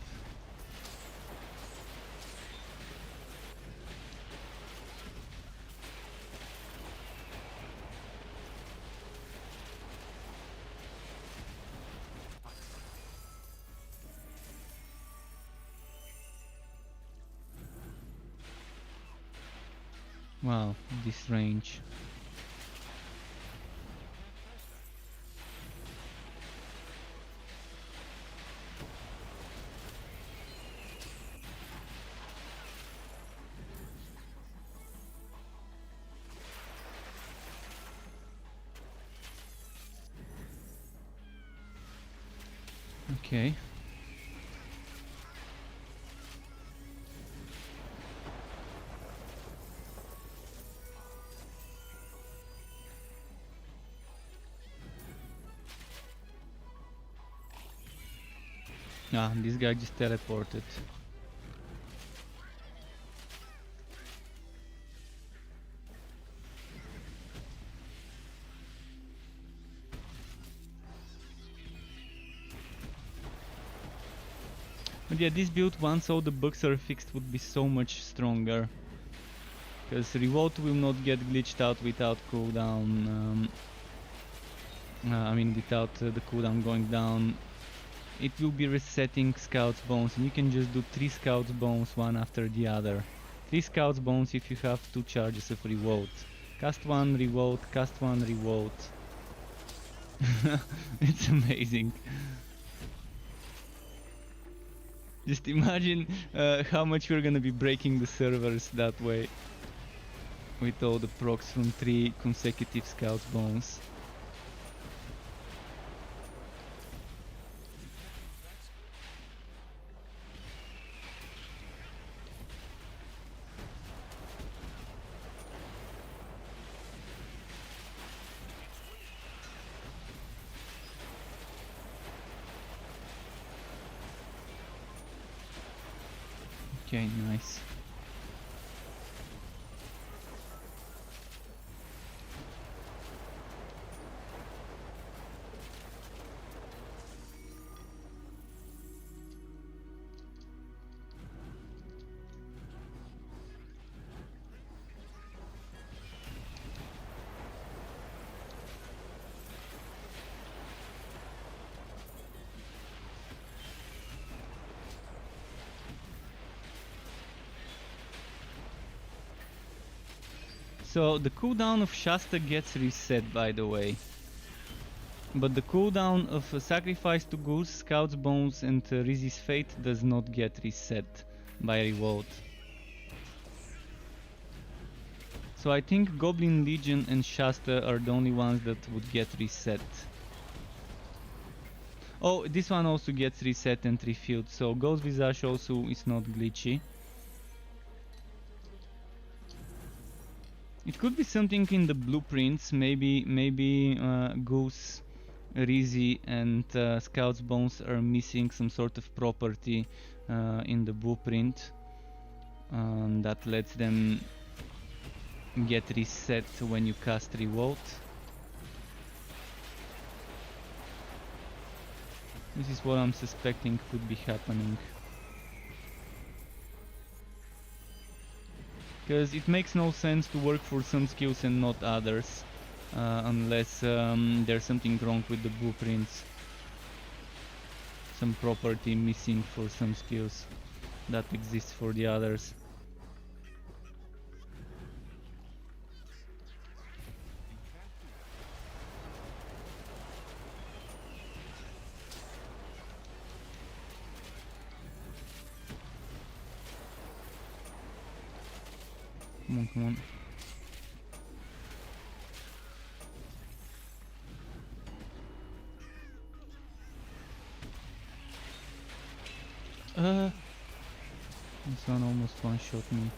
Speaker 1: Wow, this range. Okay. Ah, this guy just teleported. But yeah, this build, once all the bugs are fixed, would be so much stronger. Because Revolt will not get glitched out without cooldown. I mean, without the cooldown going down. It will be resetting Scout's Bones, and you can just do 3 Scout's Bones one after the other. 3 Scout's Bones if you have 2 charges of Revolt. Cast 1, Revolt, cast 1, Revolt. It's amazing. Just imagine how much we're gonna be breaking the servers that way. With all the procs from 3 consecutive Scout's Bones. Okay, nice. So the cooldown of Shasta gets reset, by the way. But the cooldown of Sacrifice to Goose, Scout's Bones and Rizzy's Fate does not get reset by revolt. So I think Goblin Legion and Shasta are the only ones that would get reset. Oh, this one also gets reset and refilled, so Ghost Visage also is not glitchy. It could be something in the blueprints, maybe Goose, Rizzy and Scout's Bones are missing some sort of property in the blueprint that lets them get reset when you cast Revolt. This is what I'm suspecting could be happening. Because it makes no sense to work for some skills and not others, unless there's something wrong with the blueprints. Some property missing for some skills that exists for the others. Come on, come on. This one almost one-shot me.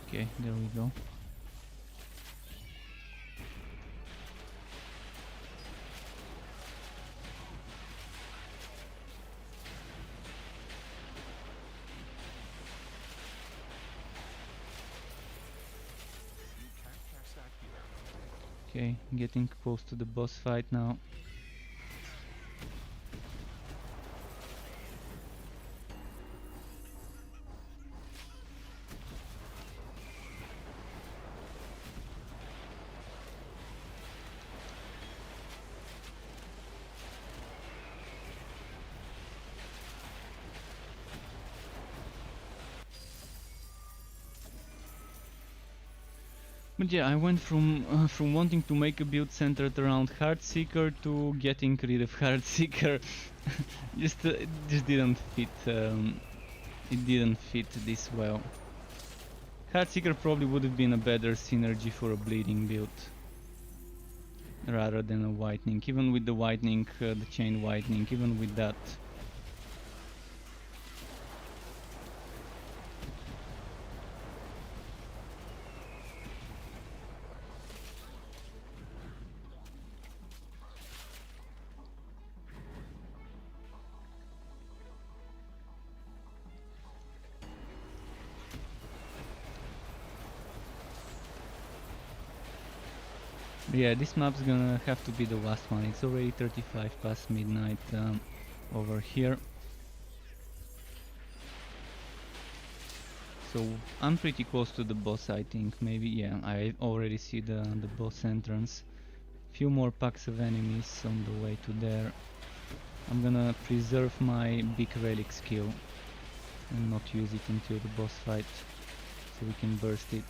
Speaker 1: Okay, there we go. Okay, getting close to the boss fight now. But yeah, I went from wanting to make a build centered around Heartseeker to getting rid of Heartseeker. just didn't fit. It didn't fit this well. Heartseeker probably would have been a better synergy for a bleeding build rather than a whitening. Even with the whitening, the chain whitening, even with that. Yeah, this map's gonna have to be the last one. It's already 35 past midnight over here. So I'm pretty close to the boss, I think. Maybe, yeah, I already see the boss entrance. Few more packs of enemies on the way to there. I'm gonna preserve my big relic skill and not use it until the boss fight, so we can burst it.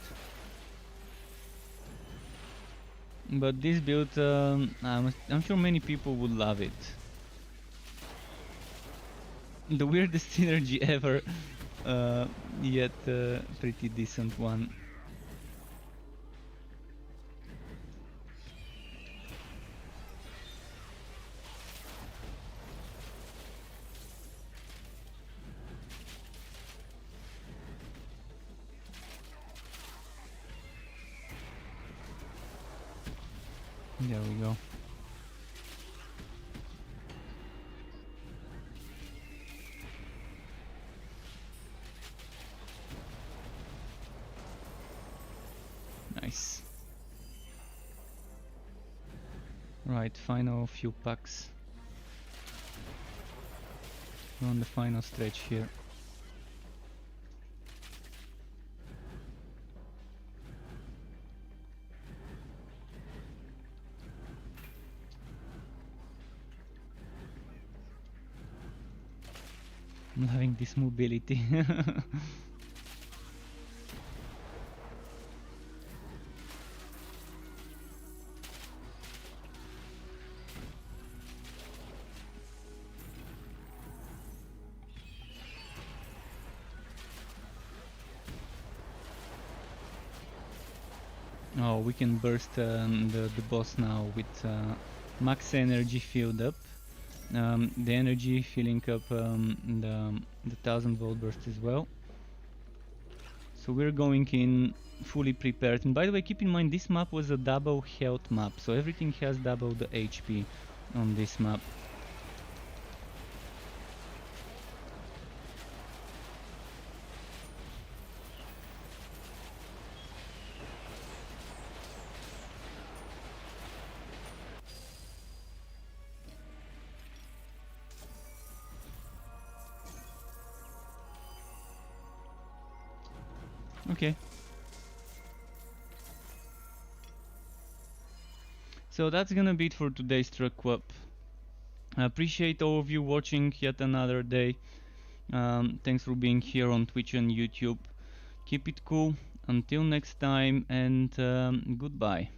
Speaker 1: But this build, I'm sure many people would love it. The weirdest synergy ever, yet pretty decent one. There we go. Nice. Right, final few packs. We're on the final stretch here. I'm having this mobility. Oh, we can burst the boss now with max energy filled up. The energy filling up the 1000-volt burst as well. So we're going in fully prepared. And by the way, keep in mind this map was a double health map, so everything has double the HP on this map. Okay. So that's gonna be it for today's truck club. I appreciate all of you watching yet another day. Thanks for being here on Twitch and YouTube. Keep it cool. Until next time, and goodbye.